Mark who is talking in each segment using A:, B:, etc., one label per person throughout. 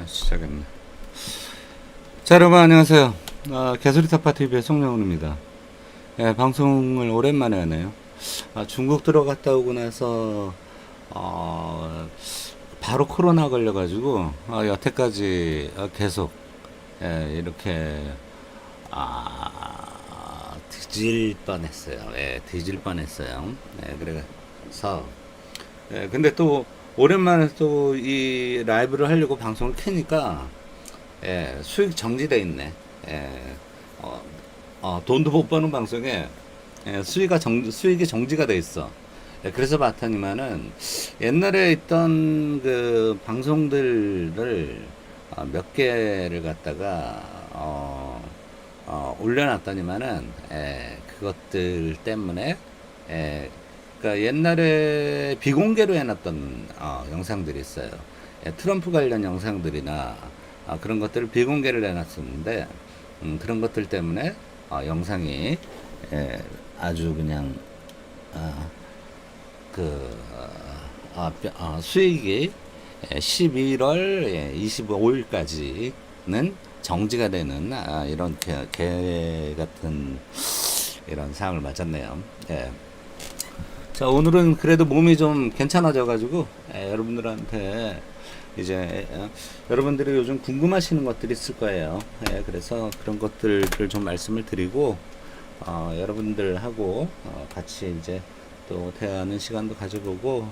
A: 시작했네. 자, 여러분 안녕하세요. 개소리타파 TV의 송영훈입니다. 방송을 오랜만에 하네요. 중국 들어갔다 오고 나서 바로 코로나 걸려가지고 여태까지 계속 이렇게 뒤질 뻔했어요. 뒤질 뻔했어요. 그래서 근데 또 오랜만에 또 이 라이브를 하려고 방송을 켜니까 수익 정지돼 있네. 예, 돈도 못 버는 방송에 수익이 정지가 돼 있어. 그래서 봤더니만은 옛날에 있던 그 방송들을 몇 개를 갖다가 올려놨더니만은 그것들 때문에 그러니까 옛날에 비공개로 해놨던 영상들이 있어요. 트럼프 관련 영상들이나 그런 것들을 비공개를 해놨었는데 그런 것들 때문에 영상이 아주 그냥 수익이 11월 25일까지는 정지가 되는 이런 개 같은 이런 상황을 맞았네요. 자, 오늘은 그래도 몸이 좀 괜찮아져가지고 여러분들한테 이제 여러분들이 요즘 궁금하시는 것들이 있을 거예요. 그래서 그런 것들을 좀 말씀을 드리고 여러분들하고 같이 이제 또 대화하는 시간도 가져보고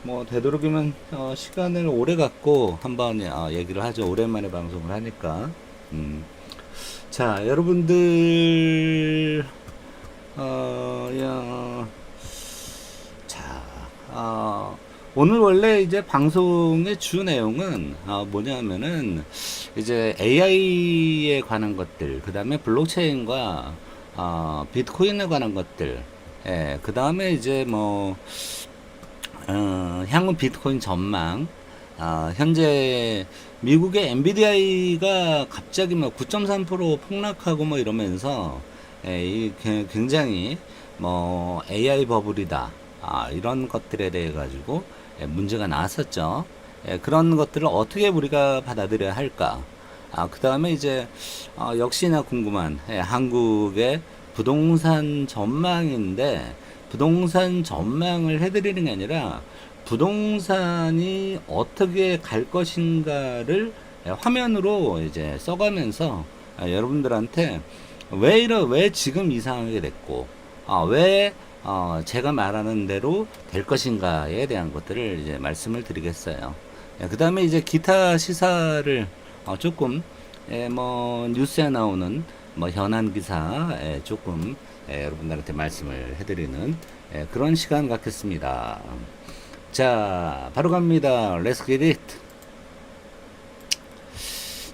A: 뭐 되도록이면 시간을 오래 갖고 한번 얘기를 하죠. 오랜만에 방송을 하니까. 자, 여러분들 오늘 원래 이제 방송의 주 내용은 뭐냐면은 이제 AI에 관한 것들, 그 다음에 블록체인과 비트코인에 관한 것들, 그 다음에 이제 뭐 향후 비트코인 전망, 현재 미국의 엔비디아가 갑자기 뭐 9.3% 폭락하고 뭐 이러면서 굉장히 뭐 AI 버블이다. 이런 것들에 대해 가지고 문제가 나왔었죠. 그런 것들을 어떻게 우리가 받아들여야 할까? 그 다음에 이제 역시나 궁금한 한국의 부동산 전망인데 부동산 전망을 해드리는 게 아니라 부동산이 어떻게 갈 것인가를 화면으로 이제 써가면서 여러분들한테 왜 지금 이 상황이 됐고 왜 제가 말하는 대로 될 것인가에 대한 것들을 이제 말씀을 드리겠어요. 그 다음에 이제 기타 시사를 조금 뭐 뉴스에 나오는 뭐 현안 기사 조금 여러분들한테 말씀을 해드리는 그런 시간 갖겠습니다. 자, 바로 갑니다. Let's get it.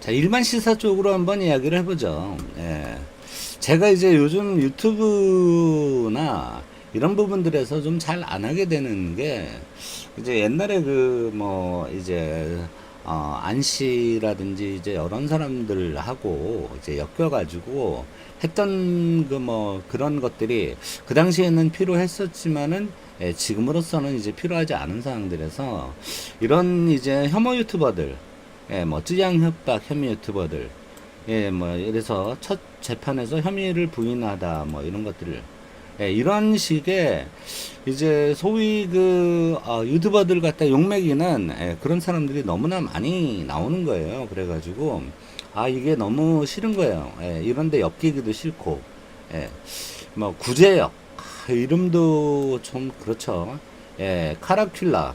A: 자, 일반 시사 쪽으로 한번 이야기를 해보죠. 제가 이제 요즘 유튜브나 이런 부분들에서 좀 잘 안 하게 되는 게 이제 옛날에 그 뭐 이제 안씨라든지 이제 이런 사람들하고 이제 엮여가지고 했던 그 뭐 그런 것들이 그 당시에는 필요했었지만은 지금으로서는 이제 필요하지 않은 상황들에서 이런 이제 혐오 유튜버들, 뭐 쯔양 협박 혐의 유튜버들, 뭐 이래서 첫 재판에서 혐의를 부인하다 뭐 이런 것들을 이런 식의 이제 소위 그 유튜버들 갖다 욕먹이는 그런 사람들이 너무나 많이 나오는 거예요. 그래가지고 이게 너무 싫은 거예요. 이런데 엮이기도 싫고 뭐 구제역 이름도 좀 그렇죠. 카라큘라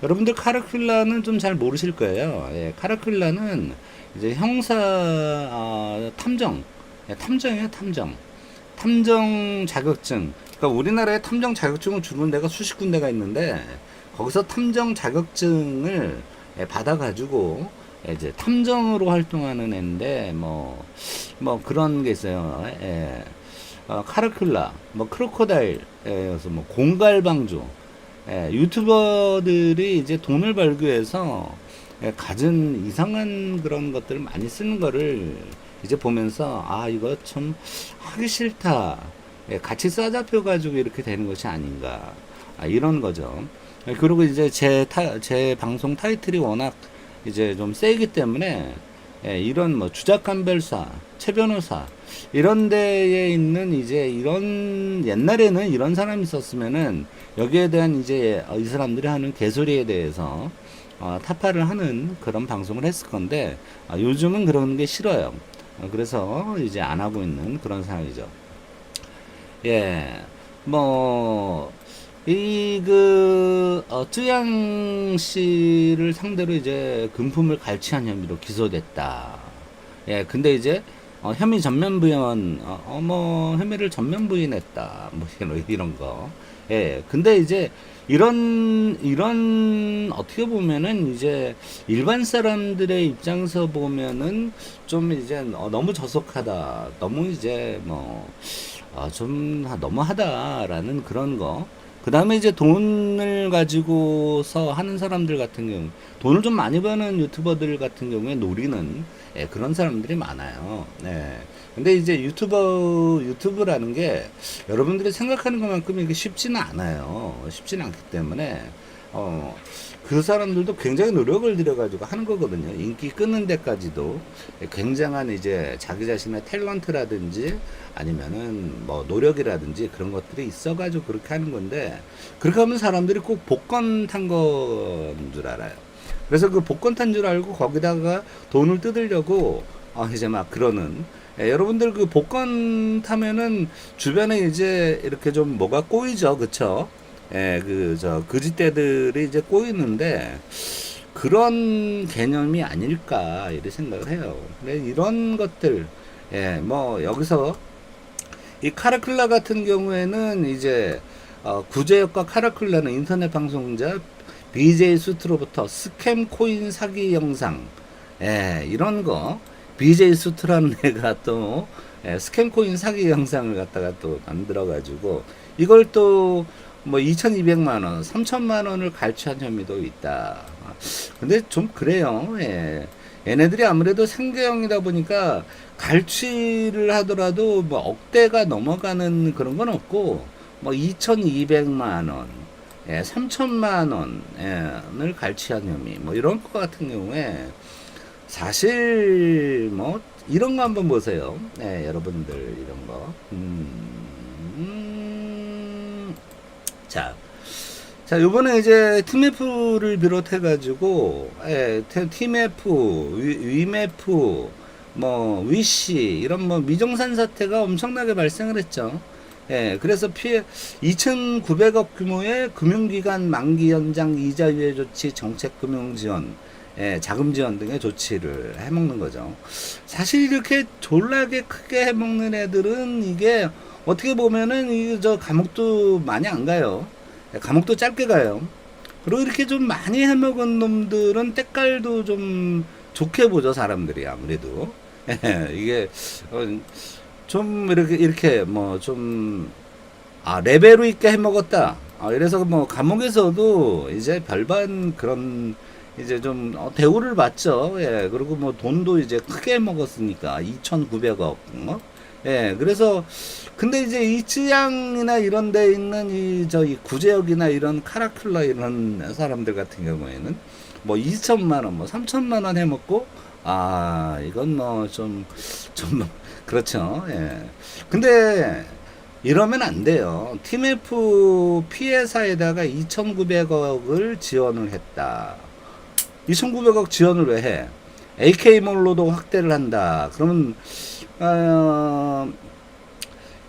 A: 여러분들 카라큘라는 좀 잘 모르실 거예요. 카라큘라는 이제 형사 탐정 탐정이에요. 탐정 자격증. 그러니까 우리나라에 탐정 자격증을 주는 데가 수십 군데가 있는데 거기서 탐정 자격증을 받아가지고 이제 탐정으로 활동하는 애인데 뭐 그런 게 있어요. 카르큘라, 뭐 크로코다일에서 뭐 공갈방주, 유튜버들이 이제 돈을 벌기 위해서 가진 이상한 그런 것들을 많이 쓰는 거를 이제 보면서 이거 좀 하기 싫다. 같이 싸잡혀 가지고 이렇게 되는 것이 아닌가. 이런 거죠. 그리고 이제 제 방송 타이틀이 워낙 이제 좀 세기 때문에 예, 이런 뭐 주작감별사, 최 변호사 이런 데에 있는 이제 이런 옛날에는 이런 사람이 있었으면은 여기에 대한 이제 이 사람들이 하는 개소리에 대해서 타파를 하는 그런 방송을 했을 건데 요즘은 그런 게 싫어요. 그래서 이제 안 하고 있는 그런 상황이죠. 예, 뭐, 쯔양 씨를 상대로 이제 금품을 갈취한 혐의로 기소됐다. 예, 근데 이제, 혐의 전면 부인, 뭐, 혐의를 전면 부인했다. 뭐, 이런 거. 예, 근데 이제, 어떻게 보면은 이제, 일반 사람들의 입장에서 보면은 좀 이제, 너무 저속하다. 너무 이제, 뭐, 좀 너무하다라는 그런 거. 그 다음에 이제 돈을 가지고서 하는 사람들 같은 경우, 돈을 좀 많이 버는 유튜버들 같은 경우에 노리는 그런 사람들이 많아요. 네. 근데 이제 유튜브라는 게 여러분들이 생각하는 것만큼 이게 쉽지는 않아요. 쉽지는 않기 때문에, 어, 그 사람들도 굉장히 노력을 들여가지고 하는 거거든요. 인기 끄는 데까지도 굉장한 이제 자기 자신의 탤런트라든지 아니면은 뭐 노력이라든지 그런 것들이 있어가지고 그렇게 하는 건데 그렇게 하면 사람들이 꼭 복권 탄 건 줄 알아요. 그래서 그 복권 탄 줄 알고 거기다가 돈을 뜯으려고 이제 막 그러는 여러분들 그 복권 타면은 주변에 이제 이렇게 좀 뭐가 꼬이죠, 그쵸? 거짓대들이 이제 꼬이는데 그런 개념이 아닐까 이렇게 생각을 해요. 근데 이런 것들, 뭐 여기서 이 카라클라 같은 경우에는 이제 구제역과 카라클라는 인터넷 방송자 BJ 수트로부터 스캠 코인 사기 영상, 이런 거 BJ 수트라는 애가 또 스캠 코인 사기 영상을 갖다가 또 만들어 가지고 이걸 또 뭐 2,200만 원, 3천만 원을 갈취한 혐의도 있다. 근데 좀 그래요. 예. 얘네들이 아무래도 생계형이다 보니까 갈취를 하더라도 뭐 억대가 넘어가는 그런 건 없고 뭐 2,200만 원, 3천만 원을 갈취한 혐의 뭐 이런 것 같은 경우에 사실 뭐 이런 거 한번 보세요. 여러분들 이런 거. 자, 자, 요번에 이제 팀F를 비롯해가지고, 팀F, 위메프, 뭐, 위시, 이런 뭐, 미정산 사태가 엄청나게 발생을 했죠. 그래서 2,900억 규모의 금융기관 만기 연장 이자 유예 조치, 정책금융 지원, 자금 지원 등의 조치를 해먹는 거죠. 사실 이렇게 졸라게 크게 해먹는 애들은 이게 어떻게 보면은 저 감옥도 많이 안 가요. 감옥도 짧게 가요. 그리고 이렇게 좀 많이 해먹은 놈들은 때깔도 좀 좋게 보죠, 사람들이 아무래도. 이게 좀 이렇게 뭐 좀 레벨로 있게 해먹었다. 이래서 뭐 감옥에서도 이제 별반 그런 이제 좀 대우를 받죠. 그리고 뭐 돈도 이제 크게 먹었으니까 2,900억. 그래서 근데 이제 이 쯔양이나 이런 데 있는 이 구제역이나 이런 카라큘라 이런 사람들 같은 경우에는 뭐 2천만 원, 뭐 3천만 원 해먹고 이건 뭐 좀 그렇죠. 근데 이러면 안 돼요. 팀F 피해사에다가 2,900억을 지원을 했다. 2,900억 지원을 왜 해? AK몰로도 확대를 한다. 그러면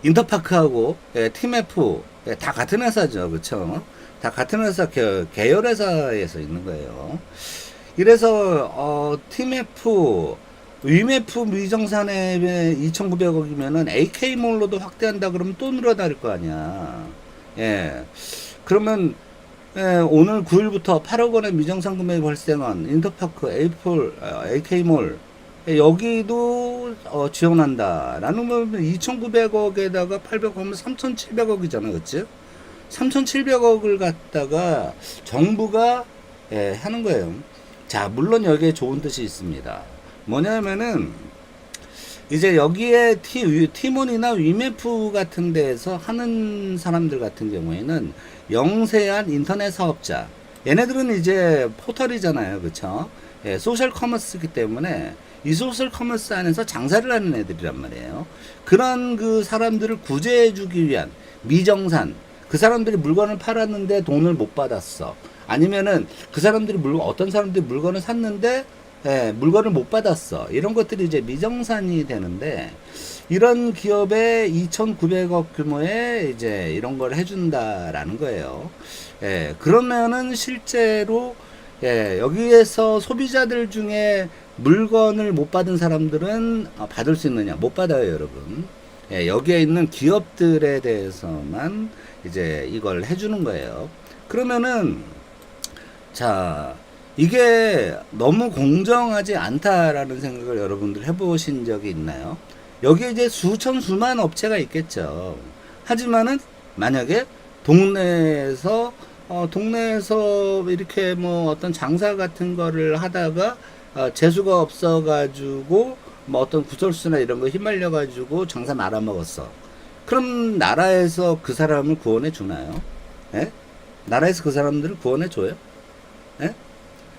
A: 인터파크하고 팀F 다 같은 회사죠, 그렇죠? 다 같은 회사 계열 회사에서 있는 거예요. 이래서 팀F 위메프 미정산에 2,900억이면은 AK몰로도 확대한다 그러면 또 늘어날 거 아니야. 그러면 오늘 9일부터 8억 원의 미정산 금액이 발생한 인터파크, AK몰 여기도 지원한다라는 거면 2,900억에다가 800억이면 3,700억이잖아, 그치? 3,700억을 갖다가 정부가 하는 거예요. 자, 물론 여기에 좋은 뜻이 있습니다. 뭐냐면은 이제 여기에 티몬이나 위메프 같은 데에서 하는 사람들 같은 경우에는 영세한 인터넷 사업자, 얘네들은 이제 포털이잖아요, 그쵸? 소셜 커머스이기 때문에 이 소셜 커머스 안에서 장사를 하는 애들이란 말이에요. 그런 그 사람들을 구제해주기 위한 미정산, 그 사람들이 물건을 팔았는데 돈을 못 받았어. 아니면은 그 사람들이 어떤 사람들이 물건을 샀는데 물건을 못 받았어. 이런 것들이 이제 미정산이 되는데, 이런 기업에 2,900억 규모의 이제 이런 걸 해준다라는 거예요. 그러면은 실제로 여기에서 소비자들 중에 물건을 못 받은 사람들은 받을 수 있느냐? 못 받아요, 여러분. 여기에 있는 기업들에 대해서만 이제 이걸 해주는 거예요. 그러면은 자, 이게 너무 공정하지 않다라는 생각을 여러분들 해보신 적이 있나요? 여기에 이제 수만 업체가 있겠죠. 하지만은 만약에 동네에서 이렇게 뭐 어떤 장사 같은 거를 하다가 재수가 없어가지고 뭐 어떤 구설수나 이런 거 휘말려가지고 장사 말아먹었어. 그럼 나라에서 그 사람을 구원해 주나요? 예? 나라에서 그 사람들을 구원해 줘요? 예?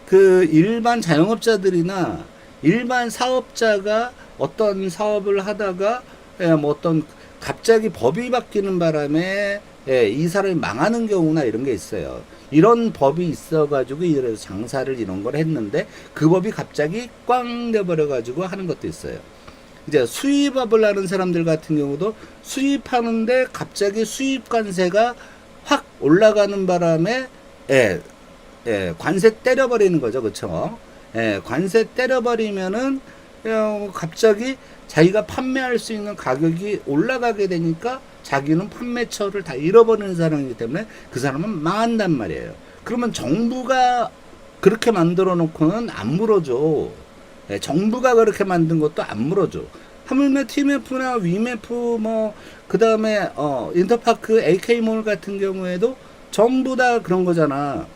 A: 그 일반 자영업자들이나 일반 사업자가 어떤 사업을 하다가 뭐 어떤 갑자기 법이 바뀌는 바람에 이 사람이 망하는 경우나 이런 게 있어요. 이런 법이 있어가지고 이래서 장사를 이런 걸 했는데 그 법이 갑자기 꽝 내버려가지고 하는 것도 있어요. 이제 수입업을 하는 사람들 같은 경우도 수입하는데 갑자기 수입 관세가 확 올라가는 바람에 관세 때려버리는 거죠, 그렇죠? 관세 때려버리면은 갑자기 자기가 판매할 수 있는 가격이 올라가게 되니까 자기는 판매처를 다 잃어버리는 사람이기 때문에 그 사람은 망한단 말이에요. 그러면 정부가 그렇게 만들어 놓고는 안 물어줘. 정부가 그렇게 만든 것도 안 물어줘. 하물며 티맵프나 위맵프 그 다음에 인터파크 AK몰 같은 경우에도 전부 다 그런 거잖아.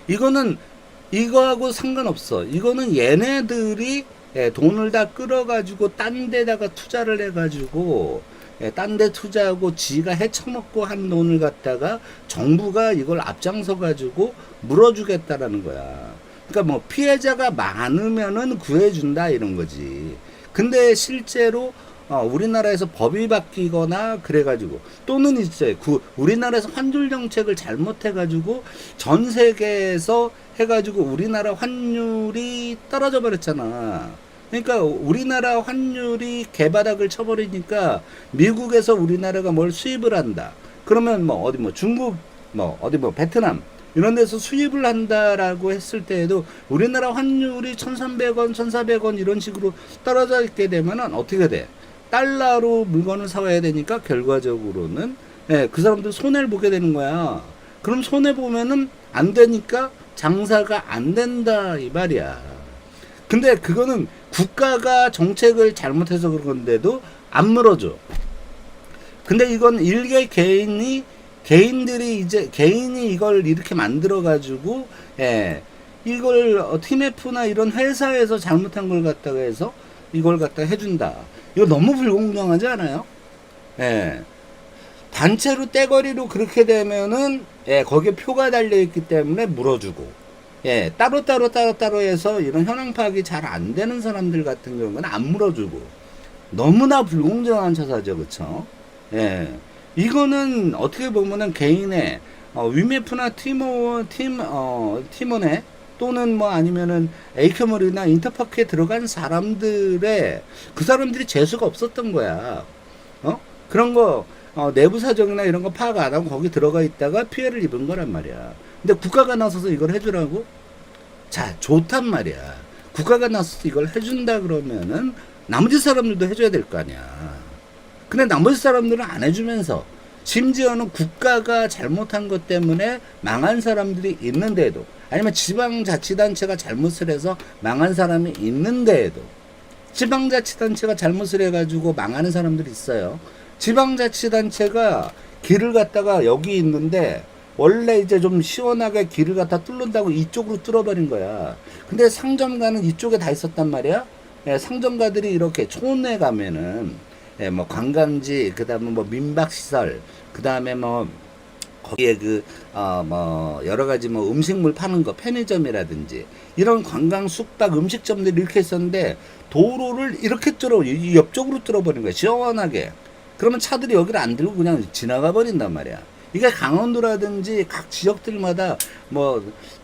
A: 이거는 이거하고 상관없어. 이거는 얘네들이 돈을 다 끌어가지고 딴 데다가 투자를 해가지고 딴 데 투자하고 지가 헤쳐먹고 한 돈을 갖다가 정부가 이걸 앞장서가지고 물어주겠다라는 거야. 그러니까 뭐 피해자가 많으면은 구해준다 이런 거지. 근데 실제로 우리나라에서 법이 바뀌거나 그래가지고 또는 이제 우리나라에서 환율 정책을 잘못해가지고 전 세계에서 해가지고 우리나라 환율이 떨어져 버렸잖아. 그러니까 우리나라 환율이 개바닥을 쳐버리니까 미국에서 우리나라가 뭘 수입을 한다. 그러면 뭐 어디 뭐 중국 어디 베트남 이런 데서 수입을 한다라고 했을 때에도 우리나라 환율이 1,300원, 1,400원 이런 식으로 떨어져 있게 되면은 어떻게 돼? 달러로 물건을 사와야 되니까 결과적으로는 그 사람들 손해를 보게 되는 거야. 그럼 손해 보면은 안 되니까 장사가 안 된다 이 말이야. 근데 그거는 국가가 정책을 잘못해서 그런 건데도 안 물어줘. 근데 이건 일개 개인들이 이걸 이렇게 만들어 가지고 이걸 티맵프나 이런 회사에서 잘못한 걸 갖다가 해서 이걸 갖다 해준다. 이거 너무 불공정하지 않아요? 단체로 떼거리로 그렇게 되면은 거기에 표가 달려 있기 때문에 물어주고 따로 해서 이런 현황 파악이 잘 안 되는 사람들 같은 경우는 안 물어주고 너무나 불공정한 처사죠, 그쵸? 이거는 어떻게 보면은 개인의 위메프나 팀원의 또는 뭐 아니면은 에이큐머리나 인터파크에 들어간 사람들의 그 사람들이 재수가 없었던 거야. 그런 거 내부 사정이나 이런 거 파악 안 하고 거기 들어가 있다가 피해를 입은 거란 말이야. 근데 국가가 나서서 이걸 해주라고? 자, 좋단 말이야. 국가가 나서서 이걸 해준다 그러면은 나머지 사람들도 해줘야 될 거 아니야. 근데 나머지 사람들은 안 해주면서 심지어는 국가가 잘못한 것 때문에 망한 사람들이 있는데도 아니면 지방자치단체가 잘못을 해서 망한 사람이 있는데도 지방자치단체가 잘못을 해가지고 망하는 사람들이 있어요. 지방자치단체가 길을 갖다가 여기 있는데 원래 이제 좀 시원하게 길을 갖다 뚫는다고 이쪽으로 뚫어버린 거야. 근데 상점가는 이쪽에 다 있었단 말이야. 상점가들이 이렇게 촌에 가면은 뭐 관광지, 그 다음에 뭐 민박시설, 그 다음에 뭐 거기에 뭐, 여러 가지 뭐 음식물 파는 거, 편의점이라든지, 이런 관광 숙박 음식점들이 이렇게 있었는데, 도로를 이렇게 옆쪽으로 뚫어버린 거야. 시원하게. 그러면 차들이 여기를 안 들고 그냥 지나가 버린단 말이야. 이게 강원도라든지 각 지역들마다 뭐,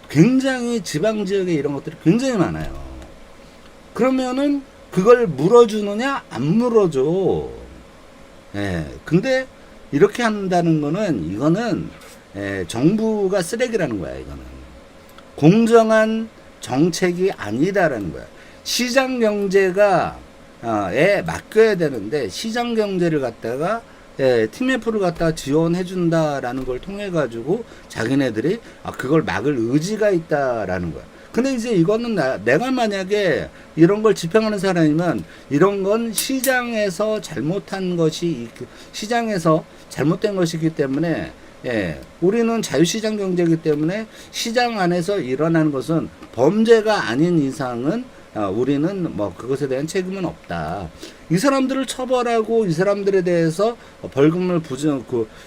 A: 굉장히 지방 지역에 이런 것들이 굉장히 많아요. 그러면은, 그걸 물어주느냐? 안 물어줘. 예. 근데, 이렇게 한다는 거는 이거는 정부가 쓰레기라는 거야. 이거는 공정한 정책이 아니다라는 거야. 시장 경제가 에 맡겨야 되는데 시장 경제를 갖다가 TMF를 갖다가 지원해 준다라는 걸 통해 가지고 자기네들이 그걸 막을 의지가 있다라는 거야. 근데 이제 이거는 내가 만약에 이런 걸 집행하는 사람이면 이런 건 시장에서 잘못한 것이 시장에서 잘못된 것이기 때문에 우리는 자유시장 경제이기 때문에 시장 안에서 일어나는 것은 범죄가 아닌 이상은 우리는 뭐 그것에 대한 책임은 없다. 이 사람들을 처벌하고 이 사람들에 대해서 벌금을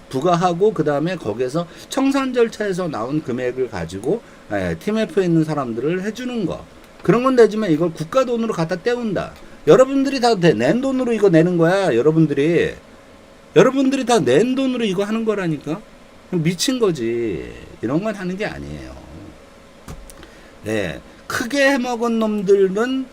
A: 부과하고 그 다음에 거기에서 청산 절차에서 나온 금액을 가지고 TMF에 있는 사람들을 해주는 거. 그런 건 되지만 이걸 국가 돈으로 갖다 떼운다. 여러분들이 다 낸 돈으로 이거 내는 거야. 여러분들이 다 낸 돈으로 이거 하는 거라니까. 미친 거지. 이런 건 하는 게 아니에요. 네. 크게 해먹은 놈들은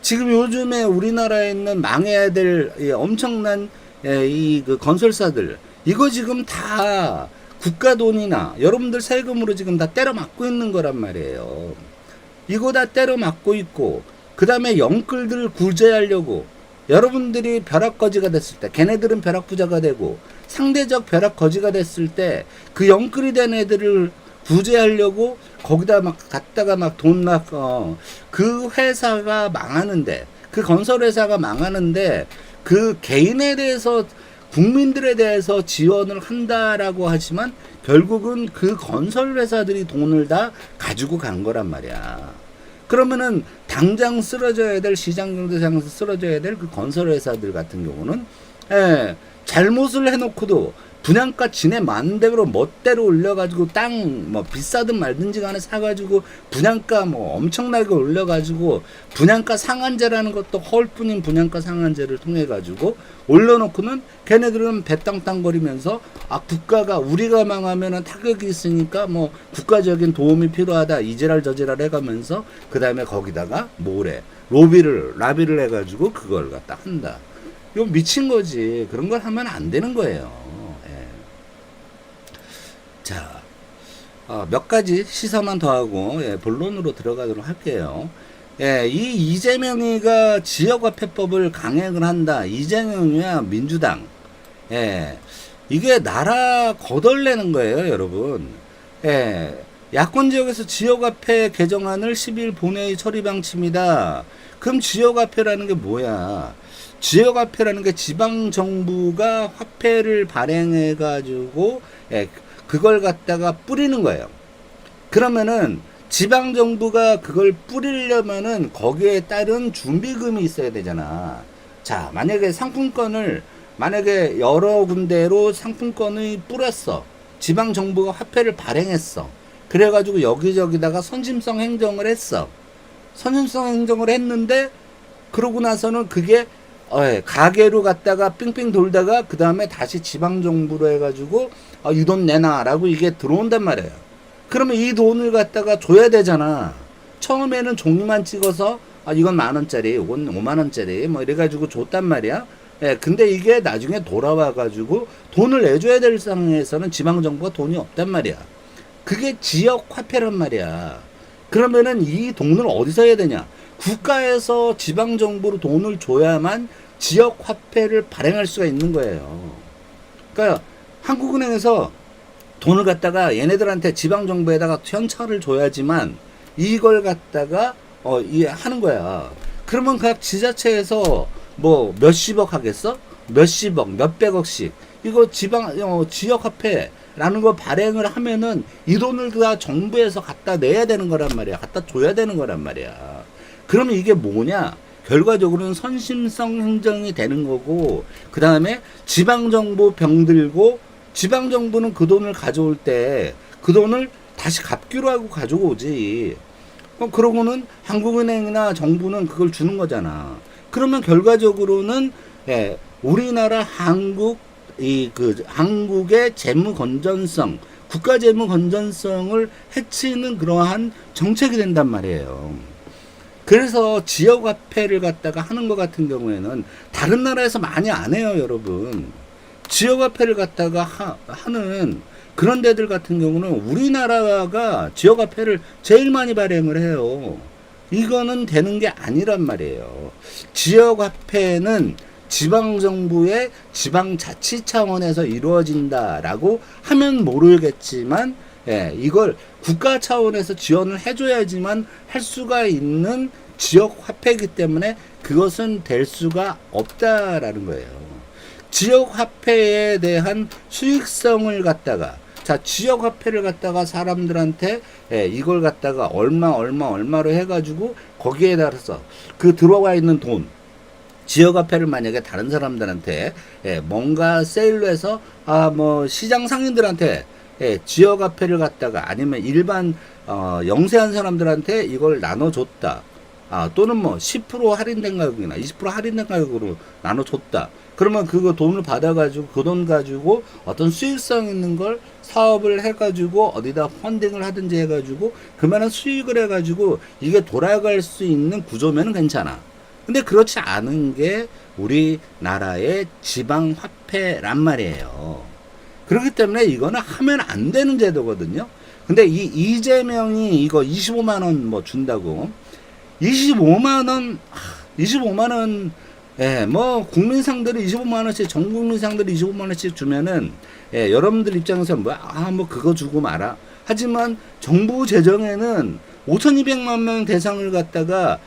A: 지금 요즘에 우리나라에 있는 망해야 될 엄청난 그 건설사들 이거 지금 다 국가 돈이나 여러분들 세금으로 지금 다 때려 맞고 있는 거란 말이에요. 이거 다 때려 맞고 있고 그 다음에 영끌들을 구제하려고 여러분들이 벼락거지가 됐을 때 걔네들은 벼락부자가 되고 상대적 벼락거지가 됐을 때 그 영끌이 된 애들을 구제하려고 거기다 막 갖다가 막 돈 막 그 회사가 망하는데 그 건설회사가 망하는데 그 개인에 대해서 국민들에 대해서 지원을 한다라고 하지만 결국은 그 건설회사들이 돈을 다 가지고 간 거란 말이야. 그러면은 당장 쓰러져야 될 시장경제상에서 쓰러져야 될 그 건설회사들 같은 경우는 잘못을 해놓고도 분양가 지네 마음대로 멋대로 올려가지고 땅 뭐 비싸든 말든지 간에 사가지고 분양가 뭐 엄청나게 올려가지고 분양가 상한제라는 것도 허울뿐인 분양가 상한제를 통해 가지고 올려놓고는 걔네들은 배땅땅거리면서 국가가 우리가 망하면은 타격이 있으니까 뭐 국가적인 도움이 필요하다 이지랄 저지랄 해가면서 그 다음에 거기다가 뭐래 라비를 해가지고 그걸 갖다 한다. 이거 미친 거지. 그런 걸 하면 안 되는 거예요. 자, 몇 가지 시사만 더 하고 본론으로 들어가도록 할게요. 이 이재명이가 지역화폐법을 강행을 한다. 이재명이야 민주당. 이게 나라 거덜내는 거예요, 여러분. 야권 지역에서 지역화폐 개정안을 10일 본회의 처리 방침이다. 그럼 지역화폐라는 게 뭐야? 지역화폐라는 게 지방정부가 화폐를 발행해가지고 그걸 갖다가 뿌리는 거예요. 그러면은 지방정부가 그걸 뿌리려면은 거기에 따른 준비금이 있어야 되잖아. 자, 만약에 만약에 여러 군데로 상품권을 뿌렸어. 지방정부가 화폐를 발행했어. 그래가지고 여기저기다가 선심성 행정을 했어. 선심성 행정을 했는데 그러고 나서는 그게 가게로 갔다가 삥삥 돌다가 그 다음에 다시 지방정부로 해가지고 이 돈 내놔라고 이게 들어온단 말이에요. 그러면 이 돈을 갖다가 줘야 되잖아. 처음에는 종이만 찍어서 이건 10,000원짜리 이건 50,000원짜리 뭐 이래가지고 줬단 말이야. 근데 이게 나중에 돌아와가지고 돈을 내줘야 될 상황에서는 지방정부가 돈이 없단 말이야. 그게 지역화폐란 말이야. 그러면은 이 돈을 어디서 해야 되냐? 국가에서 지방정부로 돈을 줘야만 지역화폐를 발행할 수가 있는 거예요. 그러니까 한국은행에서 돈을 갖다가 얘네들한테 지방정부에다가 현찰을 줘야지만 이걸 갖다가 하는 거야. 그러면 각 지자체에서 뭐 몇십억 하겠어? 몇십억, 몇백억씩 이거 지역화폐라는 거 발행을 하면은 이 돈을 다 정부에서 갖다 내야 되는 거란 말이야. 갖다 줘야 되는 거란 말이야. 그러면 이게 뭐냐? 결과적으로는 선심성 행정이 되는 거고, 그 다음에 지방정부 병들고, 지방정부는 그 돈을 가져올 때 그 돈을 다시 갚기로 하고 가져오지. 그러고는 한국은행이나 정부는 그걸 주는 거잖아. 그러면 결과적으로는 우리나라 한국의 재무 건전성, 국가 재무 건전성을 해치는 그러한 정책이 된단 말이에요. 그래서 지역 화폐를 갖다가 하는 것 같은 경우에는 다른 나라에서 많이 안 해요, 여러분. 지역 화폐를 갖다가 하는 그런 데들 같은 경우는 우리나라가 지역 화폐를 제일 많이 발행을 해요. 이거는 되는 게 아니란 말이에요. 지역 화폐는 지방정부의 지방자치 차원에서 이루어진다라고 하면 모르겠지만, 이걸 국가 차원에서 지원을 해줘야지만 할 수가 있는 지역 화폐이기 때문에 그것은 될 수가 없다라는 거예요. 지역 화폐에 대한 수익성을 갖다가, 자, 지역 화폐를 갖다가 사람들한테 이걸 갖다가 얼마로 해가지고 거기에 따라서 그 들어와 있는 돈, 지역 화폐를 만약에 다른 사람들한테 뭔가 세일로 해서 뭐 시장 상인들한테 지역 화폐를 갖다가 아니면 일반 영세한 사람들한테 이걸 나눠줬다. 또는 뭐 10% 할인된 가격이나 20% 할인된 가격으로 나눠줬다. 그러면 그거 돈을 받아가지고 그 돈 가지고 어떤 수익성 있는 걸 사업을 해가지고 어디다 펀딩을 하든지 해가지고 그만한 수익을 해가지고 이게 돌아갈 수 있는 구조면 괜찮아. 근데 그렇지 않은 게 우리나라의 지방 화폐란 말이에요. 그렇기 때문에 이거는 하면 안 되는 제도거든요. 근데 이 이재명이 이거 25만 원 뭐 준다고 25만 원 뭐 국민 상들이 25만 원씩 전 국민 상들이 25만 원씩 주면은 여러분들 입장에서 뭐 그거 주고 말아. 하지만 정부 재정에는 5,200만 명 대상을 갖다가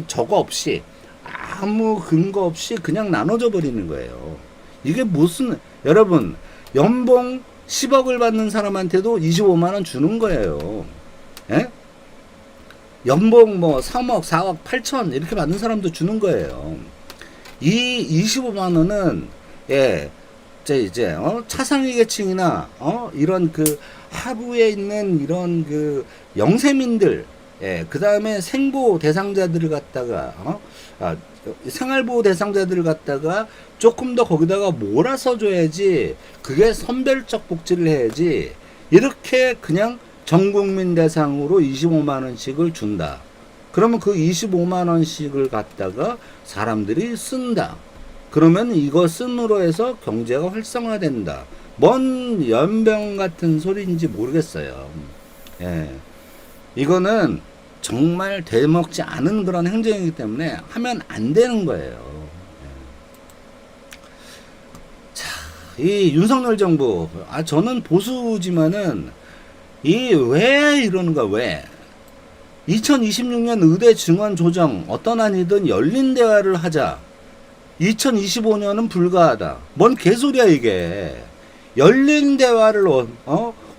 A: 저거 없이 아무 근거 없이 그냥 나눠져 버리는 거예요. 이게 무슨, 여러분, 연봉 10억을 받는 사람한테도 25만 원 주는 거예요. 연봉 뭐 3억, 4억, 8천 이렇게 받는 사람도 주는 거예요. 이 25만 원은 이제 차상위 계층이나 이런 그 하부에 있는 이런 그 영세민들, 그 다음에 생보 대상자들을 갖다가 생활보호 대상자들을 갖다가 조금 더 거기다가 몰아서 줘야지. 그게 선별적 복지를 해야지. 이렇게 그냥 전국민 대상으로 25만 원씩을 준다. 그러면 그 25만 원씩을 갖다가 사람들이 쓴다. 그러면 이거 쓴으로 해서 경제가 활성화된다. 뭔 연병 같은 소리인지 모르겠어요. 이거는 정말 되먹지 않은 그런 행정이기 때문에 하면 안 되는 거예요. 자, 이 윤석열 정부, 저는 보수지만은 왜 이러는가, 왜? 2026년 의대 증원 조정 어떤 한이든 열린 대화를 하자. 2025년은 불가하다. 뭔 개소리야 이게. 열린 대화를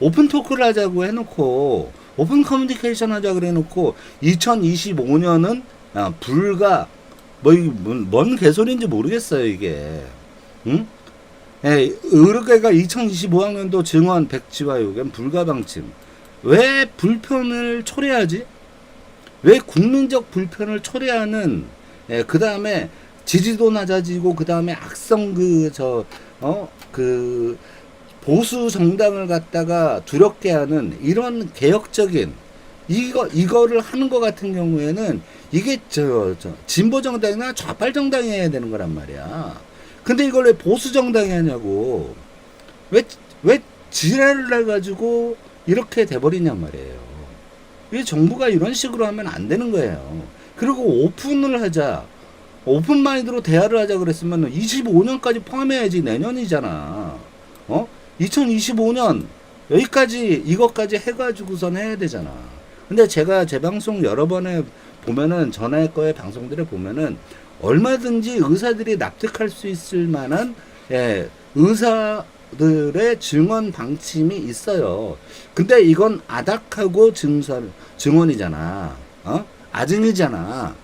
A: 오픈 토크를 하자고 해놓고 오픈 커뮤니케이션 하자 그래 놓고 2025년은 불가. 뭔 개소리인지 모르겠어요 이게. 응? 의료계가 2025학년도 증원 백지화 요구엔 불가 방침. 왜 불편을 초래하지? 왜 국민적 불편을 초래하는, 그 다음에 지지도 낮아지고, 그 다음에 악성 보수 정당을 갖다가 두렵게 하는 이런 개혁적인, 이거를 하는 것 같은 경우에는 이게 진보 정당이나 좌빨 정당이 해야 되는 거란 말이야. 근데 이걸 왜 보수 정당이 하냐고. 왜 지랄을 해가지고 이렇게 돼버리냔 말이에요. 이 정부가 이런 식으로 하면 안 되는 거예요. 그리고 오픈을 하자. 오픈 마인드로 대화를 하자 그랬으면 25년까지 포함해야지. 내년이잖아. 2025년 여기까지 이것까지 해가지고선 해야 되잖아. 근데 제가 제 방송 여러 번에 보면은 전에 거의 방송들을 보면은 얼마든지 의사들이 납득할 수 있을 만한 의사들의 증언 방침이 있어요. 근데 이건 아닥하고 증언이잖아. 아증이잖아.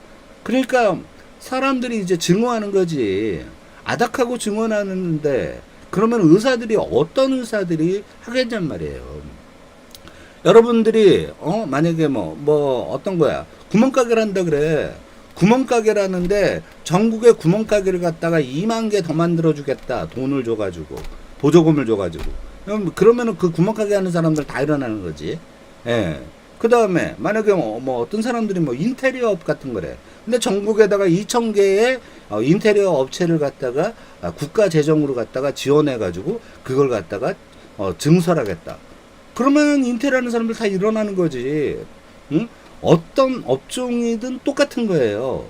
A: 그러니까 사람들이 이제 증오하는 거지. 아닥하고 증언하는데 그러면 의사들이 어떤 의사들이 하겠냔 말이에요. 여러분들이 만약에 뭐 어떤 거야 구멍가게를 한다 그래. 구멍가게라는데 전국에 구멍가게를 갖다가 2만 개 더 만들어 주겠다. 돈을 줘가지고 보조금을 줘가지고 그러면은 그 구멍가게 하는 사람들 다 일어나는 거지. 예. 그 다음에 만약에 뭐 어떤 사람들이 뭐 인테리어 업 같은 거래. 근데 전국에다가 2,000개의 인테리어 업체를 갖다가 국가 재정으로 갖다가 지원해가지고 그걸 갖다가 증설하겠다. 그러면 인테리어하는 사람들 다 일어나는 거지. 응? 어떤 업종이든 똑같은 거예요.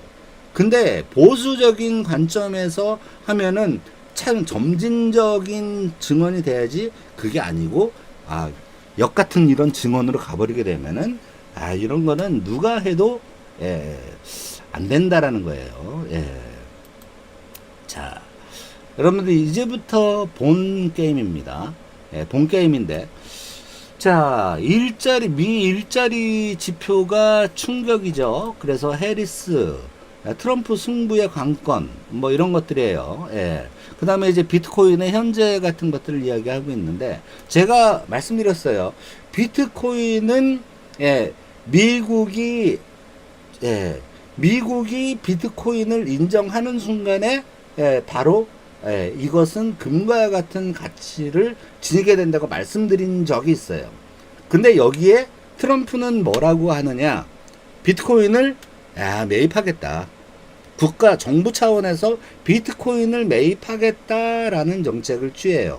A: 근데 보수적인 관점에서 하면은 참 점진적인 증언이 돼야지 그게 아니고 역 같은 이런 증언으로 가버리게 되면은 이런 거는 누가 해도 안 된다라는 거예요. 자, 여러분들 이제부터 본 게임입니다. 본 게임인데 자, 미 일자리 지표가 충격이죠. 그래서 해리스, 트럼프 승부의 관건, 뭐 이런 것들이에요. 그 다음에 이제 비트코인의 현재 같은 것들을 이야기하고 있는데, 제가 말씀드렸어요. 비트코인은, 미국이 비트코인을 인정하는 순간에, 바로 이것은 금과 같은 가치를 지니게 된다고 말씀드린 적이 있어요. 근데 여기에 트럼프는 뭐라고 하느냐? 비트코인을 매입하겠다. 국가 정부 차원에서 비트코인을 매입하겠다라는 정책을 취해요.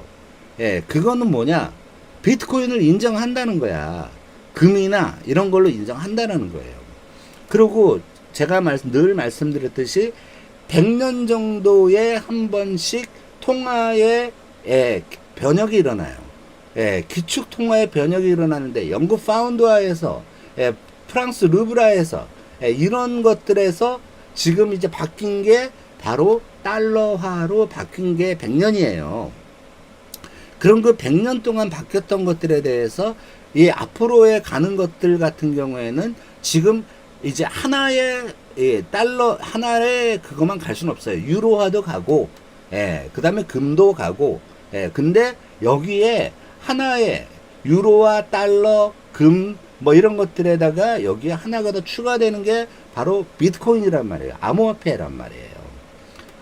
A: 그거는 뭐냐? 비트코인을 인정한다는 거야. 금이나 이런 걸로 인정한다는 거예요. 그리고 제가 늘 말씀드렸듯이 100년 정도에 한 번씩 통화의 변혁이 일어나요. 기축 통화의 변혁이 일어나는데 영국 파운드화에서 프랑스 루브라에서 이런 것들에서 지금 이제 바뀐 게 바로 달러화로 바뀐 게 100년이에요. 그럼 그 100년 동안 바뀌었던 것들에 대해서 이 앞으로의 가는 것들 같은 경우에는 지금 이제 하나의 달러 하나의 그것만 갈 수는 없어요. 유로화도 가고, 그 다음에 금도 가고, 근데 여기에 하나의 유로와 달러, 금, 뭐 이런 것들에다가 여기에 하나가 더 추가되는 게 바로 비트코인이란 말이에요. 암호화폐란 말이에요.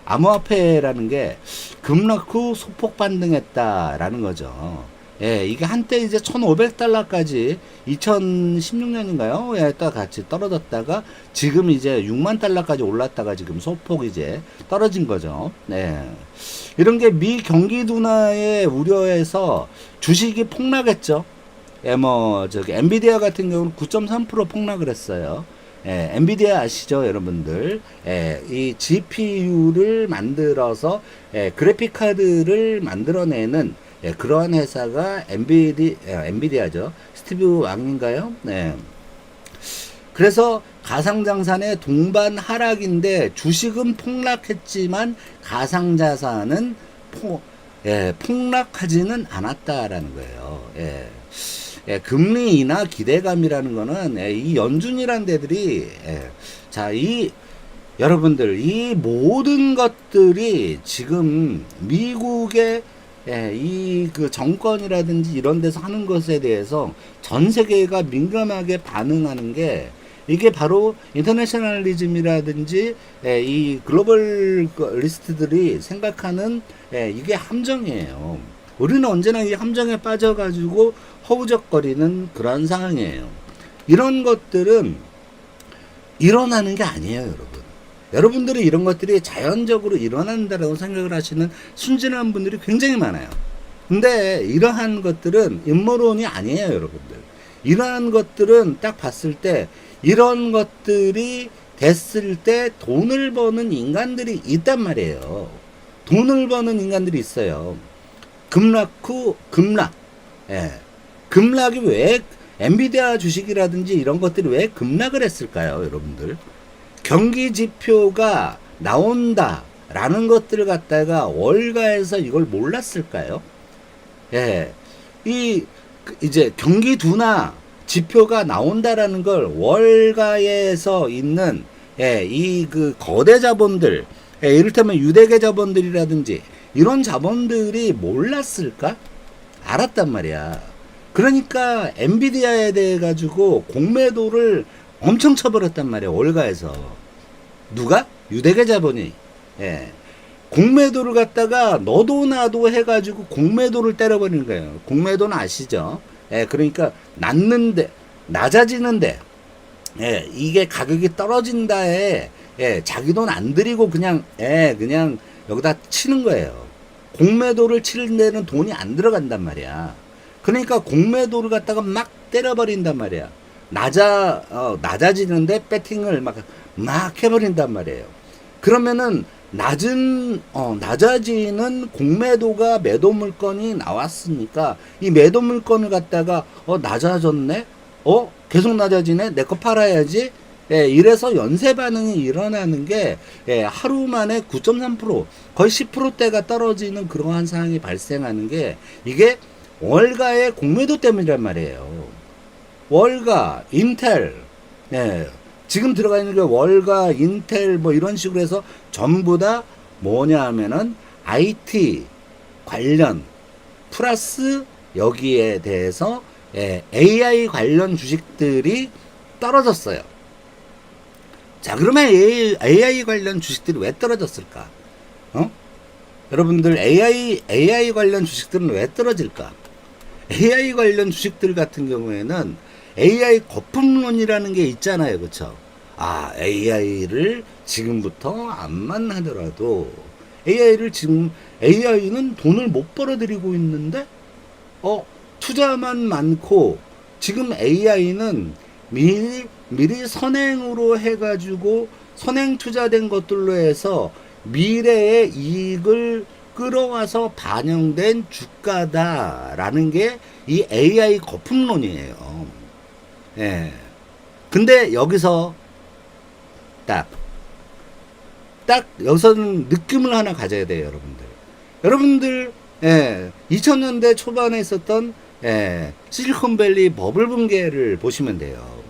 A: 암호화폐라는 게 급락 후 소폭 반등했다라는 거죠. 이게 한때 이제 1,500달러까지 2016년인가요? 딱 같이 떨어졌다가 지금 이제 6만 달러까지 올랐다가 지금 소폭 이제 떨어진 거죠. 이런 게 미 경기 둔화의 우려에서 주식이 폭락했죠. 엔비디아 같은 경우는 9.3% 폭락을 했어요. 엔비디아 아시죠, 여러분들? 이 GPU를 만들어서 그래픽 카드를 만들어내는 그러한 회사가 엔비디아죠. 스티브 왕인가요? 그래서 가상자산의 동반 하락인데 주식은 폭락했지만 가상자산은 폭락하지는 않았다라는 거예요. 금리 인하 기대감이라는 거는 이 연준이란 데들이 여러분들 이 모든 것들이 지금 미국의 이 그 정권이라든지 이런 데서 하는 것에 대해서 전 세계가 민감하게 반응하는 게 이게 바로 인터내셔널리즘이라든지 이 글로벌 리스트들이 생각하는 이게 함정이에요. 우리는 언제나 이 함정에 빠져가지고 허우적거리는 그런 상황이에요. 이런 것들은 일어나는 게 아니에요, 여러분. 여러분들이 이런 것들이 자연적으로 일어난다라고 생각을 하시는 순진한 분들이 굉장히 많아요. 근데 이러한 것들은陰謀論이 아니에요, 여러분들. 이러한 것들은 딱 봤을 때 이런 것들이 됐을 때 돈을 버는 인간들이 있단 말이에요. 돈을 버는 인간들이 있어요. 급락 후 급락. 급락이 왜 엔비디아 주식이라든지 이런 것들이 왜 급락을 했을까요, 여러분들? 경기 지표가 나온다라는 것들을 갖다가 월가에서 이걸 몰랐을까요? 이제 경기 둔화 지표가 나온다라는 걸 월가에서 있는 이 그 거대 자본들, 이를테면 유대계 자본들이라든지 이런 자본들이 몰랐을까? 알았단 말이야. 그러니까 엔비디아에 대해 가지고 공매도를 엄청 쳐버렸단 말이야. 월가에서. 누가? 유대계 자본이. 예. 공매도를 갖다가 너도 나도 해가지고 공매도를 때려버리는 거예요. 공매도는 아시죠? 예, 그러니까 낮아지는데, 예, 이게 가격이 떨어진다에, 예, 자기 돈 안 들이고 그냥, 예, 그냥 여기다 치는 거예요. 공매도를 치는 데는 돈이 안 들어간단 말이야. 그러니까 공매도를 갖다가 막 때려버린단 말이야. 낮아지는데 배팅을 막 해버린단 말이에요. 그러면은 낮아지는 공매도가 매도 물건이 나왔으니까 이 매도 물건을 갖다가 낮아졌네? 계속 낮아지네? 내 거 팔아야지? 예, 이래서 연쇄 반응이 일어나는 게 예, 하루 만에 9.3% 거의 10%대가 떨어지는 그러한 상황이 발생하는 게 이게 월가의 공매도 때문이란 말이에요. 월가, 인텔, 예, 지금 들어가 있는 게 월가, 인텔 뭐 이런 식으로 해서 전부 다 뭐냐 하면은 IT 관련 플러스 여기에 대해서 예, AI 관련 주식들이 떨어졌어요. 자, 그러면 AI 관련 주식들이 왜 떨어졌을까? 여러분들 AI 관련 주식들은 왜 떨어질까? AI 관련 주식들 같은 경우에는 AI 거품론이라는 게 있잖아요. 그쵸? AI를 지금부터 암만 하더라도 AI는 돈을 못 벌어들이고 있는데, 투자만 많고, 지금 AI는 미리 선행으로 해가지고, 선행 투자된 것들로 해서 미래의 이익을 끌어와서 반영된 주가다라는 게 이 AI 거품론이에요. 예. 근데 여기서 딱 여기서는 느낌을 하나 가져야 돼요, 여러분들. 예, 2000년대 초반에 있었던 실리콘밸리 버블 붕괴를 보시면 돼요.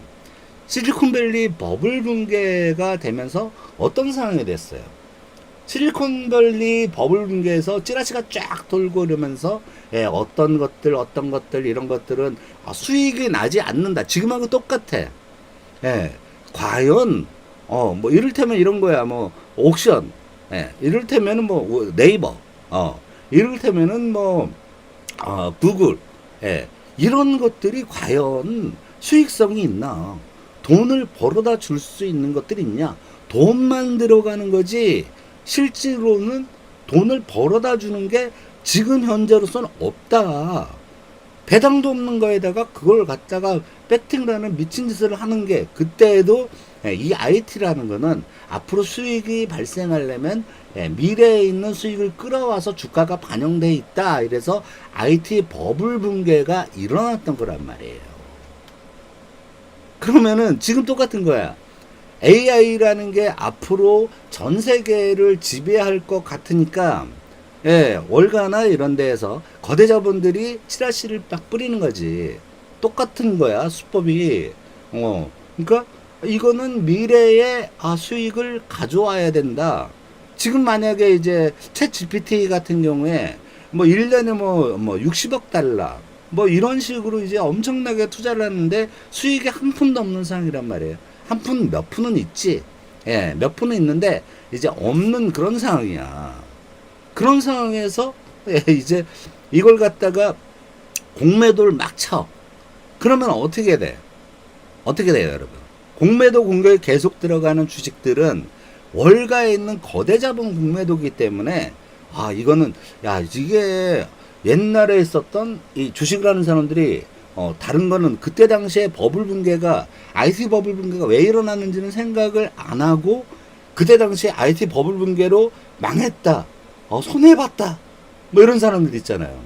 A: 실리콘밸리 버블 붕괴가 되면서 어떤 상황이 됐어요? 실리콘밸리 버블 붕괴에서 찌라시가 쫙 돌고 이러면서 어떤 것들 이런 것들은 수익이 나지 않는다. 지금하고 똑같아. 과연 뭐 이를테면 이런 거야. 뭐 옥션, 이를테면은 뭐 네이버, 이를테면은 뭐 구글, 이런 것들이 과연 수익성이 있나? 돈을 벌어다 줄 수 있는 것들이 있냐? 돈만 들어가는 거지. 실제로는 돈을 벌어다 주는 게 지금 현재로서는 없다. 배당도 없는 거에다가 그걸 갖다가 배팅이라는 미친 짓을 하는 게 그때에도 이 IT라는 거는 앞으로 수익이 발생하려면 미래에 있는 수익을 끌어와서 주가가 반영돼 있다. 이래서 IT 버블 붕괴가 일어났던 거란 말이에요. 그러면은 지금 똑같은 거야. AI라는 게 앞으로 전 세계를 지배할 것 같으니까 월가나 이런 데에서 거대 자본들이 찌라시를 막 뿌리는 거지. 똑같은 거야, 수법이. 그러니까 이거는 미래의 수익을 가져와야 된다. 지금 만약에 이제 챗 GPT 같은 경우에 뭐 1년에 뭐 60억 달러 뭐 이런 식으로 이제 엄청나게 투자를 하는데 수익이 한 푼도 없는 상황이란 말이에요. 한 푼, 몇 푼은 있지. 몇 푼은 있는데 이제 없는 그런 상황이야. 그런 상황에서 이제 이걸 갖다가 공매도를 막 쳐. 그러면 어떻게 돼? 어떻게 돼요, 여러분? 공매도 공격이 계속 들어가는 주식들은 월가에 있는 거대 자본 공매도기 때문에 이거는 이게 옛날에 있었던 이 주식을 하는 사람들이 다른 거는 그때 당시에 버블 붕괴가 IT 버블 붕괴가 왜 일어났는지는 생각을 안 하고 그때 당시에 IT 버블 붕괴로 망했다. 손해봤다. 뭐 이런 사람들 있잖아요.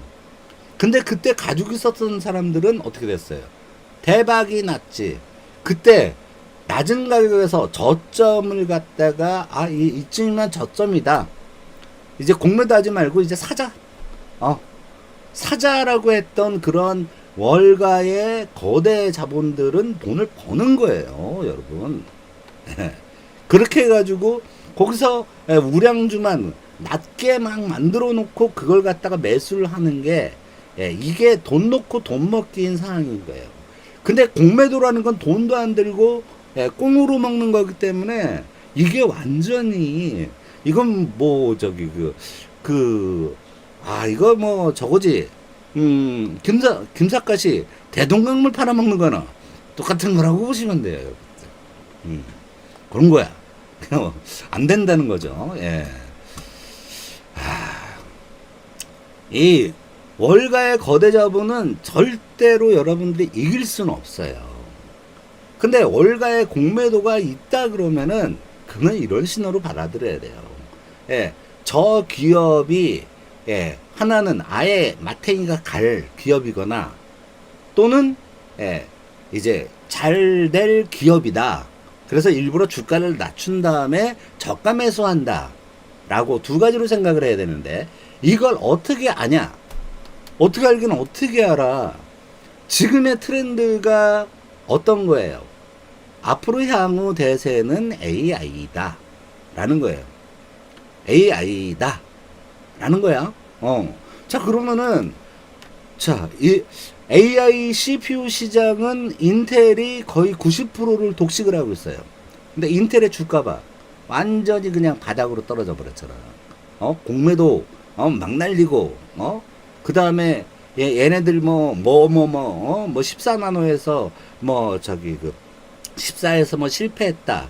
A: 근데 그때 가지고 있었던 사람들은 어떻게 됐어요? 대박이 났지. 그때 낮은 가격에서 저점을 갖다가 이쯤이면 저점이다. 이제 공매도 하지 말고 이제 사자. 사자라고 했던 그런 월가의 거대 자본들은 돈을 버는 거예요, 여러분. 그렇게 해가지고 거기서 우량주만 낮게 막 만들어 놓고 그걸 갖다가 매수를 하는 게 이게 돈 놓고 돈 먹기인 상황인 거예요. 근데 공매도라는 건 돈도 안 들고 꽁으로 먹는 거기 때문에 이게 완전히 이건 뭐 저기 이거 뭐 저거지. 김삿갓이 대동강물 팔아먹는 거나 똑같은 거라고 보시면 돼요. 그런 거야. 안 된다는 거죠. 예. 이 월가의 거대 자본은 절대로 여러분들이 이길 수는 없어요. 근데 월가의 공매도가 있다 그러면은 그건 이런 신호로 받아들여야 돼요. 예. 저 기업이 하나는 아예 마탱이가 갈 기업이거나 또는 이제 잘 될 기업이다. 그래서 일부러 주가를 낮춘 다음에 저가 매수한다. 라고 두 가지로 생각을 해야 되는데 이걸 어떻게 아냐? 어떻게 알기는 어떻게 알아? 지금의 트렌드가 어떤 거예요? 앞으로 향후 대세는 AI다. 라는 거예요. AI다. 라는 거야. 자, 그러면은, 이 AI CPU 시장은 인텔이 거의 90%를 독식을 하고 있어요. 근데 인텔의 주가 봐. 완전히 그냥 바닥으로 떨어져 버렸잖아. 공매도, 막 날리고, 그 다음에, 얘네들 14나노에서, 14에서 실패했다.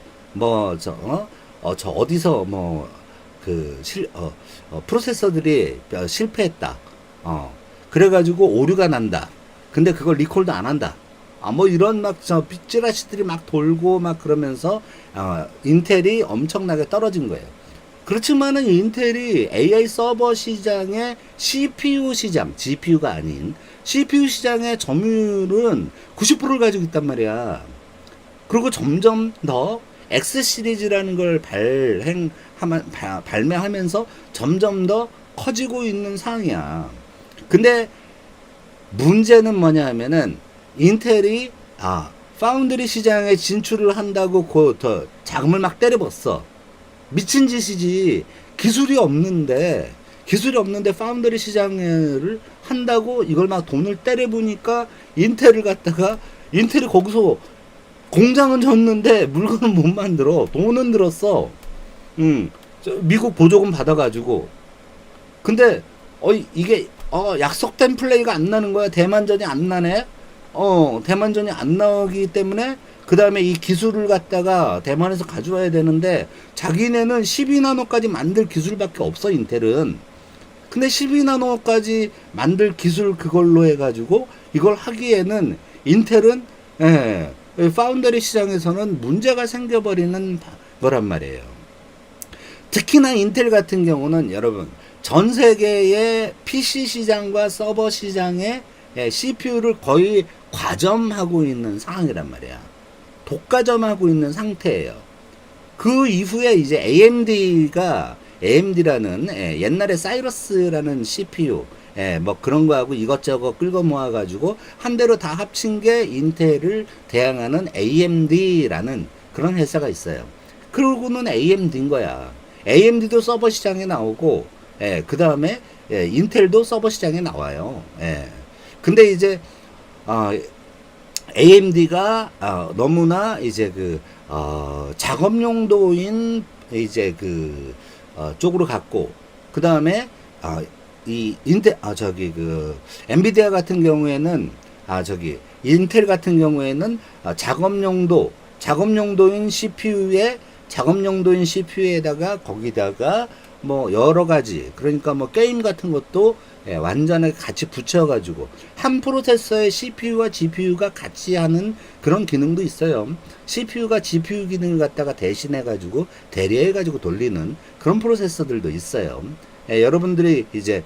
A: 어디서 프로세서들이 실패했다. 그래가지고 오류가 난다. 근데 그걸 리콜도 안 한다. 이런 찌라시들이 막 돌고 막 그러면서, 인텔이 엄청나게 떨어진 거예요. 그렇지만은 인텔이 AI 서버 시장의 CPU 시장, GPU가 아닌 CPU 시장의 점유율은 90%를 가지고 있단 말이야. 그리고 점점 더 X 시리즈라는 걸 발매하면서 점점 더 커지고 있는 상황이야. 근데 문제는 뭐냐 하면은 인텔이 파운드리 시장에 진출을 한다고 더 자금을 막 때려봤어. 미친 짓이지. 기술이 없는데 파운드리 시장을 한다고 이걸 막 돈을 때려보니까 인텔이 거기서 공장은 졌는데 물건은 못 만들어. 돈은 들었어. 미국 보조금 받아가지고. 근데 이게 약속된 플레이가 안 나는 거야. 대만전이 안 나네. 대만전이 안 나오기 때문에 그 다음에 이 기술을 갖다가 대만에서 가져와야 되는데 자기네는 12나노까지 만들 기술밖에 없어, 인텔은. 근데 12나노까지 만들 기술 그걸로 해가지고 이걸 하기에는 인텔은 파운더리 시장에서는 문제가 생겨버리는 거란 말이에요. 특히나 인텔 같은 경우는 여러분 전 세계의 PC 시장과 서버 시장의 CPU를 거의 과점하고 있는 상황이란 말이야. 독과점하고 있는 상태예요. 그 이후에 이제 AMD라는 옛날에 사이러스라는 CPU 그런 거하고 이것저것 끌고 모아가지고 한 대로 다 합친 게 인텔을 대항하는 AMD라는 그런 회사가 있어요. 그러고는 AMD인 거야. AMD도 서버 시장에 나오고, 그 다음에 인텔도 서버 시장에 나와요. 근데 이제 AMD가 너무나 이제 작업 용도인 이제 쪽으로 갔고, 그 다음에 이 엔비디아 같은 경우에는 인텔 같은 경우에는 작업 용도인 CPU에다가 거기다가 여러 가지, 그러니까 게임 같은 것도 완전하게 같이 붙여가지고 한 프로세서에 CPU와 GPU가 같이 하는 그런 기능도 있어요. CPU가 GPU 기능을 갖다가 대신해가지고 대리해가지고 돌리는 그런 프로세서들도 있어요. 여러분들이 이제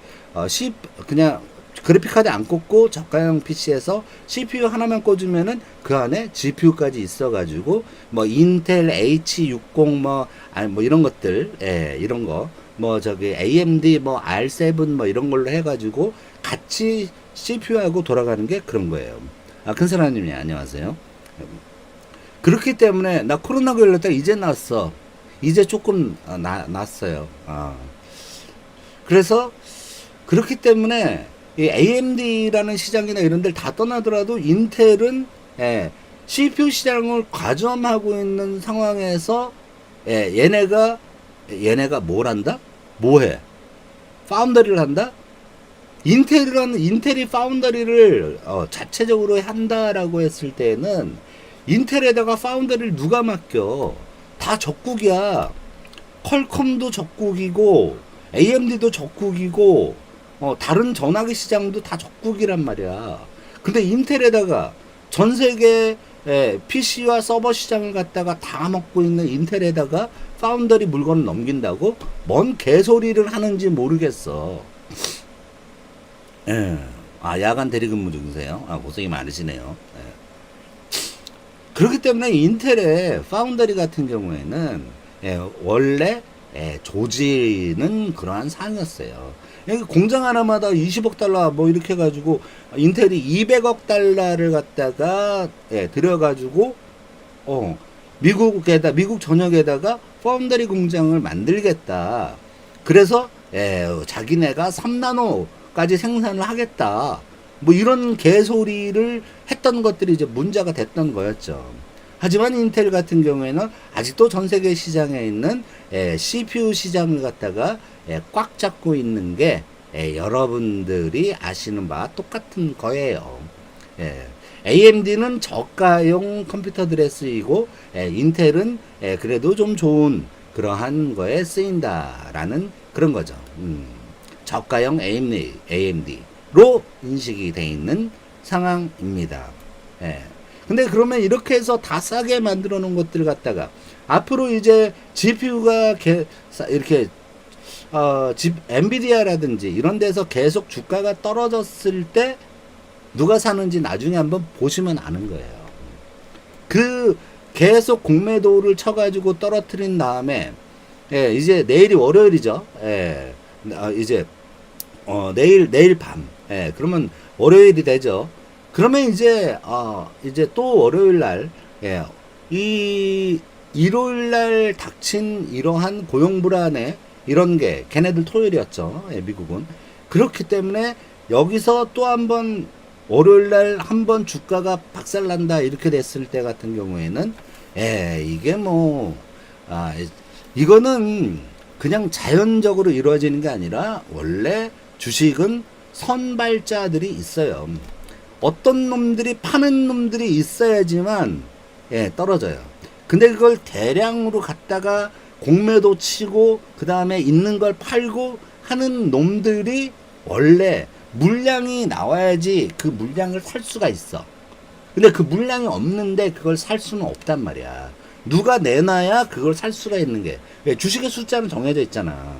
A: 그냥 그래픽카드 안 꽂고 저가형 PC에서 CPU 하나만 꽂으면은 그 안에 GPU까지 있어가지고 인텔 H60 이런 것들, 이런 거 AMD R7 이런 걸로 해가지고 같이 CPU하고 돌아가는 게 그런 거예요. 큰사람님이 안녕하세요. 그렇기 때문에 나 코로나 걸렸다가 이제 났어. 이제 조금 났어요. 그래서 그렇기 때문에 이 AMD라는 시장이나 이런 데를 다 떠나더라도 인텔은 CPU 시장을 과점하고 있는 상황에서 얘네가 뭘 한다? 뭐해? 파운더리를 한다? 인텔이 파운더리를 자체적으로 한다라고 했을 때는 인텔에다가 파운더리를 누가 맡겨? 다 적국이야. 퀄컴도 적국이고 AMD도 적국이고 다른 전화기 시장도 다 적국이란 말이야. 근데 인텔에다가 전 세계 PC와 서버 시장을 갖다가 다 먹고 있는 인텔에다가 파운더리 물건을 넘긴다고? 뭔 개소리를 하는지 모르겠어. 예. 아, 야간 대리근무 중이세요? 아, 고생이 많으시네요. 예. 그렇기 때문에 인텔의 파운더리 같은 경우에는 원래 조지는 그러한 상이었어요. 공장 하나마다 20억 달러 뭐 이렇게 해가지고 인텔이 200억 달러를 갖다가 들여가지고 미국 전역에다가 파운더리 공장을 만들겠다. 그래서 자기네가 3나노까지 생산을 하겠다. 뭐 이런 개소리를 했던 것들이 이제 문제가 됐던 거였죠. 하지만 인텔 같은 경우에는 아직도 전 세계 시장에 있는 CPU 시장을 갖다가 꽉 잡고 있는 게 여러분들이 아시는 바와 똑같은 거예요. AMD는 저가용 컴퓨터들에 쓰이고 인텔은 그래도 좀 좋은 그러한 거에 쓰인다라는 그런 거죠. 저가용 AMD로 인식이 되어 있는 상황입니다. 근데 그러면 이렇게 해서 다 싸게 만들어 놓은 것들 갖다가 앞으로 이제 GPU가 이렇게 엔비디아라든지 이런 데서 계속 주가가 떨어졌을 때 누가 사는지 나중에 한번 보시면 아는 거예요. 그 계속 공매도를 쳐가지고 떨어뜨린 다음에 이제 내일이 월요일이죠. 이제 내일 밤 그러면 월요일이 되죠. 그러면 이제 또 월요일 날 이 일요일 날 닥친 이러한 고용 불안에 이런 게 걔네들 토요일이었죠. 미국은. 그렇기 때문에 여기서 또 한번 월요일 날 한번 주가가 박살난다 이렇게 됐을 때 같은 경우에는 이게 이거는 그냥 자연적으로 이루어지는 게 아니라 원래 주식은 선발자들이 있어요. 어떤 놈들이 파는 놈들이 있어야지만 떨어져요. 근데 그걸 대량으로 갖다가 공매도 치고 그 다음에 있는 걸 팔고 하는 놈들이 원래 물량이 나와야지 그 물량을 살 수가 있어. 근데 그 물량이 없는데 그걸 살 수는 없단 말이야. 누가 내놔야 그걸 살 수가 있는 게. 주식의 숫자는 정해져 있잖아.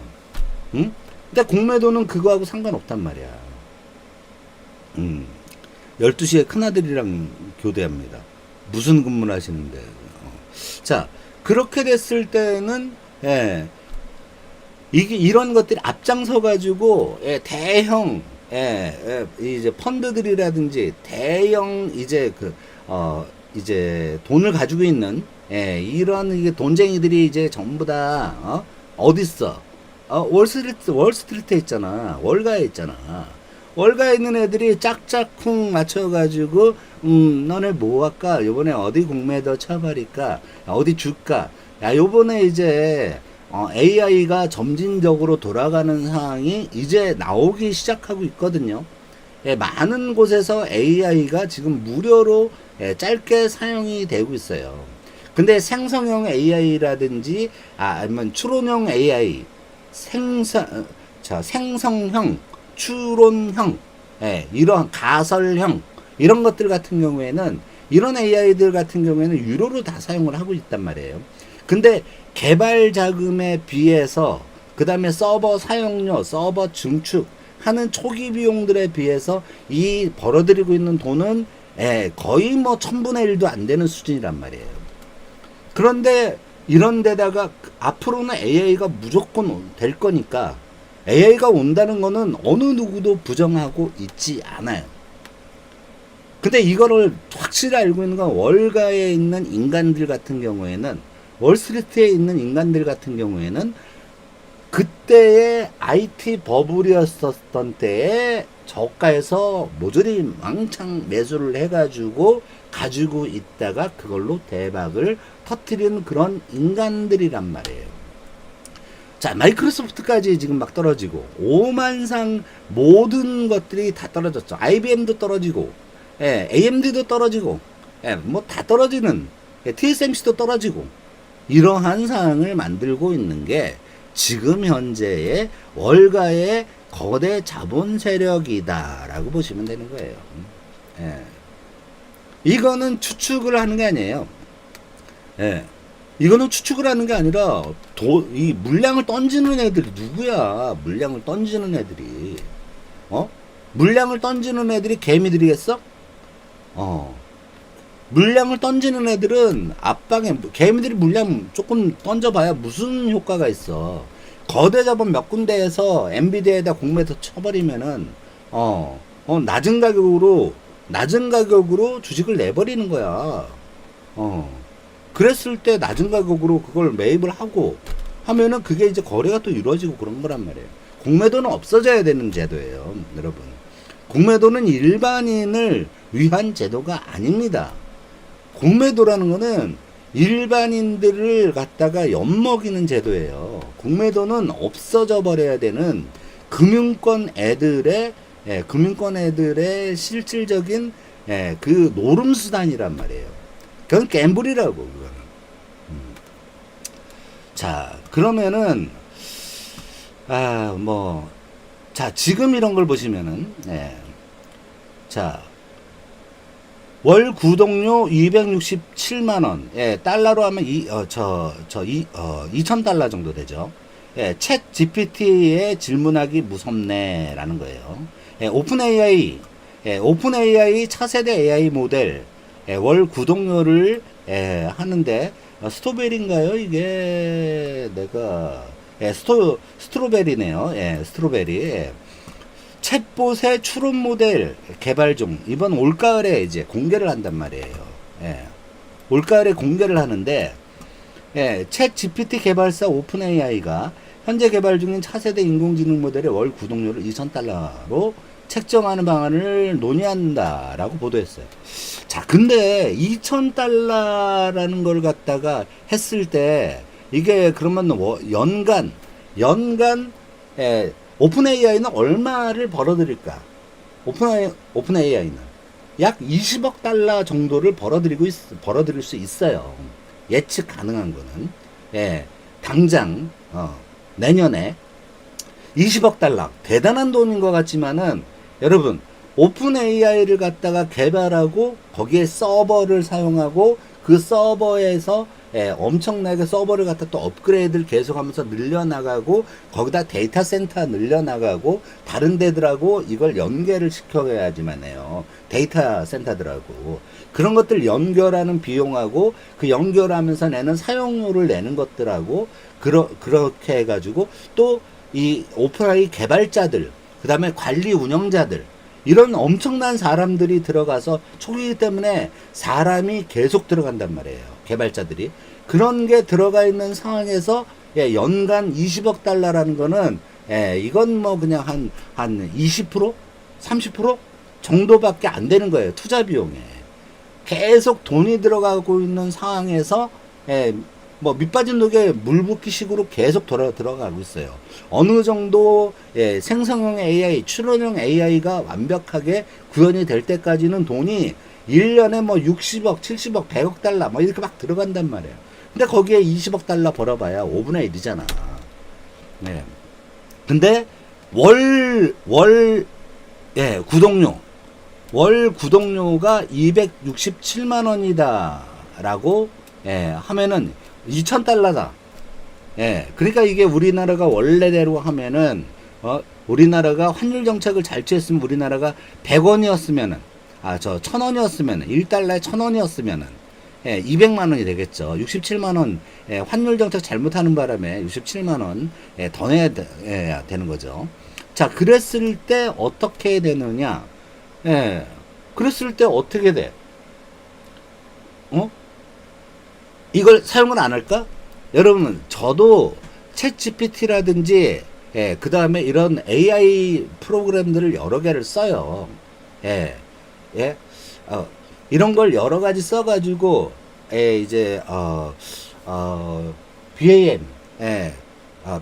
A: 응? 근데 공매도는 그거하고 상관없단 말이야. 12시에 큰아들이랑 교대합니다. 무슨 근무를 하시는데. 자, 그렇게 됐을 때는, 이런 것들이 앞장서가지고, 대형, 이제 펀드들이라든지, 대형, 이제 돈을 가지고 있는, 이런 이게 돈쟁이들이 이제 전부 다, 어딨어? 월스트리트에 있잖아. 월가에 있잖아. 월가에 있는 애들이 짝짝쿵 맞춰가지고 너네 뭐 할까? 요번에 어디 공매도 쳐버릴까? 어디 줄까? 야, 요번에 이제 AI가 점진적으로 돌아가는 상황이 이제 나오기 시작하고 있거든요. 많은 곳에서 AI가 지금 무료로 짧게 사용이 되고 있어요. 근데 생성형 AI라든지 아니면 추론형 AI, 생성형 추론형, 이런 가설형, 이런 것들 같은 경우에는, 이런 AI들 같은 경우에는 유료로 다 사용을 하고 있단 말이에요. 근데 개발 자금에 비해서, 그 다음에 서버 사용료, 서버 증축 하는 초기 비용들에 비해서 이 벌어들이고 있는 돈은 거의 1000분의 1도 안 되는 수준이란 말이에요. 그런데 이런 데다가 앞으로는 AI가 무조건 될 거니까 AI가 온다는 거는 어느 누구도 부정하고 있지 않아요. 근데 이거를 확실히 알고 있는 건 월가에 있는 인간들 같은 경우에는, 월스트리트에 있는 인간들 같은 경우에는 그때의 IT 버블이었었던 때에 저가에서 모조리 왕창 매수를 해가지고 가지고 있다가 그걸로 대박을 터트리는 그런 인간들이란 말이에요. 자, 마이크로소프트까지 지금 막 떨어지고, 오만상 모든 것들이 다 떨어졌죠. IBM도 떨어지고, 예, AMD도 떨어지고, 예, 뭐 다 떨어지는, 예, TSMC도 떨어지고, 이러한 상황을 만들고 있는 게 지금 현재의 월가의 거대 자본 세력이다라고 보시면 되는 거예요. 예. 이거는 추측을 하는 게 아니에요. 예. 이거는 추측을 하는 게 아니라 이 물량을 던지는 애들이 누구야? 물량을 던지는 애들이 물량을 던지는 애들이 개미들이겠어? 물량을 던지는 애들은 앞방에 개미들이 물량 조금 던져봐야 무슨 효과가 있어? 거대 자본 몇 군데에서 엔비디아에다 공매도 쳐버리면은 낮은 가격으로 주식을 내버리는 거야. 그랬을 때 낮은 가격으로 그걸 매입을 하고 하면은 그게 이제 거래가 또 이루어지고 그런 거란 말이에요. 공매도는 없어져야 되는 제도예요, 여러분. 공매도는 일반인을 위한 제도가 아닙니다. 공매도라는 거는 일반인들을 갖다가 엿먹이는 제도예요. 공매도는 없어져 버려야 되는 금융권 애들의 실질적인 그 노름수단이란 말이에요. 그건 갬블이라고, 그거는. 자, 그러면은, 자, 지금 이런 걸 보시면은, 자, 월 구독료 267만원, 달러로 하면 2,000달러 정도 되죠. 챗 GPT에 질문하기 무섭네, 라는 거예요. 오픈 AI 차세대 AI 모델, 월 구독료를 하는데 스토베리인가요? 이게 내가 스트로베리네요. 스트로베리. 챗봇의 추론 모델 개발 중 이번 올가을에 이제 공개를 한단 말이에요. 올가을에 공개를 하는데 챗 GPT 개발사 오픈 AI가 현재 개발 중인 차세대 인공지능 모델의 월 구독료를 2,000달러로 책정하는 방안을 논의한다라고 보도했어요. 자, 근데 2,000달러라는 걸 갖다가 했을 때 이게 그러면 연간 오픈 AI는 얼마를 벌어들일까? 오픈 AI는 약 20억 달러 정도를 벌어들일 수 있어요. 예측 가능한 거는 당장 내년에 20억 달러 대단한 돈인 것 같지만은 여러분 오픈 AI를 갖다가 개발하고 거기에 서버를 사용하고 그 서버에서 엄청나게 서버를 갖다 또 업그레이드를 계속하면서 늘려나가고 거기다 데이터 센터 늘려나가고 다른 데들하고 이걸 연계를 시켜야지만 해요. 데이터 센터들하고 그런 것들 연결하는 비용하고 그 연결하면서 내는 사용료를 내는 것들하고 그렇게 해가지고 또 이 오픈AI 개발자들 그 다음에 관리 운영자들 이런 엄청난 사람들이 들어가서 초기이기 때문에 사람이 계속 들어간단 말이에요. 개발자들이. 그런 게 들어가 있는 상황에서 연간 20억 달러라는 거는 이건 뭐 그냥 한 20%? 30% 정도밖에 안 되는 거예요. 투자 비용에. 계속 돈이 들어가고 있는 상황에서 뭐 밑빠진 독에 물 붓기 식으로 계속 들어가고 있어요. 어느 정도 생성형 AI, 추론형 AI가 완벽하게 구현이 될 때까지는 돈이 1년에 뭐 60억, 70억, 100억 달러 뭐 이렇게 막 들어간단 말이에요. 근데 거기에 20억 달러 벌어봐야 5분의 1이잖아. 근데 월 구독료가 267만 원이다 라고 하면은 2,000달러다. 그러니까 이게 우리나라가 원래대로 하면은 우리나라가 환율 정책을 잘 취했으면 우리나라가 100원이었으면은 1,000원이었으면은 1달러에 1,000원이었으면은 200만 원이 되겠죠. 67만 원 환율 정책 잘못하는 바람에 67만 원 더 내야 되는 거죠. 자, 그랬을 때 어떻게 되느냐? 그랬을 때 어떻게 돼? 이걸 사용을 안 할까? 여러분, 저도 챗 GPT라든지 그 다음에 이런 AI 프로그램들을 여러 개를 써요. 예, 예, 이런 걸 여러 가지 써가지고 이제 BAM,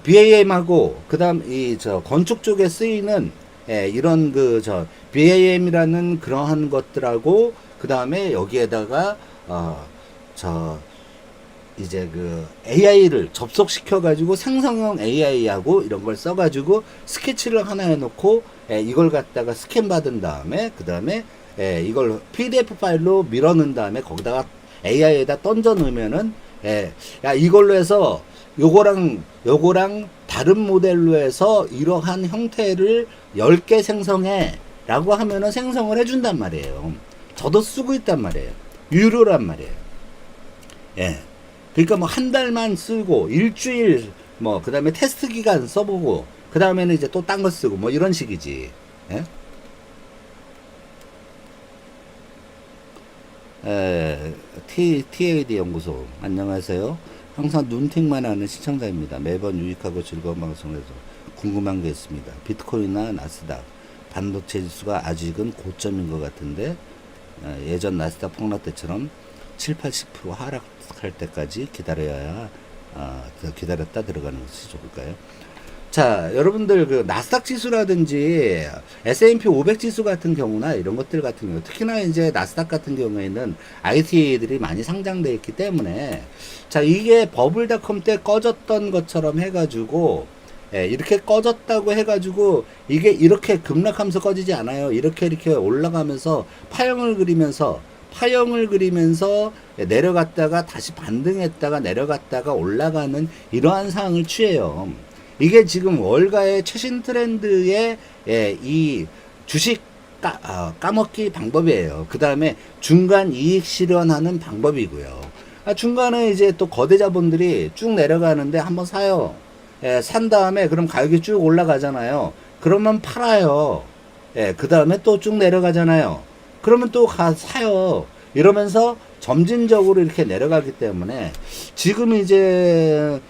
A: BAM하고 그다음 이 저 건축 쪽에 쓰이는 이런 그 저 BAM이라는 그러한 것들하고 그 다음에 여기에다가 저 이제 그 AI를 접속시켜 가지고 생성형 AI하고 이런 걸 써 가지고 스케치를 하나 해놓고 이걸 갖다가 스캔 받은 다음에 그 다음에 이걸 PDF 파일로 밀어넣은 다음에 거기다가 AI에다 던져 넣으면은 야 이걸로 해서 요거랑 다른 모델로 해서 이러한 형태를 10개 생성해 라고 하면은 생성을 해준단 말이에요. 저도 쓰고 있단 말이에요. 유료란 말이에요. 예. 그러니까 뭐 한 달만 쓰고 일주일 뭐 그 다음에 테스트 기간 써보고 그 다음에는 이제 또 딴 거 쓰고 뭐 이런 식이지. 예? TAD 연구소 안녕하세요. 항상 눈팅만 하는 시청자입니다. 매번 유익하고 즐거운 방송에서 궁금한 게 있습니다. 비트코인이나 나스닥 반도체 지수가 아직은 고점인 것 같은데 예전 나스닥 폭락 때처럼 7-80% 하락할 때까지 기다려야 기다렸다 들어가는 것이 좋을까요? 자, 여러분들 그 나스닥 지수라든지 S&P 500 지수 같은 경우나 이런 것들 같은 경우, 특히나 이제 나스닥 같은 경우에는 IT들이 많이 상장되어 있기 때문에 자, 이게 버블닷컴 때 꺼졌던 것처럼 해가지고 이렇게 꺼졌다고 해가지고 이게 이렇게 급락하면서 꺼지지 않아요. 이렇게 올라가면서 파형을 그리면서 내려갔다가 다시 반등했다가 내려갔다가 올라가는 이러한 상황을 취해요. 이게 지금 월가의 최신 트렌드의 이 주식 까먹기 방법이에요. 그 다음에 중간 이익 실현하는 방법이고요. 중간에 이제 또 거대 자본들이 쭉 내려가는데 한번 사요. 산 다음에 그럼 가격이 쭉 올라가잖아요. 그러면 팔아요. 그 다음에 또 쭉 내려가잖아요. 그러면 또 사요. 이러면서 점진적으로 이렇게 내려가기 때문에 지금 이제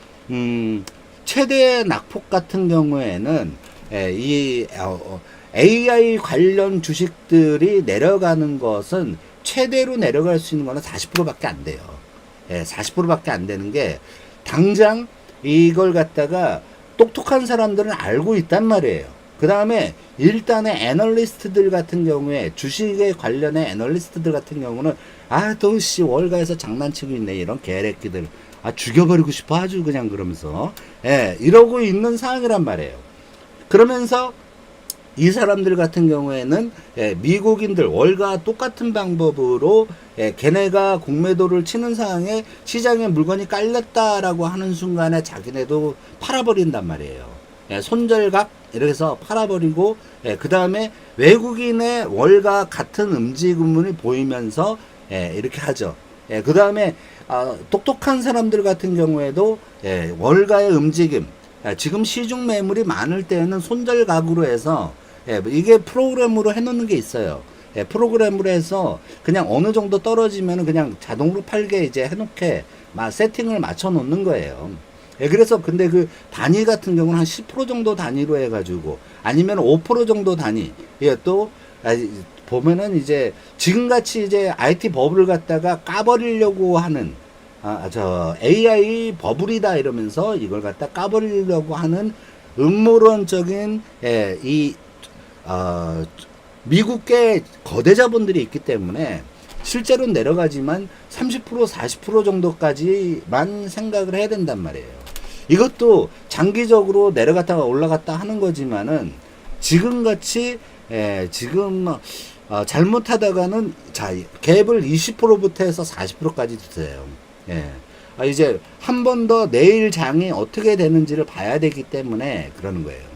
A: 최대 낙폭 같은 경우에는 이 AI 관련 주식들이 내려가는 것은 최대로 내려갈 수 있는 거는 40%밖에 안 돼요. 40%밖에 안 되는 게 당장 이걸 갖다가 똑똑한 사람들은 알고 있단 말이에요. 그 다음에 일단의 애널리스트들 같은 경우에 주식에 관련해 애널리스트들 같은 경우는 또씨 월가에서 장난치고 있네 이런 개래끼들 죽여버리고 싶어 아주 그냥 그러면서 이러고 있는 상황이란 말이에요. 그러면서 이 사람들 같은 경우에는 미국인들 월가 똑같은 방법으로 걔네가 공매도를 치는 상황에 시장에 물건이 깔렸다라고 하는 순간에 자기네도 팔아버린단 말이에요. 손절각 이렇게 해서 팔아버리고 그 다음에 외국인의 월가 같은 움직임이 보이면서 이렇게 하죠. 그 다음에 똑똑한 사람들 같은 경우에도 월가의 움직임 지금 시중 매물이 많을 때는 손절각으로 해서 이게 프로그램으로 해놓는 게 있어요. 프로그램으로 해서 그냥 어느 정도 떨어지면 그냥 자동으로 팔게 이제 해놓게 세팅을 맞춰 놓는 거예요. 그래서 근데 그 단위 같은 경우는 한 10% 정도 단위로 해가지고 아니면 5% 정도 단위 또 보면은 이제 지금같이 이제 IT 버블을 갖다가 까버리려고 하는 AI 버블이다 이러면서 이걸 갖다 까버리려고 하는 음모론적인 미국계 거대 자본들이 있기 때문에 실제로 내려가지만 30% 40% 정도까지만 생각을 해야 된단 말이에요. 이것도 장기적으로 내려갔다가 올라갔다 하는 거지만은 지금같이 지금 잘못하다가는 갭을 20%부터 해서 40%까지 주세요. 이제 한 번 더 내일 장이 어떻게 되는지를 봐야 되기 때문에 그러는 거예요.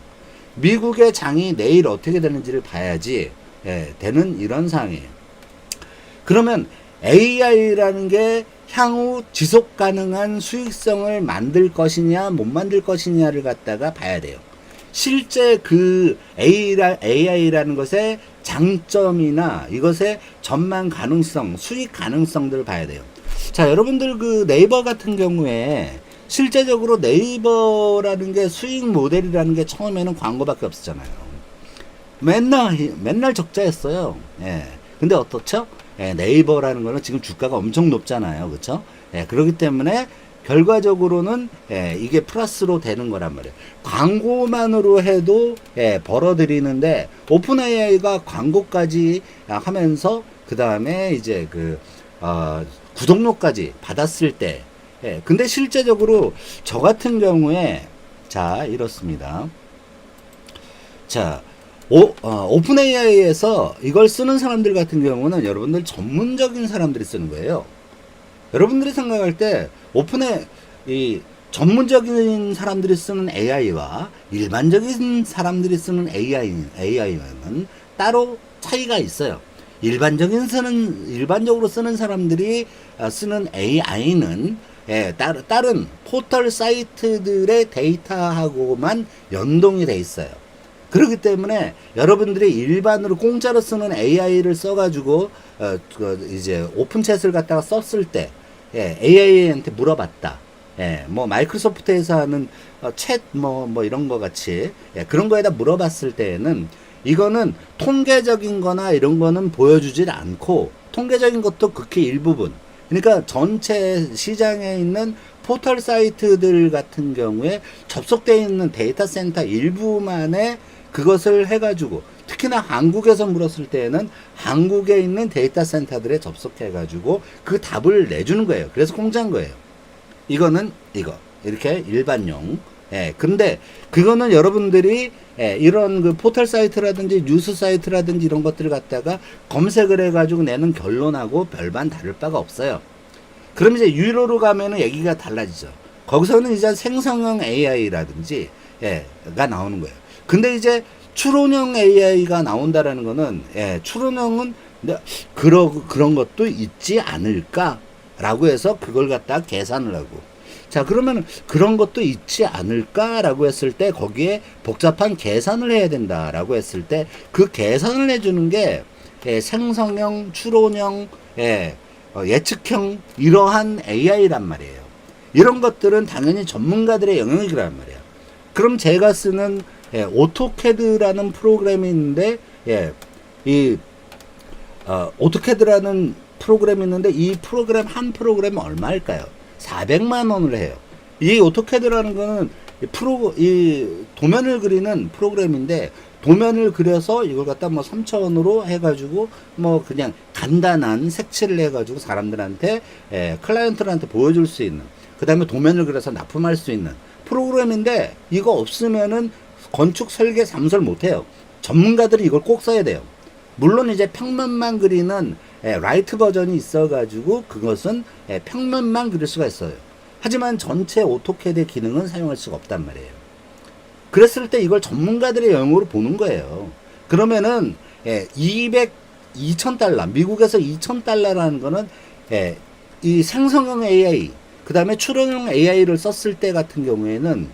A: 미국의 장이 내일 어떻게 되는지를 봐야지 되는 이런 상황이에요. 그러면 AI라는 게 향후 지속 가능한 수익성을 만들 것이냐 못 만들 것이냐를 갖다가 봐야 돼요. 실제 그 AI라는 것의 장점이나 이것의 전망 가능성, 수익 가능성들을 봐야 돼요. 자, 여러분들 그 네이버 같은 경우에 실제적으로 네이버라는 게 수익 모델이라는 게 처음에는 광고밖에 없었잖아요. 맨날 적자였어요. 예. 근데 어떻죠? 예, 네이버라는 거는 지금 주가가 엄청 높잖아요. 그렇죠? 예, 그렇기 때문에 결과적으로는 예, 이게 플러스로 되는 거란 말이에요. 광고만으로 해도 예, 벌어들이는데 오픈 AI가 광고까지 하면서 그 다음에 이제 구독료까지 받았을 때 예, 근데 실제적으로 저 같은 경우에 자 이렇습니다. 자 오픈 AI에서 이걸 쓰는 사람들 같은 경우는 여러분들 전문적인 사람들이 쓰는 거예요. 여러분들이 생각할 때 오픈에 이 전문적인 사람들이 쓰는 AI와 일반적인 사람들이 쓰는 AI는 따로 차이가 있어요. 일반적으로 쓰는 사람들이 쓰는 AI는 다른 포털 사이트들의 데이터하고만 연동이 돼 있어요. 그렇기 때문에 여러분들이 일반으로 공짜로 쓰는 AI를 써가지고 이제 오픈챗을 갖다가 썼을 때 AI한테 물어봤다. 뭐 마이크로소프트에서 하는 챗 뭐 이런 거 같이 그런 거에다 물어봤을 때에는 이거는 통계적인 거나 이런 거는 보여주질 않고 통계적인 것도 극히 일부분. 그러니까 전체 시장에 있는 포털 사이트들 같은 경우에 접속되어 있는 데이터 센터 일부만의 그것을 해가지고 특히나 한국에서 물었을 때에는 한국에 있는 데이터 센터들에 접속해가지고 그 답을 내주는 거예요. 그래서 공짜인 거예요. 이거는 이렇게 일반용. 근데 그거는 여러분들이 이런 그 포털 사이트라든지 뉴스 사이트라든지 이런 것들을 갖다가 검색을 해가지고 내는 결론하고 별반 다를 바가 없어요. 그럼 이제 유료로 가면은 얘기가 달라지죠. 거기서는 이제 생성형 AI라든지 가 나오는 거예요. 근데 이제 추론형 AI가 나온다라는 거는 추론형은 그런 것도 있지 않을까라고 해서 그걸 갖다 계산을 하고 자 그러면 그런 것도 있지 않을까라고 했을 때 거기에 복잡한 계산을 해야 된다라고 했을 때 그 계산을 해주는 게 생성형, 추론형, 예측형 이러한 AI란 말이에요. 이런 것들은 당연히 전문가들의 영역이란 말이에요. 그럼 제가 쓰는 오토캐드라는 프로그램이 있는데 오토캐드라는 프로그램이 있는데 이 프로그램 한 프로그램 얼마일까요? 400만 원을 해요. 이 오토캐드라는 거는 이 도면을 그리는 프로그램인데 도면을 그려서 이걸 갖다 뭐 3,000원으로 해가지고 뭐 그냥 간단한 색칠을 해가지고 사람들한테 클라이언트한테 보여줄 수 있는 그 다음에 도면을 그려서 납품할 수 있는 프로그램인데 이거 없으면은 건축 설계 삼설 못해요. 전문가들이 이걸 꼭 써야 돼요. 물론 이제 평면만 그리는 라이트 버전이 있어가지고 그것은 평면만 그릴 수가 있어요. 하지만 전체 오토캐드의 기능은 사용할 수가 없단 말이에요. 그랬을 때 이걸 전문가들의 영역으로 보는 거예요. 그러면은 2,000달러 미국에서 2,000달러라는 거는 이 생성형 AI 그 다음에 추론형 AI를 썼을 때 같은 경우에는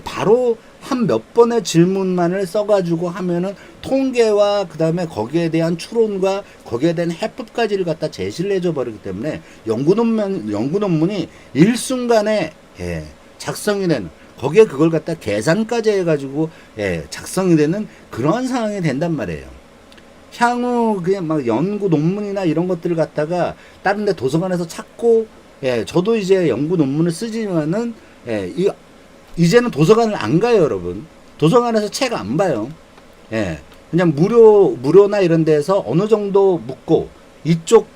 A: 바로 한 몇 번의 질문만을 써가지고 하면은 통계와 그 다음에 거기에 대한 추론과 거기에 대한 해법까지를 갖다 제시를 해줘 버리기 때문에 연구 논문이 일순간에 작성이 되는 거기에 그걸 갖다 계산까지 해가지고 작성이 되는 그러한 상황이 된단 말이에요. 향후 그냥 막 연구 논문이나 이런 것들을 갖다가 다른 데 도서관에서 찾고 저도 이제 연구 논문을 쓰지만은 이제는 도서관을 안 가요, 여러분. 도서관에서 책 안 봐요. 그냥 무료나 이런 데서 어느 정도 묻고 이쪽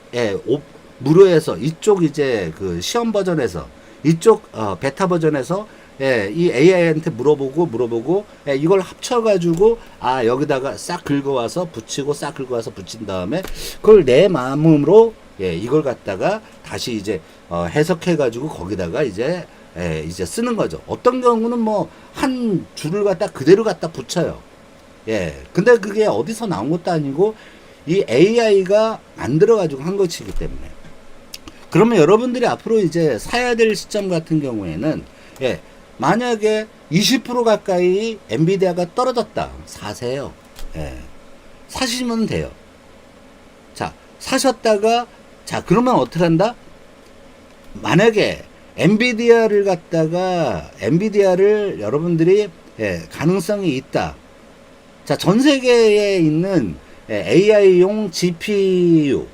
A: 무료에서 이쪽 이제 그 시험 버전에서 이쪽 베타 버전에서 이 AI한테 물어보고 이걸 합쳐가지고 여기다가 싹 긁어와서 붙이고 싹 긁어와서 붙인 다음에 그걸 내 마음으로 이걸 갖다가 다시 이제 해석해가지고 거기다가 이제 쓰는 거죠. 어떤 경우는 뭐 한 줄을 갖다 그대로 갖다 붙여요. 근데 그게 어디서 나온 것도 아니고 이 AI가 만들어가지고 한 것이기 때문에. 그러면 여러분들이 앞으로 이제 사야 될 시점 같은 경우에는 만약에 20% 가까이 엔비디아가 떨어졌다. 사세요. 사시면 돼요. 자, 사셨다가 자, 그러면 어떻게 한다? 만약에 엔비디아를 갖다가 엔비디아를 여러분들이 가능성이 있다. 자, 전 세계에 있는 AI용 GPU를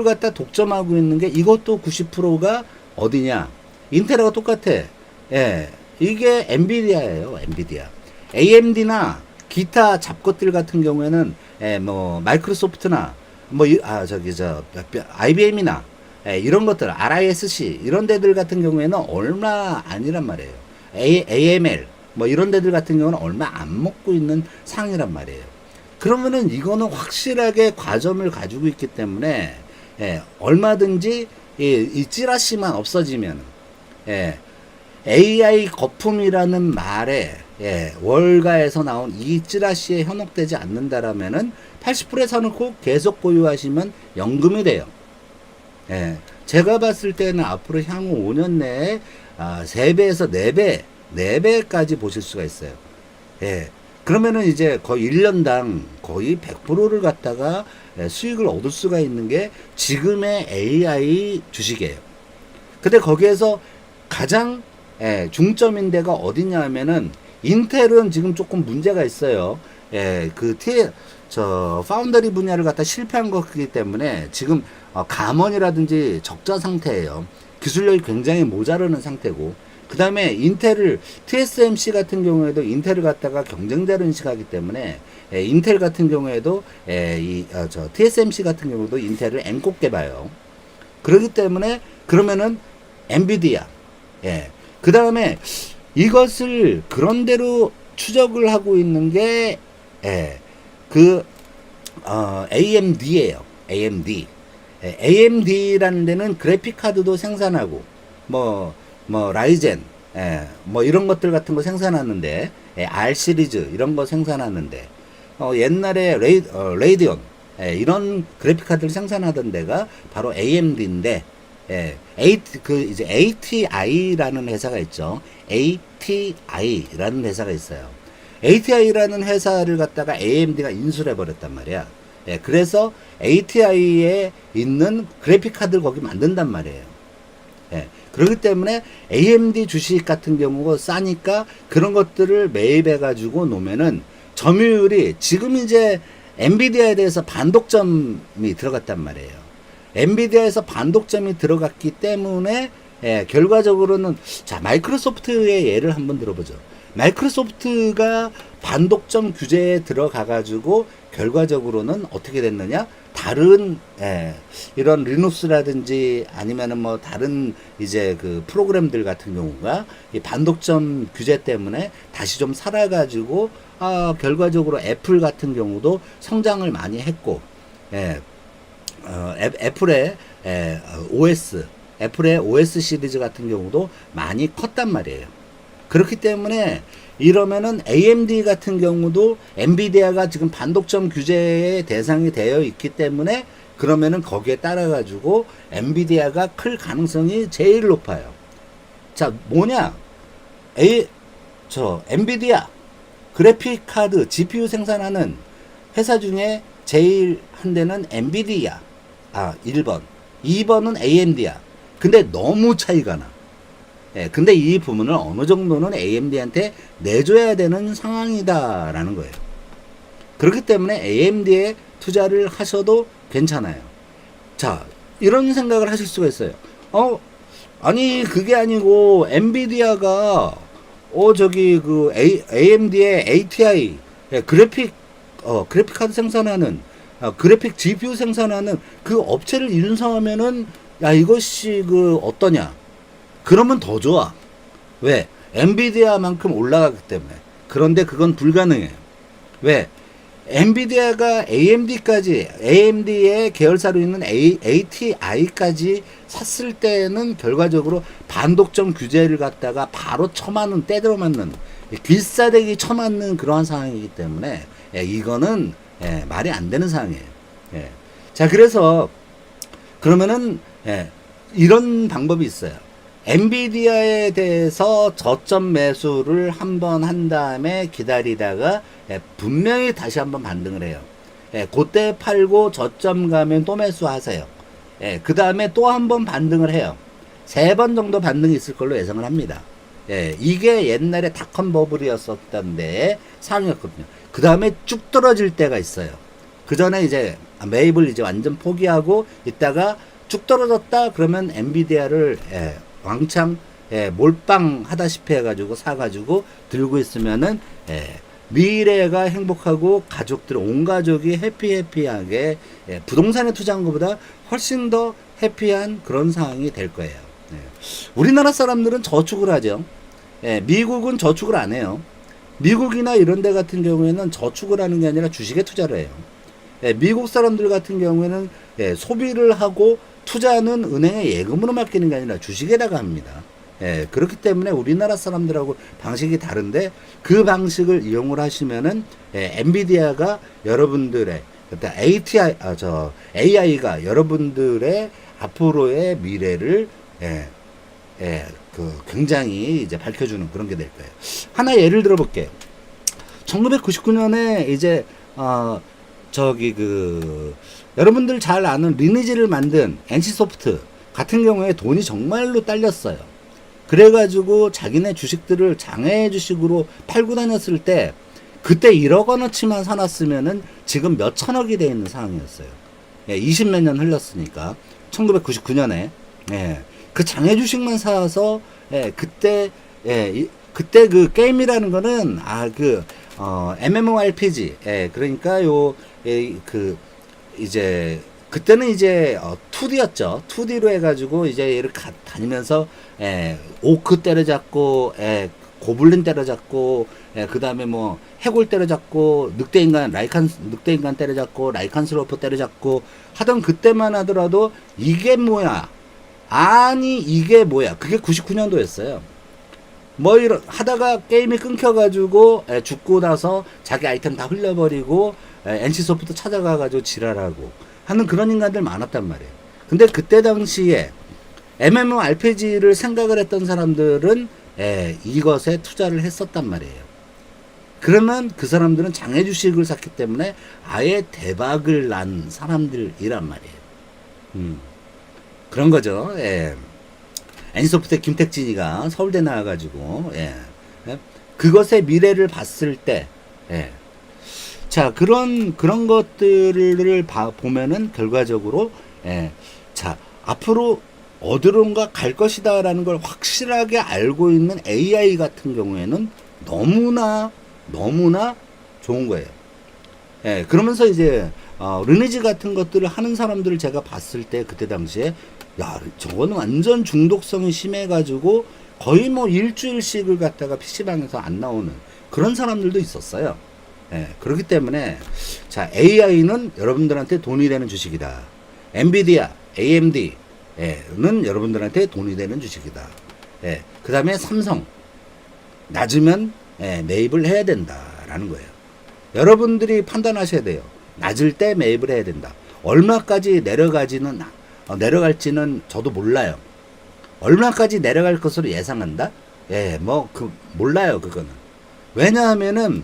A: 갖다 독점하고 있는 게 이것도 90%가 어디냐? 인텔하고 똑같아. 이게 엔비디아예요, 엔비디아. AMD나 기타 잡것들 같은 경우에는 뭐 마이크로소프트나 뭐 IBM이나 이런 것들 RISC 이런 데들 같은 경우에는 얼마 아니란 말이에요. AML 뭐 이런 데들 같은 경우는 얼마 안 먹고 있는 상이란 말이에요. 그러면은 이거는 확실하게 과점을 가지고 있기 때문에 얼마든지 이 찌라시만 없어지면 AI 거품이라는 말에 월가에서 나온 이 찌라시에 현혹되지 않는다라면은 80%에 사놓고 계속 보유하시면 연금이 돼요. 제가 봤을 때는 앞으로 향후 5년 내에 3배에서 4배까지 보실 수가 있어요. 그러면은 이제 거의 1년당 거의 100%를 갖다가 수익을 얻을 수가 있는 게 지금의 AI 주식이에요. 근데 거기에서 가장 중점인 데가 어디냐 하면은 인텔은 지금 조금 문제가 있어요. 파운더리 분야를 갖다 실패한 거기 때문에 지금 감원이라든지 적자 상태예요. 기술력이 굉장히 모자라는 상태고, 그 다음에 인텔을 TSMC 같은 경우에도 인텔을 갖다가 경쟁자로 인식하기 때문에 인텔 같은 경우에도 TSMC 같은 경우도 인텔을 앵꼽게 봐요. 그렇기 때문에 그러면은 엔비디아, 그 다음에 이것을 그런대로 추적을 하고 있는 게 AMD예요. AMD. AMD라는 데는 그래픽 카드도 생산하고 라이젠, 뭐 이런 것들 같은 거 생산하는데, R 시리즈 이런 거 생산하는데, 옛날에 레이디온, 이런 그래픽 카드를 생산하던 데가 바로 AMD인데, 이제 ATI라는 회사가 있죠. ATI라는 회사가 있어요. ATI라는 회사를 갖다가 AMD가 인수를 해버렸단 말이야. 그래서 ATI에 있는 그래픽 카드를 거기 만든단 말이에요. 그렇기 때문에 AMD 주식 같은 경우가 싸니까 그런 것들을 매입해가지고 놓으면은 점유율이 지금 이제 엔비디아에 대해서 반독점이 들어갔단 말이에요. 엔비디아에서 반독점이 들어갔기 때문에 결과적으로는 자, 마이크로소프트의 예를 한번 들어보죠. 마이크로소프트가 반독점 규제에 들어가가지고 결과적으로는 어떻게 됐느냐? 다른 이런 리눅스라든지 아니면은 뭐 다른 이제 그 프로그램들 같은 경우가 이 반독점 규제 때문에 다시 좀 살아가지고 결과적으로 애플 같은 경우도 성장을 많이 했고, 애플의 애플의 OS 시리즈 같은 경우도 많이 컸단 말이에요. 그렇기 때문에 이러면은 AMD 같은 경우도 엔비디아가 지금 반독점 규제의 대상이 되어 있기 때문에 그러면은 거기에 따라 가지고 엔비디아가 클 가능성이 제일 높아요. 자, 뭐냐? 엔비디아 그래픽 카드 GPU 생산하는 회사 중에 제일 한 대는 엔비디아. 1번. 2번은 AMD야. 근데 너무 차이가 나. 근데 이 부분을 어느 정도는 AMD한테 내줘야 되는 상황이다라는 거예요. 그렇기 때문에 AMD에 투자를 하셔도 괜찮아요. 자, 이런 생각을 하실 수가 있어요. 아니, 그게 아니고, 엔비디아가, AMD의 ATI, 그래픽 카드 생산하는, 그래픽 GPU 생산하는 그 업체를 인수하면은, 야, 이것이 어떠냐? 그러면 더 좋아. 왜? 엔비디아만큼 올라가기 때문에. 그런데 그건 불가능해요. 왜? 엔비디아가 AMD의 계열사로 있는 ATI까지 샀을 때는 결과적으로 반독점 규제를 갖다가 바로 쳐맞는, 때려 맞는, 길사대기 쳐맞는 그러한 상황이기 때문에, 이거는, 말이 안 되는 상황이에요. 자, 그래서, 그러면은, 이런 방법이 있어요. 엔비디아에 대해서 저점 매수를 한번 한 다음에 기다리다가 분명히 다시 한번 반등을 해요. 그때 팔고 저점 가면 또 매수하세요. 그 다음에 또 한번 반등을 해요. 3번 정도 반등이 있을 걸로 예상을 합니다. 예, 이게 옛날에 닷컴 버블이었었던데 상황이었거든요. 그 다음에 쭉 떨어질 때가 있어요. 그 전에 이제 매입을 이제 완전 포기하고 있다가 쭉 떨어졌다 그러면 엔비디아를 왕창 몰빵하다시피 해가지고 사가지고 들고 있으면은 미래가 행복하고 가족들 온 가족이 해피하게 부동산에 투자한 것보다 훨씬 더 해피한 그런 상황이 될 거예요. 우리나라 사람들은 저축을 하죠. 미국은 저축을 안 해요. 미국이나 이런 데 같은 경우에는 저축을 하는 게 아니라 주식에 투자를 해요. 미국 사람들 같은 경우에는 소비를 하고 투자는 은행에 예금으로 맡기는 게 아니라 주식에다가 합니다. 그렇기 때문에 우리나라 사람들하고 방식이 다른데 그 방식을 이용을 하시면은 엔비디아가 여러분들의 AI가 여러분들의 앞으로의 미래를 굉장히 이제 밝혀주는 그런 게 될 거예요. 하나 예를 들어 볼게요. 1999년에 이제 여러분들 잘 아는 리니지를 만든 NC소프트 같은 경우에 돈이 정말로 딸렸어요. 그래가지고 자기네 주식들을 장외 주식으로 팔고 다녔을 때 그때 1억 원어치만 사놨으면은 지금 몇 천억이 돼 있는 상황이었어요. 20몇 년 흘렀으니까 1999년에 그 장외 주식만 사서 그때 그 게임이라는 거는 MMORPG 그러니까 이제 그때는 이제 2D였죠. 2D로 해가지고 이제 얘를 다니면서 오크 때려잡고 고블린 때려잡고 그 다음에 뭐 해골 때려잡고 늑대인간 때려잡고 라이칸스로프 때려잡고 하던 그때만 하더라도 이게 뭐야? 아니 이게 뭐야? 그게 99년도였어요. 뭐 이런 하다가 게임이 끊겨가지고 죽고 나서 자기 아이템 다 흘려버리고 NC소프트 찾아가가지고 지랄하고 하는 그런 인간들 많았단 말이에요. 근데 그때 당시에 MMORPG를 생각을 했던 사람들은 이것에 투자를 했었단 말이에요. 그러면 그 사람들은 장외 주식을 샀기 때문에 아예 대박을 난 사람들이란 말이에요. 그런 거죠. NC소프트의 김택진이가 서울대 나와가지고 그것의 미래를 봤을 때 자 그런 것들을 보면은 결과적으로 자 앞으로 어디론가 갈 것이다라는 걸 확실하게 알고 있는 AI 같은 경우에는 너무나 좋은 거예요. 그러면서 이제 르니지 같은 것들을 하는 사람들을 제가 봤을 때 그때 당시에 야 저거는 완전 중독성이 심해가지고 거의 뭐 일주일씩을 갖다가 PC방에서 안 나오는 그런 사람들도 있었어요. 그렇기 때문에 자 AI는 여러분들한테 돈이 되는 주식이다. 엔비디아, AMD는 여러분들한테 돈이 되는 주식이다. 그 다음에 삼성 낮으면 매입을 해야 된다라는 거예요. 여러분들이 판단하셔야 돼요. 낮을 때 매입을 해야 된다. 얼마까지 내려갈지는 저도 몰라요. 얼마까지 내려갈 것으로 예상한다? 몰라요, 그거는. 왜냐하면은,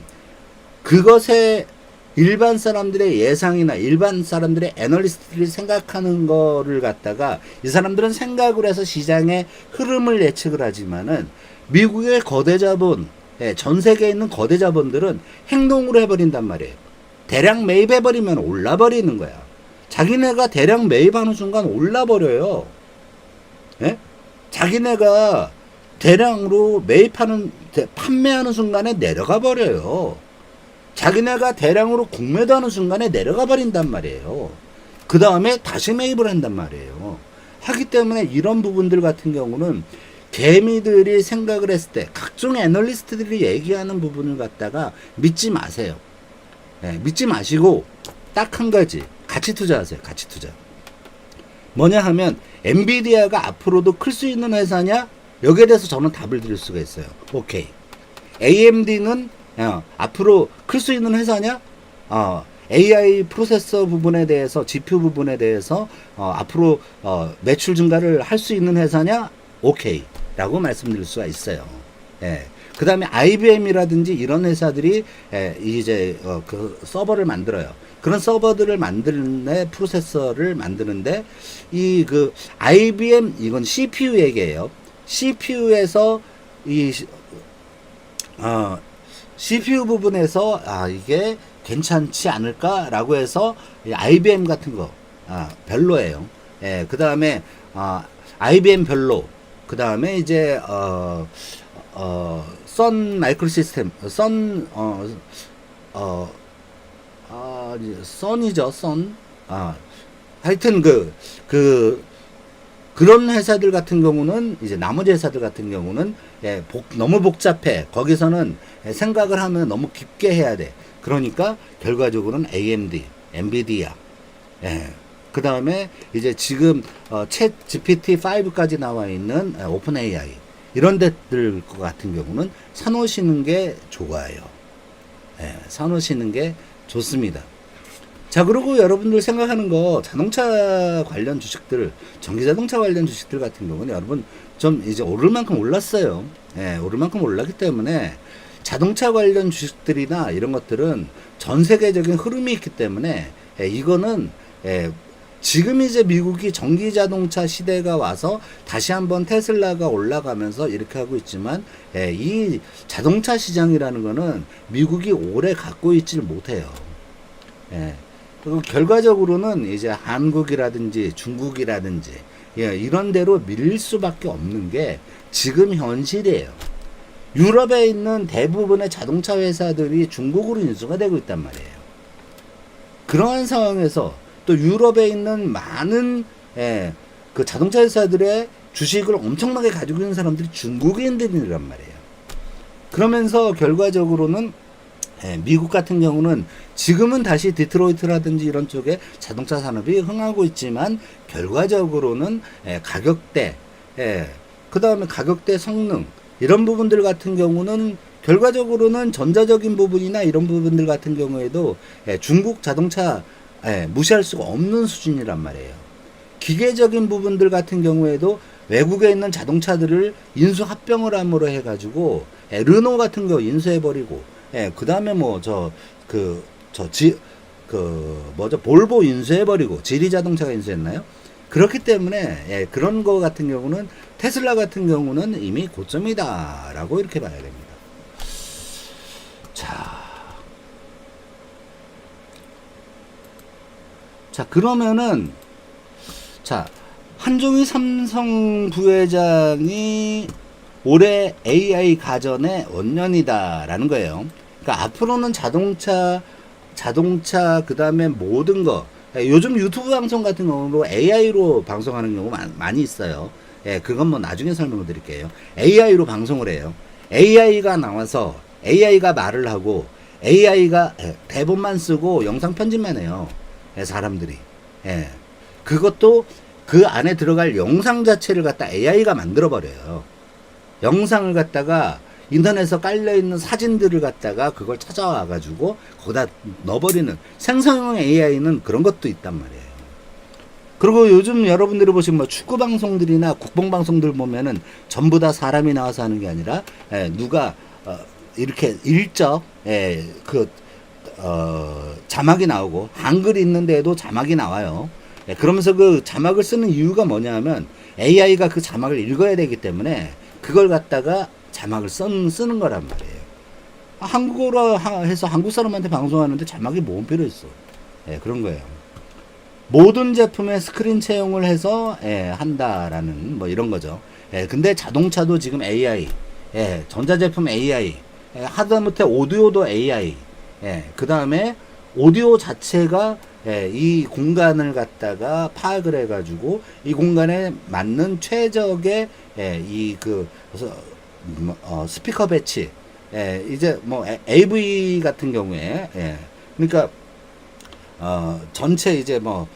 A: 그것에 일반 사람들의 예상이나 일반 사람들의 애널리스트들이 생각하는 거를 갖다가 이 사람들은 생각을 해서 시장의 흐름을 예측을 하지만은 미국의 거대 자본, 전 세계에 있는 거대 자본들은 행동으로 해버린단 말이에요. 대량 매입해버리면 올라버리는 거야. 자기네가 대량 매입하는 순간 올라버려요. 자기네가 대량으로 판매하는 순간에 내려가 버려요. 자기네가 대량으로 공매도하는 순간에 내려가 버린단 말이에요. 그 다음에 다시 매입을 한단 말이에요. 하기 때문에 이런 부분들 같은 경우는 개미들이 생각을 했을 때 각종 애널리스트들이 얘기하는 부분을 갖다가 믿지 마세요. 믿지 마시고 딱 한 가지 가치 투자하세요. 가치 투자. 뭐냐 하면 엔비디아가 앞으로도 클 수 있는 회사냐? 여기에 대해서 저는 답을 드릴 수가 있어요. 오케이. AMD는 앞으로 클 수 있는 회사냐? AI 프로세서 부분에 대해서 GPU 부분에 대해서 앞으로 매출 증가를 할 수 있는 회사냐? 오케이 라고 말씀드릴 수가 있어요. 그 다음에 IBM이라든지 이런 회사들이 이제 그 서버를 만들어요. 그런 서버들을 만드는데 프로세서를 만드는데 이 그 IBM 이건 CPU 얘기예요. CPU에서 이 CPU 부분에서 이게 괜찮지 않을까라고 해서 IBM 같은 거 별로예요. 예, 그 다음에 IBM 별로. 그 다음에 이제 선 마이크로 시스템, 선이죠, 선. 하여튼 그런 회사들 같은 경우는 이제 나머지 회사들 같은 경우는 너무 복잡해. 거기서는 생각을 하면 너무 깊게 해야 돼. 그러니까 결과적으로는 AMD, 엔비디아, 그 다음에 이제 지금 챗 GPT-5까지 나와 있는 오픈 AI 이런 데들 같은 경우는 사놓으시는 게 좋아요. 사놓으시는 게 좋습니다. 자, 그리고 여러분들 생각하는 거 자동차 관련 주식들, 전기자동차 관련 주식들 같은 경우는 여러분 좀 이제 오를 만큼 올랐어요. 오를 만큼 올랐기 때문에 자동차 관련 주식들이나 이런 것들은 전 세계적인 흐름이 있기 때문에 이거는 지금 이제 미국이 전기자동차 시대가 와서 다시 한번 테슬라가 올라가면서 이렇게 하고 있지만 이 자동차 시장이라는 거는 미국이 오래 갖고 있지를 못해요. 그리고 결과적으로는 이제 한국이라든지 중국이라든지 이런 데로 밀릴 수밖에 없는 게 지금 현실이에요. 유럽에 있는 대부분의 자동차 회사들이 중국으로 인수가 되고 있단 말이에요. 그러한 상황에서 또 유럽에 있는 많은 그 자동차 회사들의 주식을 엄청나게 가지고 있는 사람들이 중국인들이란 말이에요. 그러면서 결과적으로는 미국 같은 경우는 지금은 다시 디트로이트라든지 이런 쪽에 자동차 산업이 흥하고 있지만 결과적으로는 가격대, 그 다음에 가격대 성능 이런 부분들 같은 경우는 결과적으로는 전자적인 부분이나 이런 부분들 같은 경우에도 중국 자동차 무시할 수가 없는 수준이란 말이에요. 기계적인 부분들 같은 경우에도 외국에 있는 자동차들을 인수 합병을 함으로 해가지고 르노 같은 거 인수해버리고 그 다음에 볼보 인수해버리고 지리 자동차가 인수했나요? 그렇기 때문에 그런 거 같은 경우는 테슬라 같은 경우는 이미 고점이다라고 이렇게 봐야 됩니다. 자, 그러면은 한종희 삼성 부회장이 올해 AI 가전의 원년이다라는 거예요. 그러니까 앞으로는 자동차 그 다음에 모든 거 요즘 유튜브 방송 같은 경우로 AI로 방송하는 경우 많이 있어요. 그건 뭐 나중에 설명을 드릴게요. AI로 방송을 해요. AI가 나와서 AI가 말을 하고 AI가 대본만 쓰고 영상 편집만 해요. 사람들이. 그것도 그 안에 들어갈 영상 자체를 갖다 AI가 만들어 버려요. 영상을 갖다가 인터넷에 깔려있는 사진들을 갖다가 그걸 찾아와 가지고 거기다 넣어버리는 생성형 AI는 그런 것도 있단 말이에요. 그리고 요즘 여러분들이 보시면 뭐 축구 방송들이나 국뽕 방송들 보면은 전부 다 사람이 나와서 하는 게 아니라 누가 이렇게 일적 자막이 나오고 한글이 있는데도 자막이 나와요. 그러면서 그 자막을 쓰는 이유가 뭐냐면 AI가 그 자막을 읽어야 되기 때문에 그걸 갖다가 자막을 쓰는 거란 말이에요. 한국어로 해서 한국 사람한테 방송하는데 자막이 뭔 필요 있어. 그런 거예요. 모든 제품에 스크린 채용을 해서 한다라는 뭐 이런 거죠. 근데 자동차도 지금 AI, 전자제품 AI, 하다못해 오디오도 AI, 그 다음에 오디오 자체가 이 공간을 갖다가 파악을 해가지고 이 공간에 맞는 최적의 스피커 배치, 이제 뭐 AV 같은 경우에 그러니까 전체 이제 뭐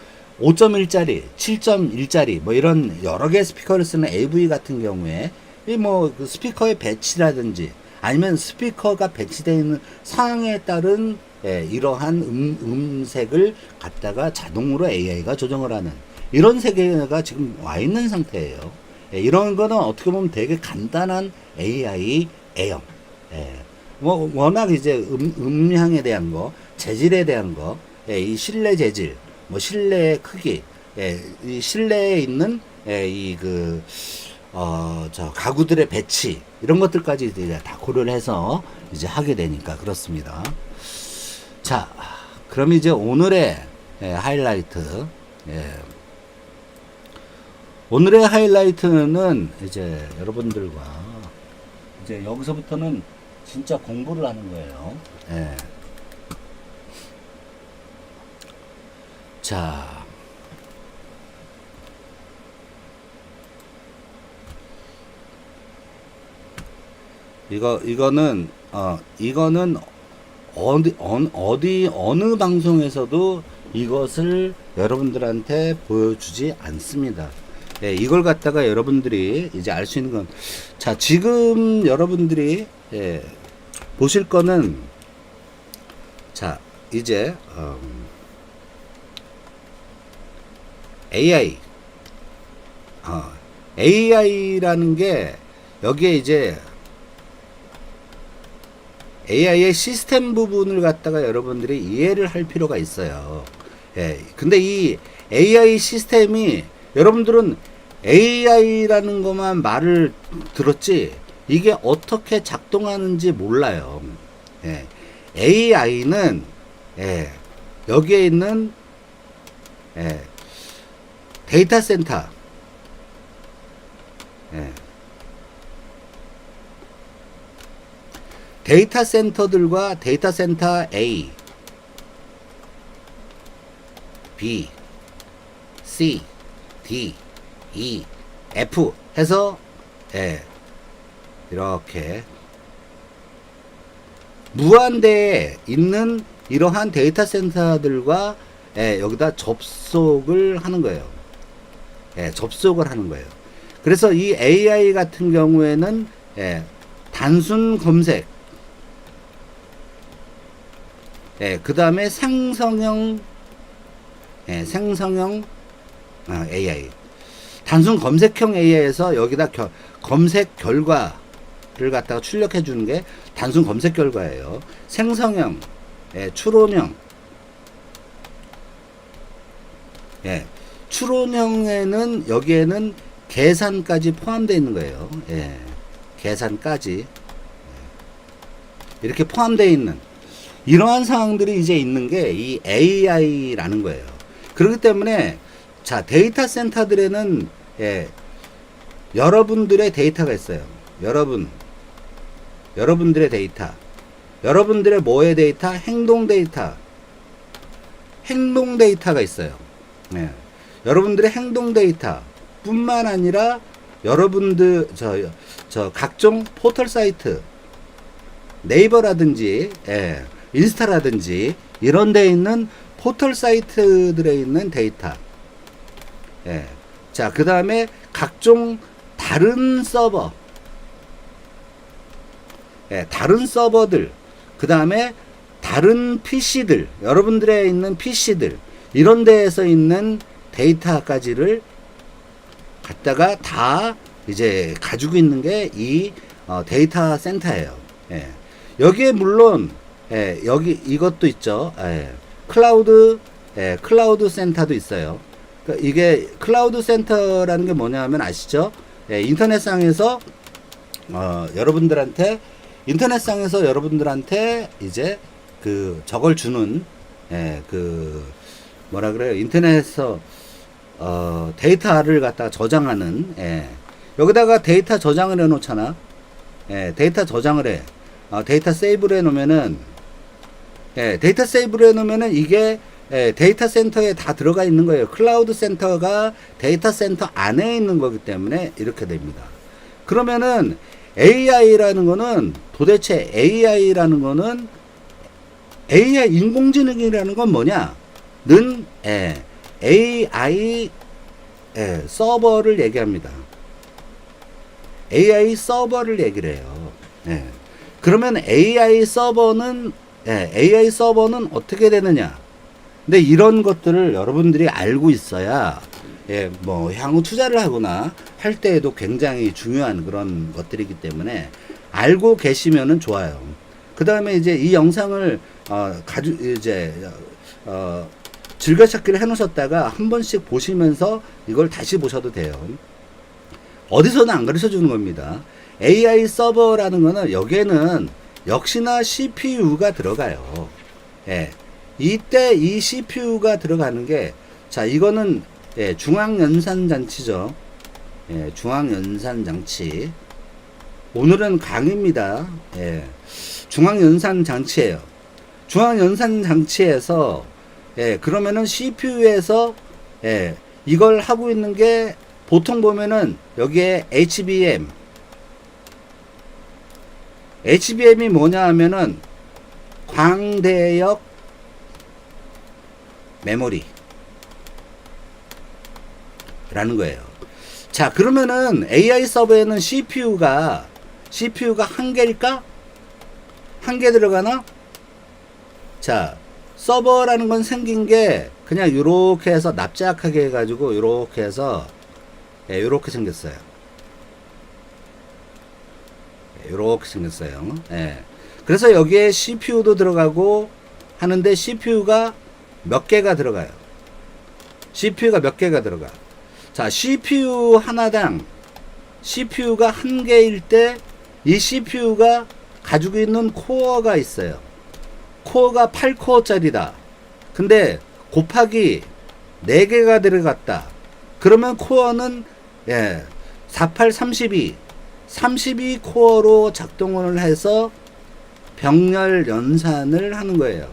A: 5.1짜리, 7.1짜리 뭐 이런 여러 개의 스피커를 쓰는 AV 같은 경우에 이 뭐 그 스피커의 배치라든지 아니면 스피커가 배치되어 있는 상황에 따른 이러한 음색을 갖다가 자동으로 AI가 조정을 하는 이런 세계가 지금 와 있는 상태예요. 이런 거는 어떻게 보면 되게 간단한 AI예요. 예. 뭐 워낙 이제 음향에 대한 거, 재질에 대한 거, 예, 이 실내 재질, 뭐 실내의 크기, 예, 이 실내에 있는 예, 저 가구들의 배치 이런 것들까지 이제 다 고려를 해서 이제 하게 되니까 그렇습니다. 자, 그럼 이제 오늘의 예, 하이라이트. 예. 오늘의 하이라이트는 이제 여러분들과 이제 여기서부터는 진짜 공부를 하는 거예요. 예. 자, 이거는 어느 방송에서도 이것을 여러분들한테 보여주지 않습니다. 예, 이걸 갖다가 여러분들이 이제 알 수 있는 건, 자, 지금 여러분들이, 예, 보실 거는, 자, 이제, AI, AI라는 게, 여기에 이제, AI의 시스템 부분을 갖다가 여러분들이 이해를 할 필요가 있어요. 예, 근데 이 AI 시스템이 여러분들은 AI라는 것만 말을 들었지 이게 어떻게 작동하는지 몰라요. 예, AI는 예, 여기에 있는 예, 데이터 센터 예, 데이터 센터들과 데이터 센터 A, B, C, D, E, F 해서 예, 이렇게 무한대에 있는 이러한 데이터 센터들과 예, 여기다 접속을 하는 거예요. 예, 접속을 하는 거예요. 그래서 이 AI 같은 경우에는 예, 단순 검색 예, 그 다음에 생성형 AI 단순 검색형 AI에서 여기다 검색 결과를 갖다가 출력해 주는 게 단순 검색 결과예요. 생성형 예, 추론형 예, 추론형에는 여기에는 계산까지 포함되어 있는 거예요. 예, 계산까지 이렇게 포함되어 있는 이러한 상황들이 이제 있는 게 이 AI라는 거예요. 그렇기 때문에 자 데이터 센터들에는 예, 여러분들의 데이터가 있어요. 여러분들의 데이터, 여러분들의 뭐의 데이터? 행동 데이터가 있어요. 예, 여러분들의 행동 데이터 뿐만 아니라 여러분들 저 각종 포털 사이트 네이버라든지 예, 인스타라든지 이런 데 있는 포털 사이트들에 있는 데이터 예. 자, 그 다음에 각종 다른 서버 예, 다른 서버들 그 다음에 다른 PC들 여러분들의 있는 PC들 이런 데에서 있는 데이터까지를 갖다가 다 이제 가지고 있는 게 이 데이터 센터예요. 예. 여기에 물론 예, 여기 이것도 있죠. 예, 클라우드 센터도 있어요. 그러니까 이게 클라우드 센터라는 게 뭐냐면 아시죠? 예, 인터넷상에서 여러분들한테 이제 그 저걸 주는 예, 그 뭐라 그래요? 인터넷에서 데이터를 갖다가 저장하는 예, 여기다가 데이터 저장을 해 놓잖아. 예, 데이터 저장을 해. 데이터 세이브를 해 놓으면은 예, 데이터 세이브를 해놓으면은 이게 예, 데이터 센터에 다 들어가 있는 거예요. 클라우드 센터가 데이터 센터 안에 있는 거기 때문에 이렇게 됩니다. 그러면은 AI라는 거는 도대체 AI라는 거는 AI 인공지능이라는 건 뭐냐?는 예, AI 예, 서버를 얘기합니다. AI 서버를 얘기를 해요. 예. 그러면 AI 서버는 어떻게 되느냐? 근데 이런 것들을 여러분들이 알고 있어야 예, 뭐 향후 투자를 하거나 할 때에도 굉장히 중요한 그런 것들이기 때문에 알고 계시면은 좋아요. 그 다음에 이제 이 영상을 즐겨찾기를 해놓으셨다가 한 번씩 보시면서 이걸 다시 보셔도 돼요. 어디서는 안 가르쳐 주는 겁니다. AI 서버라는 거는 여기에는 역시나 CPU가 들어가요. 예. 이때 이 CPU가 들어가는 게, 자, 이거는, 예, 중앙연산장치죠. 예, 중앙연산장치. 오늘은 강의입니다. 예. 중앙연산장치예요. 중앙연산장치에서, 예, 그러면은 CPU에서, 예, 이걸 하고 있는 게 보통 보면은 여기에 HBM이 뭐냐 하면은 광대역 메모리 라는 거예요. 자, 그러면은 AI 서버에는 CPU가 한 개일까? 한 개 들어가나? 자, 서버라는 건 생긴 게 그냥 요렇게 해서 납작하게 해가지고 요렇게 해서, 예, 요렇게 생겼어요. 요렇게 생겼어요. 예. 그래서 여기에 CPU도 들어가고 하는데 CPU가 몇 개가 들어가요. CPU가 몇 개가 들어가. 자, CPU 하나당 CPU가 한 개일 때 이 CPU가 가지고 있는 코어가 있어요. 코어가 8코어짜리다. 근데 곱하기 4개가 들어갔다. 그러면 코어는, 예, 48, 32 코어로 작동을 해서 병렬 연산을 하는 거예요.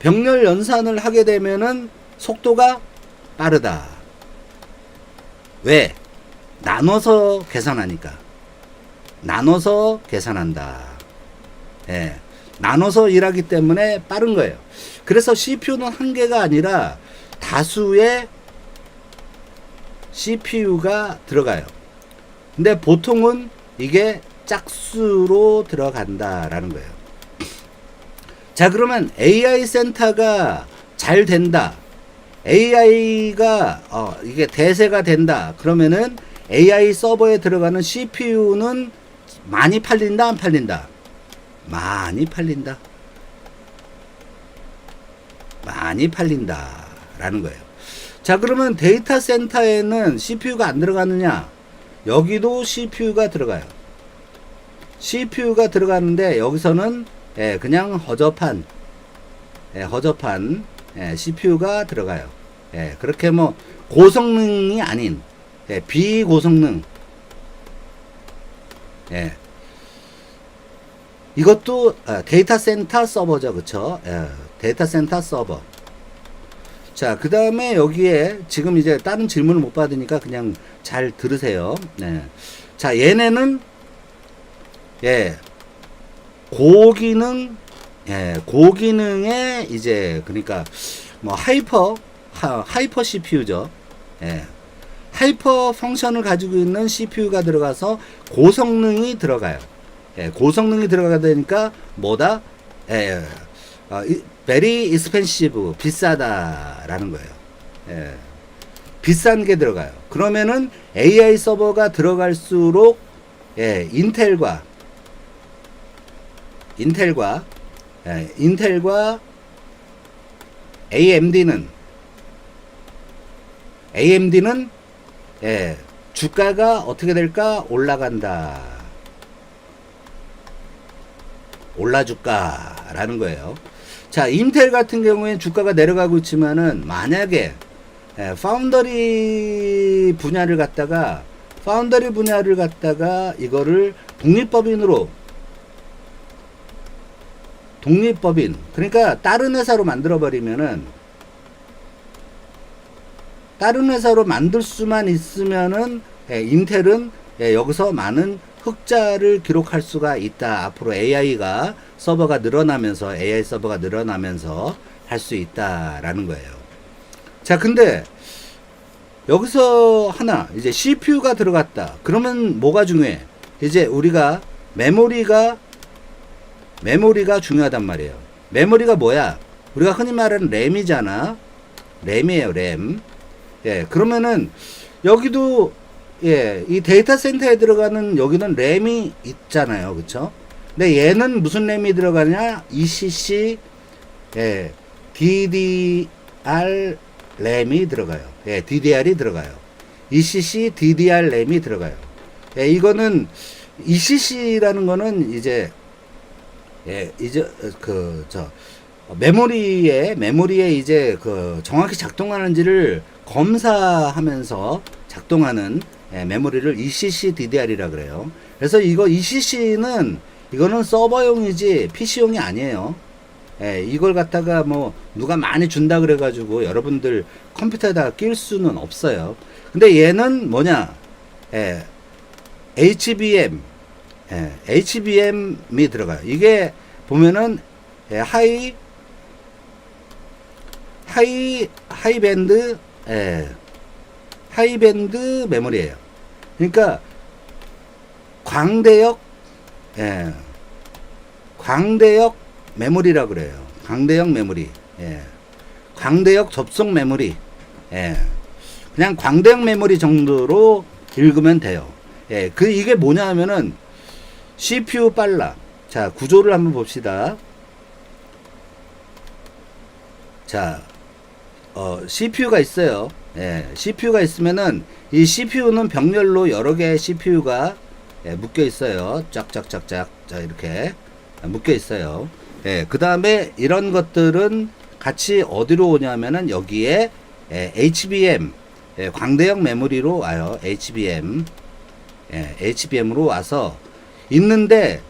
A: 병렬 연산을 하게 되면은 속도가 빠르다. 왜? 나눠서 계산하니까. 나눠서 계산한다. 예. 나눠서 일하기 때문에 빠른 거예요. 그래서 CPU는 한 개가 아니라 다수의 CPU가 들어가요. 근데 보통은 이게 짝수로 들어간다라는 거예요. 자, 그러면 AI 센터가 잘 된다. AI가 이게 대세가 된다. 그러면은 AI 서버에 들어가는 CPU는 많이 팔린다, 안 팔린다? 많이 팔린다. 많이 팔린다. 라는 거예요. 자, 그러면 데이터 센터에는 CPU가 안 들어가느냐? 여기도 CPU가 들어가요. CPU가 들어가는데 여기서는, 예, 그냥 허접한 CPU가 들어가요. 예, 그렇게 뭐 고성능이 아닌, 예, 비고성능. 예. 이것도 데이터 센터 서버죠. 그쵸? 예, 데이터 센터 서버. 자, 그 다음에 여기에 지금 이제 다른 질문을 못 받으니까 그냥 잘 들으세요. 네. 자, 얘네는, 예, 고기능에 이제, 그러니까 뭐 하이퍼 CPU죠. 예. 하이퍼 펑션을 가지고 있는 CPU가 들어가서 고성능이 들어가요. 예, 고성능이 들어가다 보니까 뭐다? 예, very expensive, 비싸다라는 거예요. 예, 비싼 게 들어가요. 그러면은 AI 서버가 들어갈수록, 예, 인텔과 AMD는 예, 주가가 어떻게 될까? 올라간다. 올라줄까라는 거예요. 자, 인텔 같은 경우에 주가가 내려가고 있지만은 만약에, 예, 파운더리 분야를 갖다가 이거를 독립법인, 그러니까 다른 회사로 만들어 버리면은, 다른 회사로 만들 수만 있으면은, 예, 인텔은, 예, 여기서 많은 흑자를 기록할 수가 있다. 앞으로 AI 서버가 늘어나면서 할 수 있다라는 거예요. 자, 근데 여기서 하나, 이제 CPU가 들어갔다. 그러면 뭐가 중요해? 이제 우리가 메모리가 중요하단 말이에요. 메모리가 뭐야? 우리가 흔히 말하는 램이잖아. 램이에요, 램. 예, 그러면은 여기도 예, 이 데이터 센터에 들어가는 여기는 램이 있잖아요. 그쵸? 근데 얘는 무슨 램이 들어가냐? ECC, 예, DDR 램이 들어가요. 예, DDR이 들어가요. ECC, DDR 램이 들어가요. 예, 이거는 ECC라는 거는 이제 예, 이제 메모리에 이제 그 정확히 작동하는지를 검사하면서 작동하는 예, 메모리를 ECC DDR이라 그래요. 그래서 이거 ECC는 이거는 서버용이지 PC용이 아니에요. 예, 이걸 갖다가 뭐 누가 많이 준다 그래가지고 여러분들 컴퓨터에다 낄 수는 없어요. 근데 얘는 뭐냐? 예, HBM, 예, HBM이 들어가요. 이게 보면은 예, 하이밴드, 예, 하이밴드 메모리예요. 그러니까 광대역, 예, 광대역 메모리라 그래요. 광대역 메모리, 예, 광대역 접속 메모리, 예, 그냥 광대역 메모리 정도로 읽으면 돼요. 예, 이게 뭐냐 하면은 CPU 빨라. 자, 구조를 한번 봅시다. 자, CPU가 있어요. 예, CPU가 있으면은 이 CPU는 병렬로 여러 개의 CPU가 예, 묶여 있어요. 쫙쫙쫙쫙 자 이렇게 묶여 있어요. 예, 그 다음에 이런 것들은 같이 어디로 오냐면은 여기에 예, HBM 예, 광대역 메모리로 와요. HBM 예, HBM으로 와서 있는데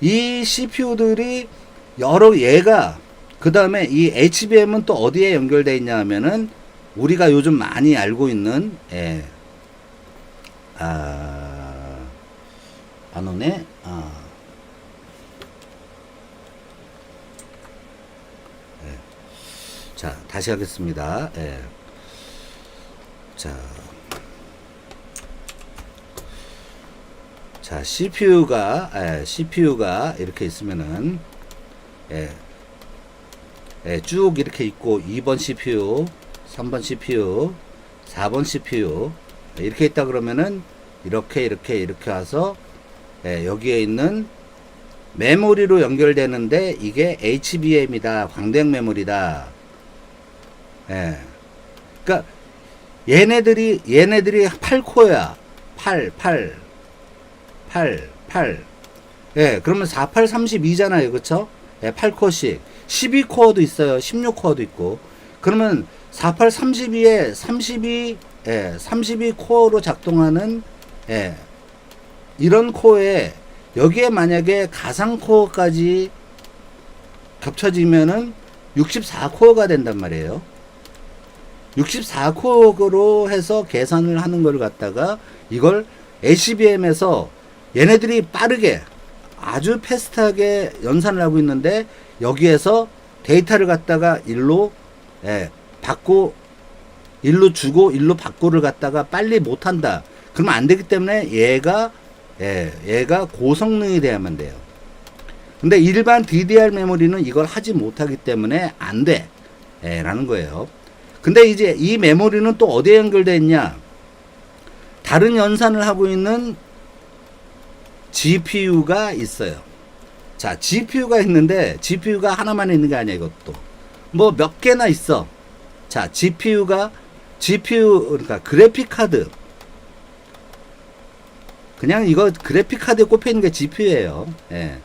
A: 이 CPU들이 얘가 그 다음에 이 HBM은 또 어디에 연결되어 있냐 하면은 우리가 요즘 많이 알고 있는 예, 안 오네. 예. 자, 다시 하겠습니다. 예. 자, CPU가 이렇게 있으면은 예, 예, 쭉 이렇게 있고 2번 CPU, 3번 CPU, 4번 CPU 이렇게 있다 그러면은 이렇게 와서 예, 여기에 있는 메모리로 연결되는데 이게 HBM이다. 광대역 메모리다. 예. 그러니까 얘네들이 8코어야. 8. 예, 그러면 48, 32잖아요. 그쵸? 예, 8코어씩. 12코어도 있어요. 16코어도 있고. 그러면 48, 32에 32 코어로 작동하는, 예, 이런 코어에, 여기에 만약에 가상 코어까지 겹쳐지면은 64코어가 된단 말이에요. 64코어로 해서 계산을 하는 걸 갖다가 이걸 HBM에서 얘네들이 빠르게 아주 패스트하게 연산을 하고 있는데 여기에서 데이터를 갖다가 일로 주고 일로 받고를 갖다가 빨리 못한다. 그러면 안 되기 때문에 얘가 고성능이 돼야만 돼요. 근데 일반 DDR 메모리는 이걸 하지 못하기 때문에 안 돼. 라는 거예요. 근데 이제 이 메모리는 또 어디에 연결되어 있냐? 다른 연산을 하고 있는 GPU가 있어요. 자, GPU가 있는데 GPU가 하나만 있는 게 아니야. 이것도 뭐 몇 개나 있어. 자, GPU 그러니까 그래픽 카드, 그냥 이거 그래픽 카드에 꼽혀 있는 게 GPU예요. 예.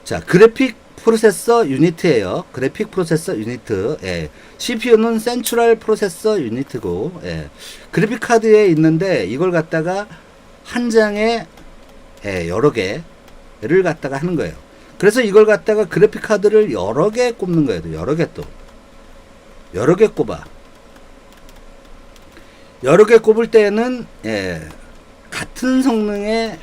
A: 자, 그래픽 프로세서 유니트예요. 그래픽 프로세서 유니트. 예. CPU는 센트럴 프로세서 유니트고, 예. 그래픽 카드에 있는데 이걸 갖다가 한 장에 여러 개를 갖다가 하는 거예요. 그래서 이걸 갖다가 그래픽 카드를 여러 개 꼽는 거예요. 여러 개 꼽아. 여러 개 꼽을 때는 같은 성능의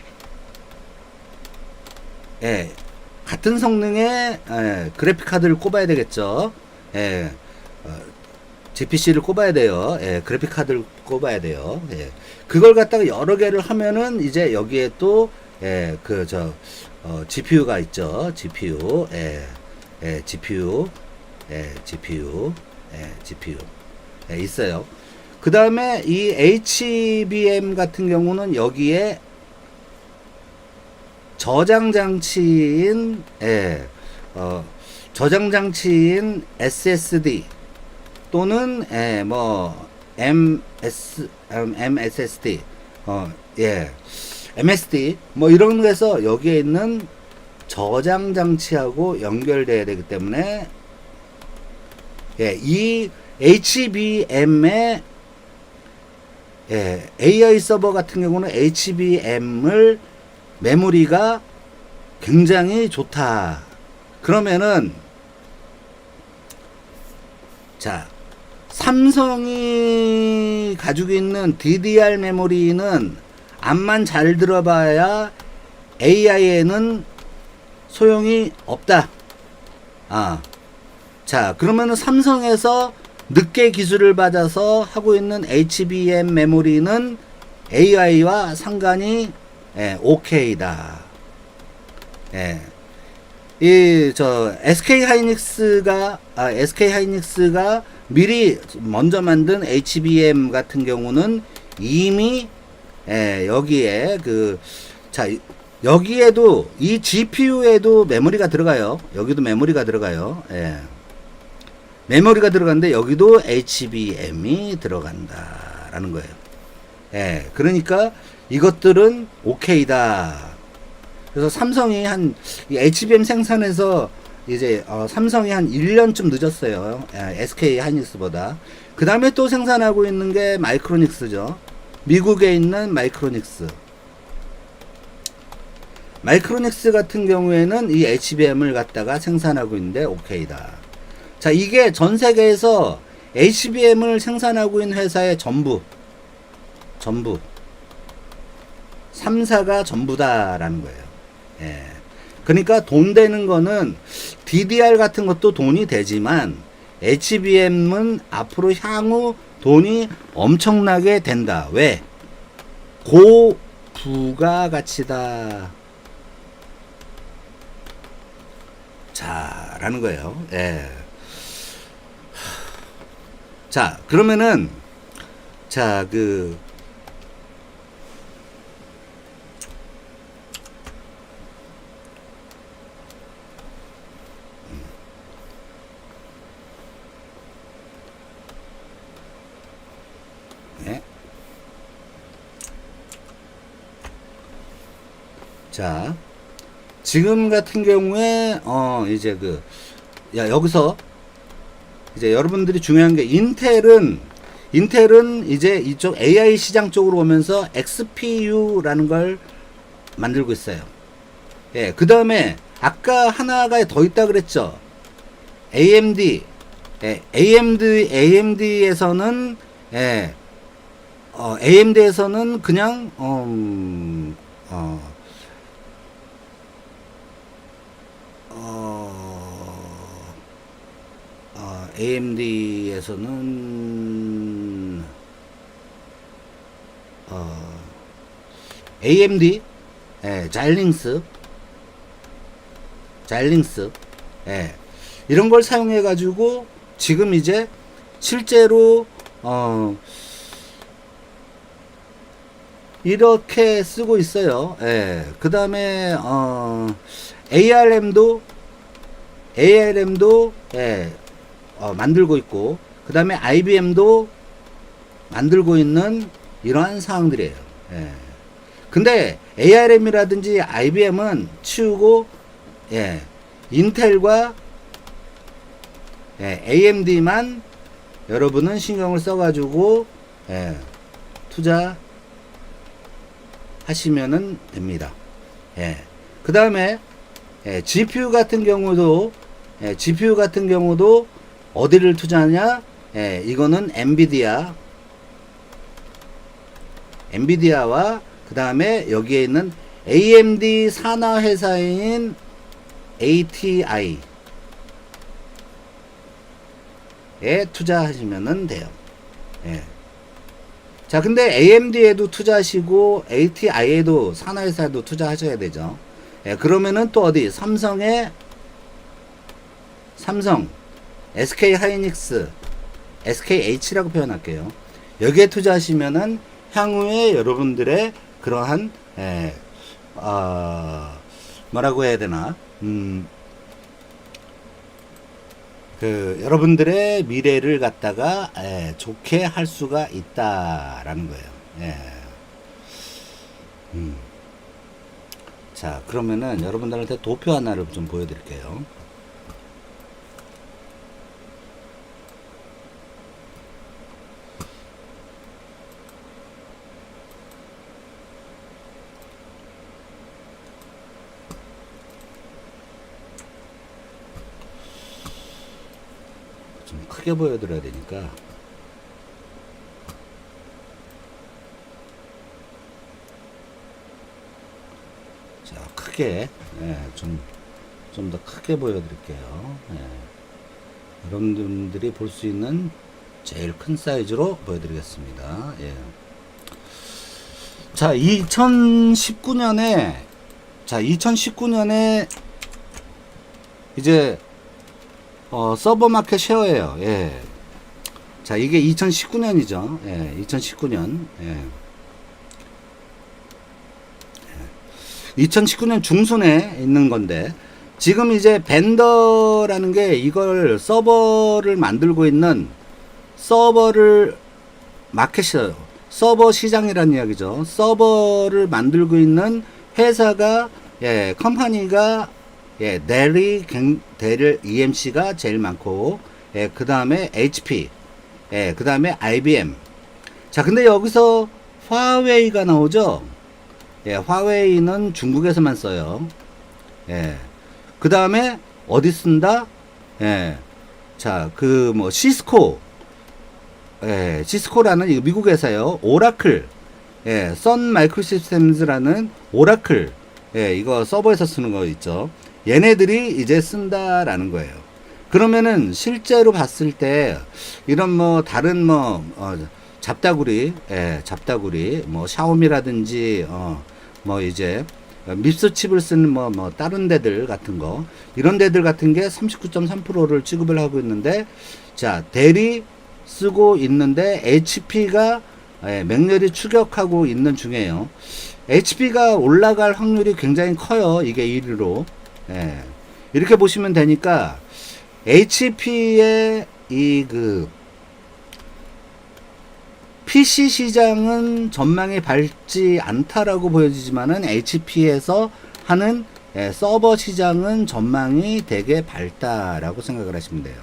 A: 그래픽 카드를 꼽아야 되겠죠. GPC를 꼽아야 돼요. 그래픽 카드를 꼽아야 돼요. 그걸 갖다가 여러 개를 하면은 이제 여기에 또 GPU가 있죠. GPU 있어요. 그 다음에 이 HBM 같은 경우는 여기에 저장장치인 저장장치인 SSD 또는 뭐 MSSD MSD 뭐 이런 거에서 여기에 있는 저장장치하고 연결돼야 되기 때문에 이 HBM의 AI 서버 같은 경우는 HBM을 메모리가 굉장히 좋다. 그러면은 자, 삼성이 가지고 있는 DDR 메모리는 암만 잘 들어봐야 AI에는 소용이 없다. 자, 그러면은 삼성에서 늦게 기술을 받아서 하고 있는 HBM 메모리는 AI와 상관이 오케이다. SK 하이닉스가 미리 먼저 만든 HBM 같은 경우는 이미 여기에 여기에도 이 GPU에도 메모리가 들어가요. 여기도 메모리가 들어가요. 메모리가 들어가는데 여기도 HBM이 들어간다라는 거예요. 그러니까 이것들은 오케이다. 그래서 삼성이 이 HBM 생산에서 이제 삼성이 한 1년쯤 늦었어요. SK 하이닉스보다. 그 다음에 또 생산하고 있는 게 마이크로닉스죠. 미국에 있는 마이크로닉스. 마이크로닉스 같은 경우에는 이 HBM을 갖다가 생산하고 있는데 오케이다. 자, 이게 전 세계에서 HBM을 생산하고 있는 회사의 전부 3사가 전부다라는 거예요. 그러니까 돈 되는 거는 DDR 같은 것도 돈이 되지만 HBM은 앞으로 향후 돈이 엄청나게 된다. 왜? 고부가가치다. 자, 라는 거예요. 자, 그러면은 자, 지금 같은 경우에 이제 여기서 이제 여러분들이 중요한 게 인텔은 이제 이쪽 AI 시장 쪽으로 오면서 XPU라는 걸 만들고 있어요. 그 다음에 아까 하나가 더 있다 그랬죠. AMD. AMD에서는 AMD에서는 그냥 AMD에서는 AMD 자일링스 이런 걸 사용해 가지고 지금 이제 실제로 이렇게 쓰고 있어요. 그 다음에 ARM도 만들고 있고, 그 다음에 IBM도 만들고 있는 이러한 사항들이에요. 근데 ARM이라든지 IBM은 치우고 인텔과 AMD만 여러분은 신경을 써가지고 투자하시면은 됩니다. 그 다음에 GPU 같은 경우도 어디를 투자하냐? 이거는 엔비디아와 그 다음에 여기에 있는 AMD 산하 회사인 ATI에 투자하시면 돼요. 자, 근데 AMD에도 투자하시고 ATI에도 산하 회사에도 투자하셔야 되죠. 그러면은 또 어디? 삼성 SK 하이닉스, SKH라고 표현할게요. 여기에 투자하시면은 향후에 여러분들의 그러한 뭐라고 해야 되나 그 여러분들의 미래를 갖다가 좋게 할 수가 있다라는 거예요. 예. 자, 그러면은 여러분들한테 도표 하나를 좀 보여드릴게요. 좀 크게 보여드려야 되니까. 자, 크게, 좀 더 크게 보여드릴게요. 여러분들이 볼 수 있는 제일 큰 사이즈로 보여드리겠습니다. 예. 자, 2019년에 이제 서버 마켓 쉐어예요. 예. 자, 이게 2019년이죠. 예, 2019년. 예. 2019년 중순에 있는 건데, 지금 이제 벤더라는 게 이걸 서버를 만들고 있는 서버를 마켓이에요. 서버 시장이라는 이야기죠. 서버를 만들고 있는 회사가, 컴퍼니가, 델 EMC가 제일 많고, 그 다음에 HP, 그 다음에 IBM. 자, 근데 여기서 화웨이가 나오죠. 화웨이는 중국에서만 써요. 그 다음에 어디 쓴다? 자, 그 뭐 시스코, 시스코라는 이거 미국 회사예요. 오라클, 선 마이크로시스템즈라는 오라클, 이거 서버에서 쓰는 거 있죠. 얘네들이 이제 쓴다라는 거예요. 그러면은 실제로 봤을 때 이런 뭐 다른 뭐 잡다구리, 뭐 샤오미라든지 뭐 이제 밉스 칩을 쓰는 뭐 다른 데들 같은 거, 이런 데들 같은 게 39.3%를 취급을 하고 있는데, 자, 델이 쓰고 있는데 HP가 맹렬히 추격하고 있는 중이에요. HP가 올라갈 확률이 굉장히 커요. 이게 1위로. 이렇게 보시면 되니까 HP의 이 그 PC 시장은 전망이 밝지 않다라고 보여지지만은 HP에서 하는 서버 시장은 전망이 되게 밝다라고 생각을 하시면 돼요.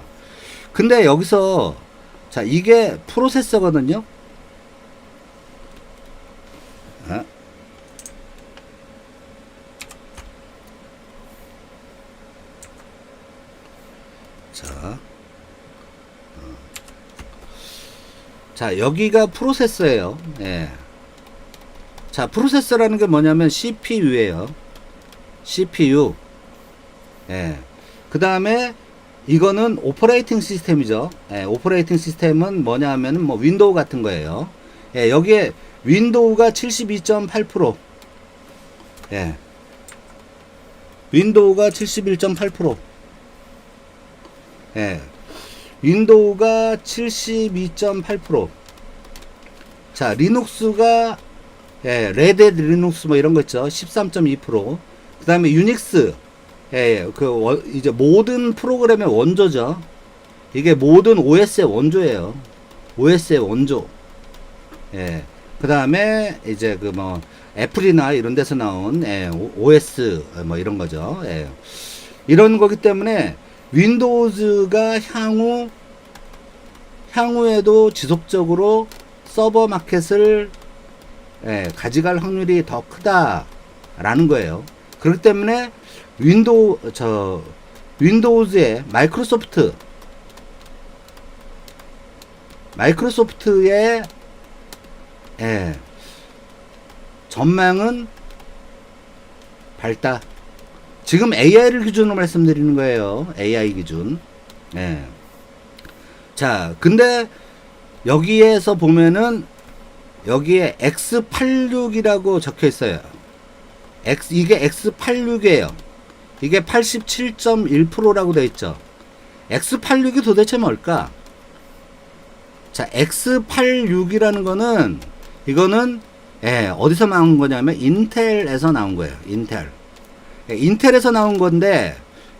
A: 근데 여기서 자, 이게 프로세서거든요. 자, 여기가 프로세서예요. 자, 프로세서라는 게 뭐냐면 CPU예요. CPU. 그 다음에 이거는 오퍼레이팅 시스템이죠. 오퍼레이팅 시스템은 뭐냐 하면은 뭐 윈도우 같은 거예요. 여기에 윈도우가 72.8%. 윈도우가 71.8%. 윈도우가 72.8%. 자, 리눅스가 레드햇 리눅스 뭐 이런 거 있죠. 13.2%. 그 다음에 유닉스, 이제 모든 프로그램의 원조죠. 이게 모든 OS의 원조예요. OS의 원조. 그 다음에 이제 그 뭐 애플이나 이런 데서 나온 OS 뭐 이런 거죠. 이런 거기 때문에 윈도우즈가 향후에도 지속적으로 서버 마켓을 가져갈 확률이 더 크다라는 거예요. 그렇기 때문에 윈도우즈의 마이크로소프트의 전망은 밝다. 지금 AI를 기준으로 말씀드리는 거예요. AI 기준. 자, 근데 여기에서 보면은 여기에 X86이라고 적혀 있어요. 이게 X86이에요. 이게 87.1%라고 되어 있죠. X86이 도대체 뭘까? 자, X86이라는 거는, 이거는, 예, 어디서 나온 거냐면, 인텔에서 나온 거예요. 인텔. 예, 인텔에서 나온 건데,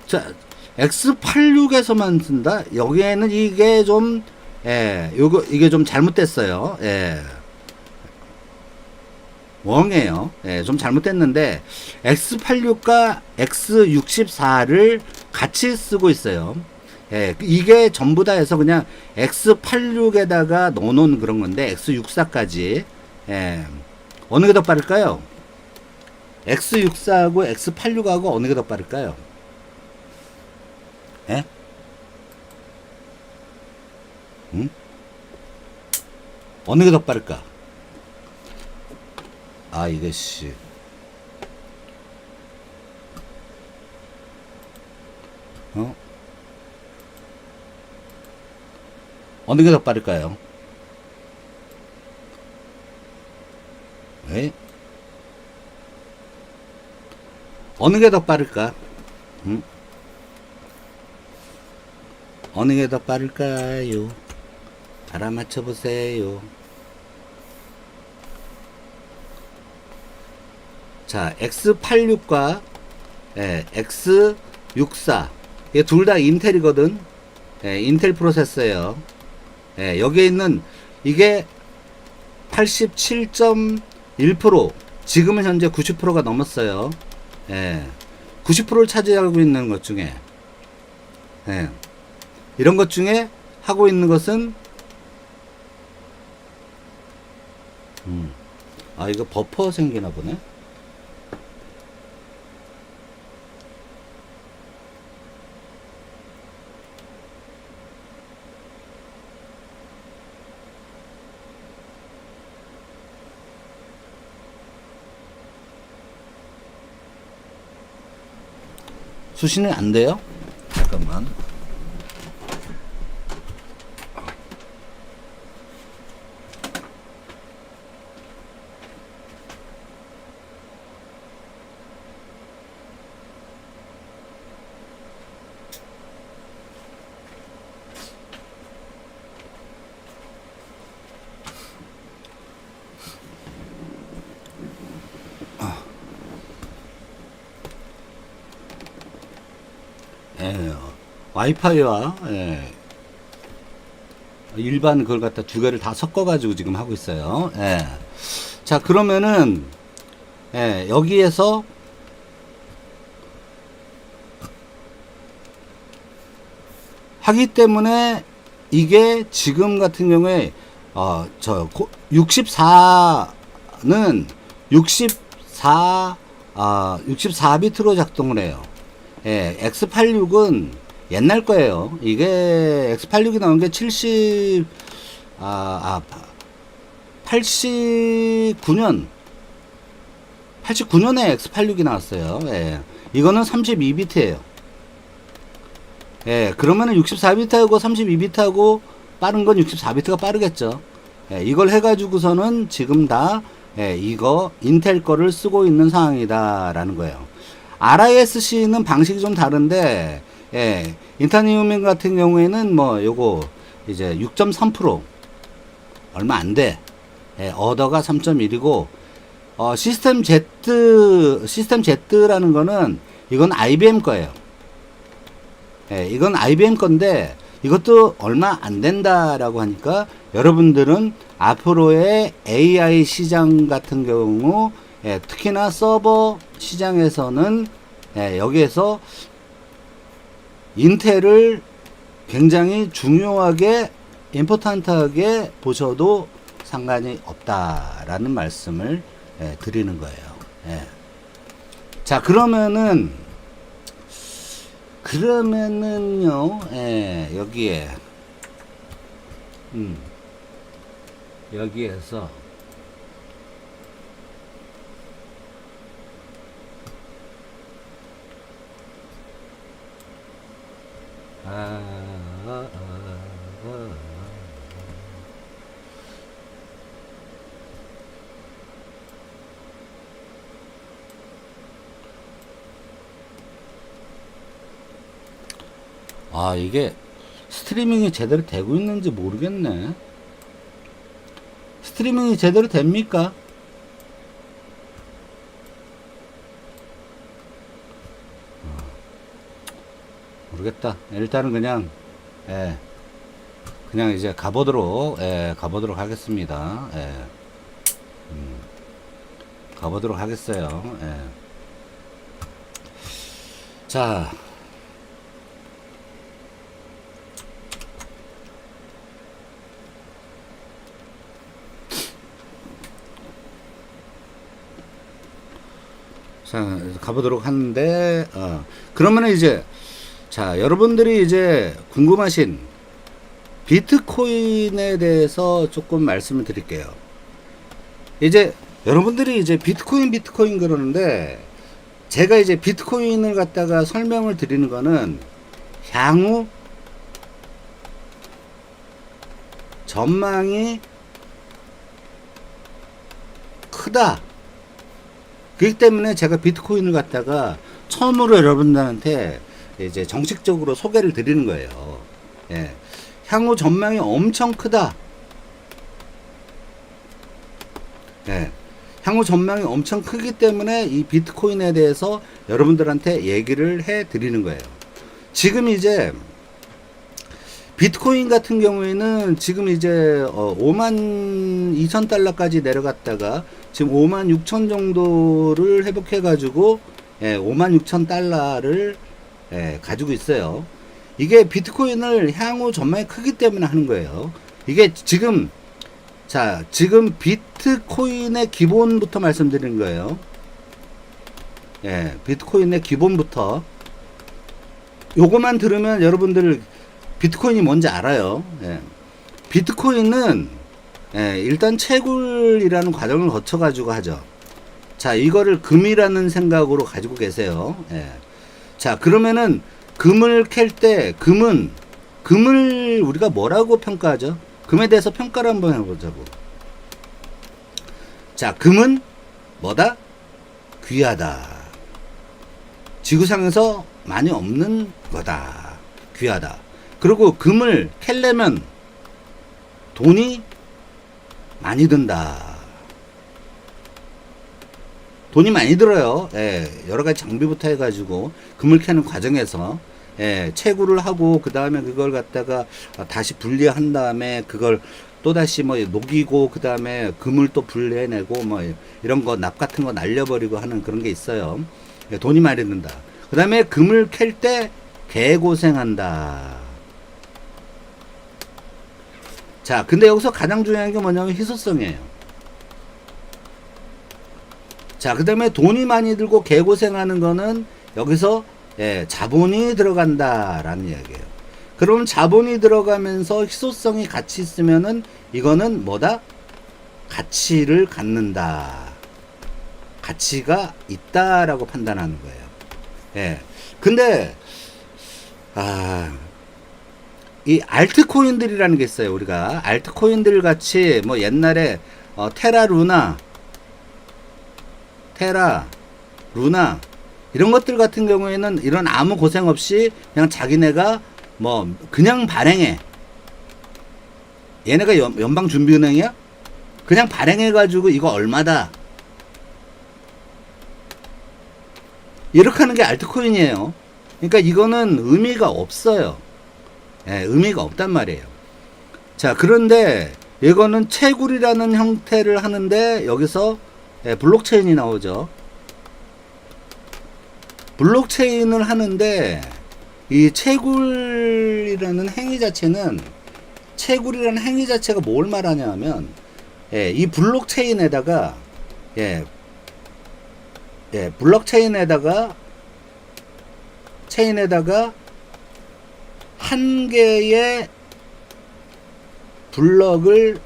A: 자, X86에서만 쓴다? 여기에는 이게 좀, 예, 이게 좀 잘못됐어요. 예. 웡이에요. 예, 좀 잘못됐는데, X86과 X64를 같이 쓰고 있어요. 예, 이게 전부 다 해서 그냥 X86에다가 넣어놓은 그런 건데, X64까지. 예, 어느 게 더 빠를까요? X64하고 X86하고 어느 게 더 빠를까요? 예? 응? 어느 게 더 빠를까? 아, 이게, 씨. 어? 어느 게 더 빠를까요? 에? 어느 게 더 빠를까? 응? 어느 게 더 빠를까요? 알아맞혀 보세요. 자, X86과 X64 이게 둘 다 인텔이거든. 예, 인텔 프로세서예요. 예, 여기에 있는 이게 87.1% 지금은 현재 90%가 넘었어요. 예, 90%를 차지하고 있는 것 중에 예, 이런 것 중에 하고 있는 것은 아, 이거 버퍼 생기나 보네. 수신이 안 돼요? 잠깐만. 예, 와이파이와 일반 그걸 갖다 두 개를 다 섞어가지고 지금 하고 있어요. 예. 자, 그러면은 여기에서 하기 때문에 이게 지금 같은 경우에 64는 64비트로 작동을 해요. 예, X86은 옛날 거예요. 이게 X86이 나온 게 89년에 X86이 나왔어요. 예, 이거는 32비트예요. 예, 그러면은 64비트하고 32비트하고 빠른 건 64비트가 빠르겠죠. 예, 이걸 해가지고서는 지금 다 이거 인텔 거를 쓰고 있는 상황이다라는 거예요. RISC는 방식이 좀 다른데, 인타니움 같은 경우에는 뭐 요거 이제 6.3% 얼마 안 돼. 어더가 3.1이고 시스템 Z라는 거는 이건 IBM 거예요. 이건 IBM 건데 이것도 얼마 안 된다라고 하니까 여러분들은 앞으로의 AI 시장 같은 경우 특히나 서버 시장에서는 여기에서 인텔을 굉장히 중요하게 임포턴트하게 보셔도 상관이 없다라는 말씀을 드리는 거예요. 자, 그러면은요, 여기에 여기에서 이게 스트리밍이 제대로 되고 있는지 모르겠네. 스트리밍이 제대로 됩니까? 모르겠다. 일단은 그냥 예, 그냥 이제 가보도록 하겠습니다. 예, 가보도록 하겠어요. 예. 자, 가보도록 하는데, 그러면은 이제, 자, 여러분들이 이제 궁금하신 비트코인에 대해서 조금 말씀을 드릴게요. 이제 여러분들이 이제 비트코인 그러는데, 제가 이제 비트코인을 갖다가 설명을 드리는 거는 향후 전망이 크다. 그렇기 때문에 제가 비트코인을 갖다가 처음으로 여러분들한테 이제 정식적으로 소개를 드리는 거예요. 예. 향후 전망이 엄청 크다. 예. 향후 전망이 엄청 크기 때문에 이 비트코인에 대해서 여러분들한테 얘기를 해 드리는 거예요. 지금 이제 비트코인 같은 경우에는 지금 이제 52,000달러까지 내려갔다가 지금 56,000 정도를 회복해 가지고 56,000달러를 가지고 있어요. 이게 비트코인을 향후 전망이 크기 때문에 하는 거예요. 이게 지금 지금 비트코인의 기본부터 말씀드리는 거예요. 예, 비트코인의 기본부터 요거만 들으면 여러분들 비트코인이 뭔지 알아요. 예. 비트코인은 일단 채굴이라는 과정을 거쳐 가지고 하죠. 자, 이거를 금이라는 생각으로 가지고 계세요. 예. 자, 그러면은 금을 캘 때 금을 우리가 뭐라고 평가하죠? 금에 대해서 평가를 한번 해보자고. 자, 금은 뭐다? 귀하다. 지구상에서 많이 없는 거다. 귀하다. 그리고 금을 캘려면 돈이 많이 든다. 돈이 많이 들어요. 예, 여러 가지 장비부터 해가지고 금을 캐는 과정에서 채굴을 하고 그 다음에 그걸 갖다가 다시 분리한 다음에 그걸 또 다시 뭐 녹이고 그 다음에 금을 또 분리해내고 뭐 이런 거 납 같은 거 날려버리고 하는 그런 게 있어요. 돈이 많이 든다. 그 다음에 금을 캘 때 개고생한다. 자, 근데 여기서 가장 중요한 게 뭐냐면 희소성이에요. 자, 그 다음에 돈이 많이 들고 개고생하는 거는 여기서 자본이 들어간다라는 이야기예요. 그럼 자본이 들어가면서 희소성이 같이 있으면은 이거는 뭐다? 가치를 갖는다. 가치가 있다라고 판단하는 거예요. 예. 근데 이 알트코인들이라는 게 있어요. 우리가 알트코인들 같이 뭐 옛날에 테라 루나 이런 것들 같은 경우에는 이런 아무 고생 없이 그냥 자기네가 뭐 그냥 발행해. 얘네가 연방준비은행이야? 그냥 발행해가지고 이거 얼마다. 이렇게 하는 게 알트코인이에요. 그러니까 이거는 의미가 없어요. 의미가 없단 말이에요. 자, 그런데 이거는 채굴이라는 형태를 하는데 여기서 블록체인이 나오죠. 블록체인을 하는데 이 채굴이라는 행위 자체는 채굴이라는 행위 자체가 뭘 말하냐면 이 블록체인에다가 블록체인에다가 한 개의 블럭을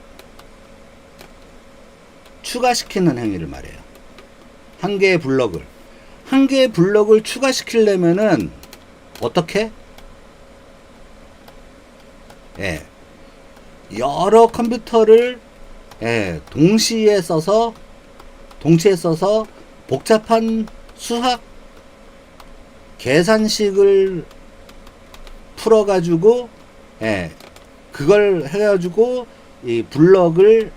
A: 추가시키는 행위를 말해요. 한 개의 블럭을 추가시키려면은 어떻게? 여러 컴퓨터를 동시에 써서 복잡한 수학 계산식을 풀어가지고 그걸 해가지고 이 블럭을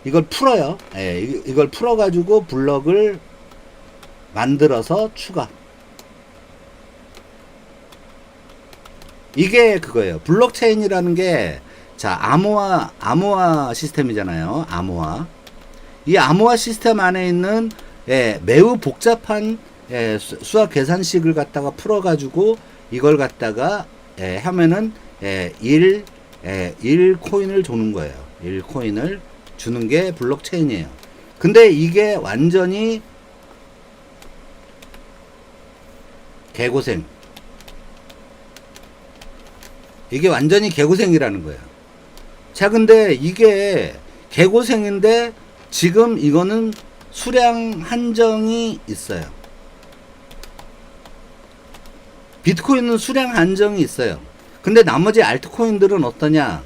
A: 이걸 풀어요. 예, 이걸 풀어가지고 블럭을 만들어서 추가. 이게 그거예요. 블록체인이라는 게, 자, 암호화 시스템이잖아요. 암호화. 이 암호화 시스템 안에 있는, 예, 매우 복잡한, 예, 수학 계산식을 갖다가 풀어가지고 이걸 갖다가, 예, 하면은, 예, 1 코인을 주는 거예요. 1 코인을 주는 게 블록체인이에요. 근데 이게 완전히 개고생. 이게 완전히 개고생이라는 거예요. 자, 근데 이게 개고생인데 지금 이거는 수량 한정이 있어요. 비트코인은 수량 한정이 있어요. 근데 나머지 알트코인들은 어떠냐?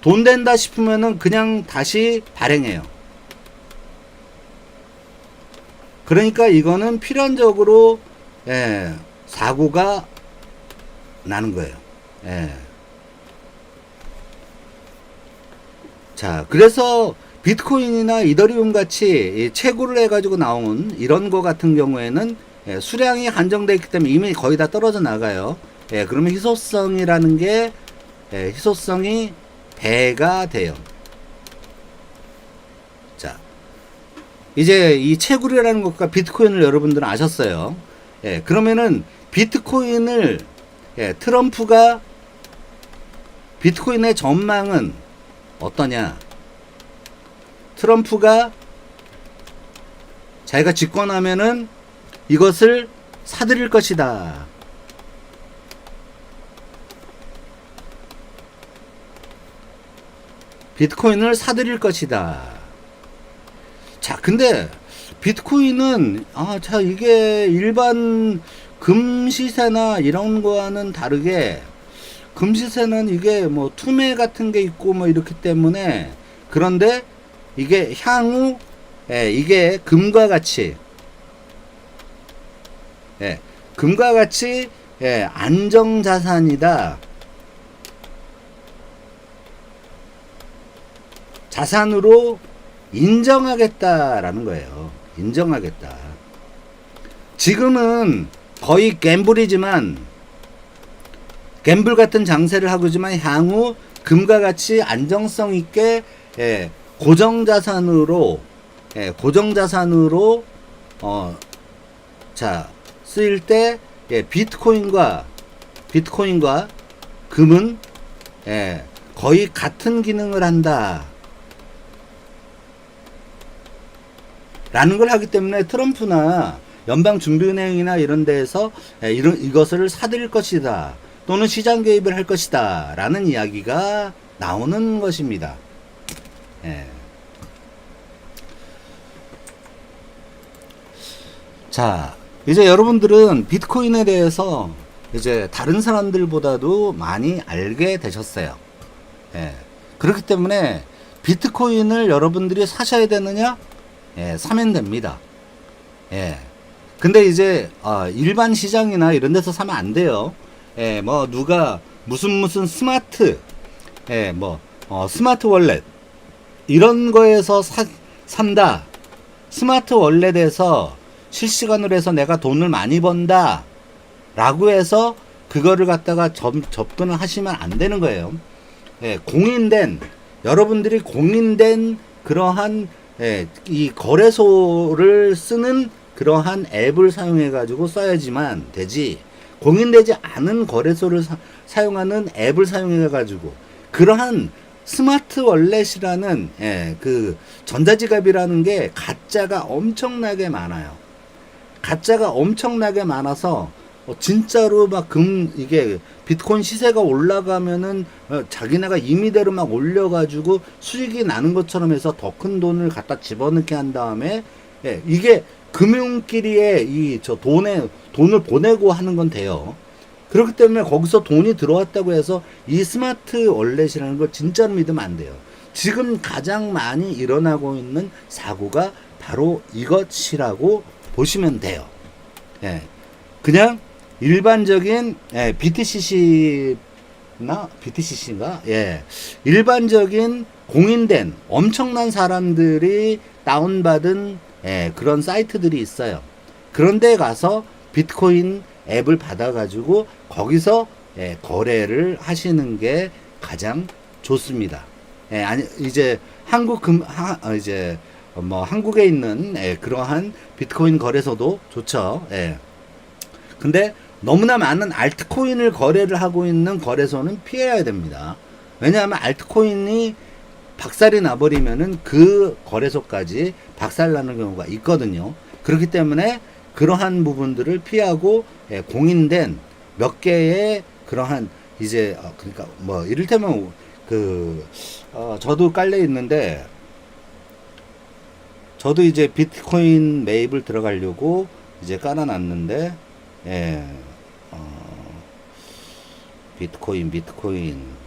A: 돈 된다 싶으면은 그냥 다시 발행해요. 그러니까 이거는 필연적으로, 예, 사고가 나는 거예요. 예. 자, 그래서 비트코인이나 이더리움 같이 채굴을 해가지고 나온 이런 거 같은 경우에는, 예, 수량이 한정되어 있기 때문에 이미 거의 다 떨어져 나가요. 예, 그러면 희소성이라는 게, 예, 희소성이 배가 돼요. 자, 이제 이 채굴이라는 것과 비트코인을 여러분들은 아셨어요. 예, 그러면은 비트코인을, 예, 트럼프가 비트코인의 전망은 어떠냐? 트럼프가 자기가 집권하면은 이것을 사들일 것이다. 비트코인을 사들일 것이다. 자, 근데 비트코인은, 자, 이게 일반 금시세나 이런 거와는 다르게, 금시세는 이게 뭐 투매 같은 게 있고 뭐 이렇기 때문에, 그런데 이게 향후, 예, 이게 금과 같이, 예, 금과 같이, 예, 안정자산이다. 자산으로 인정하겠다라는 거예요. 인정하겠다. 지금은 거의 갬블이지만, 갬블 같은 장세를 하고지만 향후 금과 같이 안정성 있게, 예, 고정자산으로, 예, 고정자산으로, 자, 쓰일 때, 예, 비트코인과 금은, 예, 거의 같은 기능을 한다. 라는 걸 하기 때문에 트럼프나 연방준비은행이나 이런 데에서, 예, 이것을 사들일 것이다. 또는 시장 개입을 할 것이다. 라는 이야기가 나오는 것입니다. 예. 자, 이제 여러분들은 비트코인에 대해서 이제 다른 사람들보다도 많이 알게 되셨어요. 예. 그렇기 때문에 비트코인을 여러분들이 사셔야 되느냐? 예, 사면 됩니다. 예. 근데 이제 일반 시장이나 이런 데서 사면 안 돼요. 예, 뭐 누가 무슨 스마트, 예, 뭐 스마트 월렛 이런 거에서 산다. 스마트 월렛에서 실시간으로 해서 내가 돈을 많이 번다 라고 해서 그거를 갖다가 접근을 하시면 안 되는 거예요. 예, 여러분들이 공인된 그러한, 예, 이 거래소를 쓰는 그러한 앱을 사용해 가지고 써야지만 되지, 공인되지 않은 거래소를 사용하는 앱을 사용해 가지고 그러한 스마트 월렛이라는, 예, 그 전자지갑이라는 게 가짜가 엄청나게 많아요. 가짜가 엄청나게 많아서 진짜로 막 이게 비트코인 시세가 올라가면은 자기네가 임의대로 막 올려가지고 수익이 나는 것처럼 해서 더 큰 돈을 갖다 집어넣게 한 다음에, 예, 이게 금융끼리에 돈을 보내고 하는 건 돼요. 그렇기 때문에 거기서 돈이 들어왔다고 해서 이 스마트 월렛이라는 걸 진짜로 믿으면 안 돼요. 지금 가장 많이 일어나고 있는 사고가 바로 이것이라고 보시면 돼요. 예, 그냥 일반적인, BTCC인가? 예, 일반적인, 공인된 엄청난 사람들이 다운받은 그런 사이트들이 있어요. 그런데 가서 비트코인 앱을 받아가지고 거기서 거래를 하시는 게 가장 좋습니다. 아니 이제 이제 뭐 한국에 있는 그러한 비트코인 거래소도 좋죠. 근데 너무나 많은 알트코인을 거래를 하고 있는 거래소는 피해야 됩니다. 왜냐하면 알트코인이 박살이 나버리면은 그 거래소까지 박살나는 경우가 있거든요. 그렇기 때문에 그러한 부분들을 피하고 공인된 몇 개의 그러한 이제 그러니까 뭐 이를테면 저도 깔려 있는데 저도 이제 비트코인 매입을 들어가려고 이제 깔아놨는데 비트코인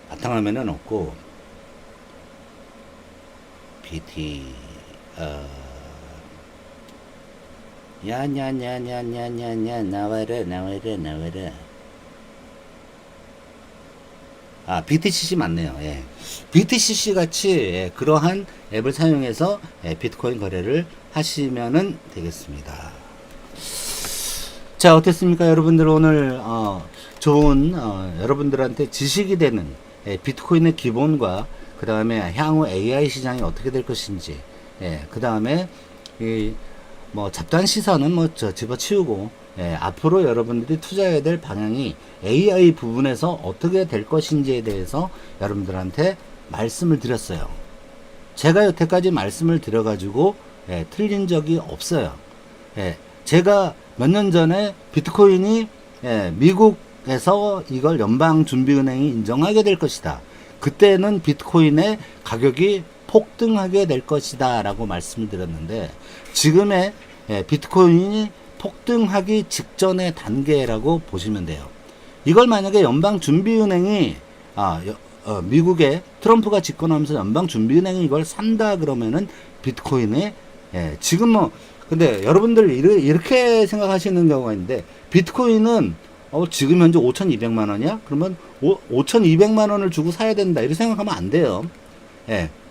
A: 바탕화면은 없고 BT 야냐냐냐냐냐냐 나와라 BTCC 맞네요. BTCC 같이 그러한 앱을 사용해서 비트코인 거래를 하시면은 되겠습니다. 자, 어땠습니까? 여러분들 오늘 좋은 여러분들한테 지식이 되는 비트코인의 기본과 그 다음에 향후 AI 시장이 어떻게 될 것인지, 그 다음에 뭐 잡다한 시선은 뭐 집어치우고 앞으로 여러분들이 투자해야 될 방향이 AI 부분에서 어떻게 될 것인지에 대해서 여러분들한테 말씀을 드렸어요. 제가 여태까지 말씀을 드려가지고 틀린 적이 없어요. 제가 몇 년 전에 비트코인이 미국에서 이걸 연방준비은행이 인정하게 될 것이다. 그때는 비트코인의 가격이 폭등하게 될 것이다 라고 말씀을 드렸는데 지금의 비트코인이 폭등하기 직전의 단계라고 보시면 돼요. 이걸 만약에 연방준비은행이 미국에 트럼프가 집권하면서 연방준비은행이 이걸 산다 그러면은 비트코인에 지금 뭐 근데 여러분들 이렇게 생각하시는 경우가 있는데 비트코인은 지금 현재 5,200만 원이야? 그러면 5,200만 원을 주고 사야 된다 이렇게 생각하면 안 돼요.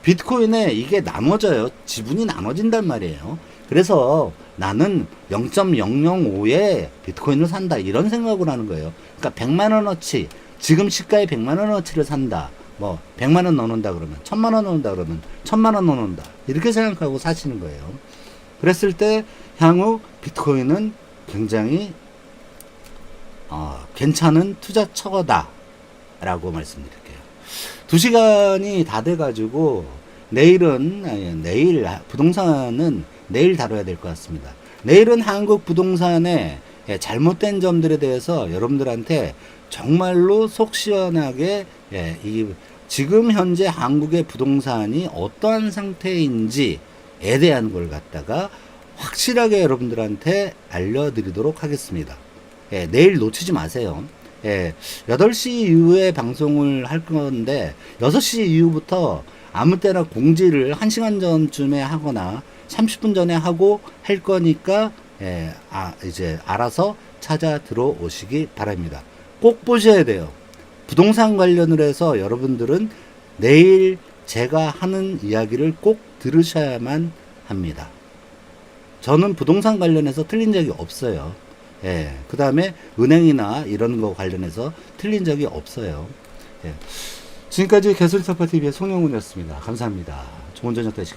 A: 비트코인에 이게 나눠져요. 지분이 나눠진단 말이에요. 그래서 나는 0.005에 비트코인을 산다 이런 생각을 하는 거예요. 그러니까 100만 원어치 지금 시가에 100만 원어치를 산다. 뭐 100만 원 넣는다 그러면 1000만 원 넣는다 그러면 1000만 원 넣는다. 이렇게 생각하고 사시는 거예요. 그랬을 때 향후 비트코인은 굉장히 괜찮은 투자처다 라고 말씀드릴게요. 2시간이 다 돼가지고 내일 부동산은 내일 다뤄야 될 것 같습니다. 내일은 한국 부동산의 잘못된 점들에 대해서 여러분들한테 정말로 속 시원하게 지금 현재 한국의 부동산이 어떠한 상태인지에 대한 걸 갖다가 확실하게 여러분들한테 알려드리도록 하겠습니다. 내일 놓치지 마세요. 8시 이후에 방송을 할 건데 6시 이후부터 아무 때나 공지를 1시간 전쯤에 하거나 30분 전에 하고 할 거니까 이제 알아서 찾아 들어오시기 바랍니다. 꼭 보셔야 돼요. 부동산 관련으로 해서 여러분들은 내일 제가 하는 이야기를 꼭 들으셔야만 합니다. 저는 부동산 관련해서 틀린 적이 없어요. 그 다음에 은행이나 이런 거 관련해서 틀린 적이 없어요. 지금까지 개소리타파TV의 송영훈이었습니다. 감사합니다. 좋은 저녁 되시길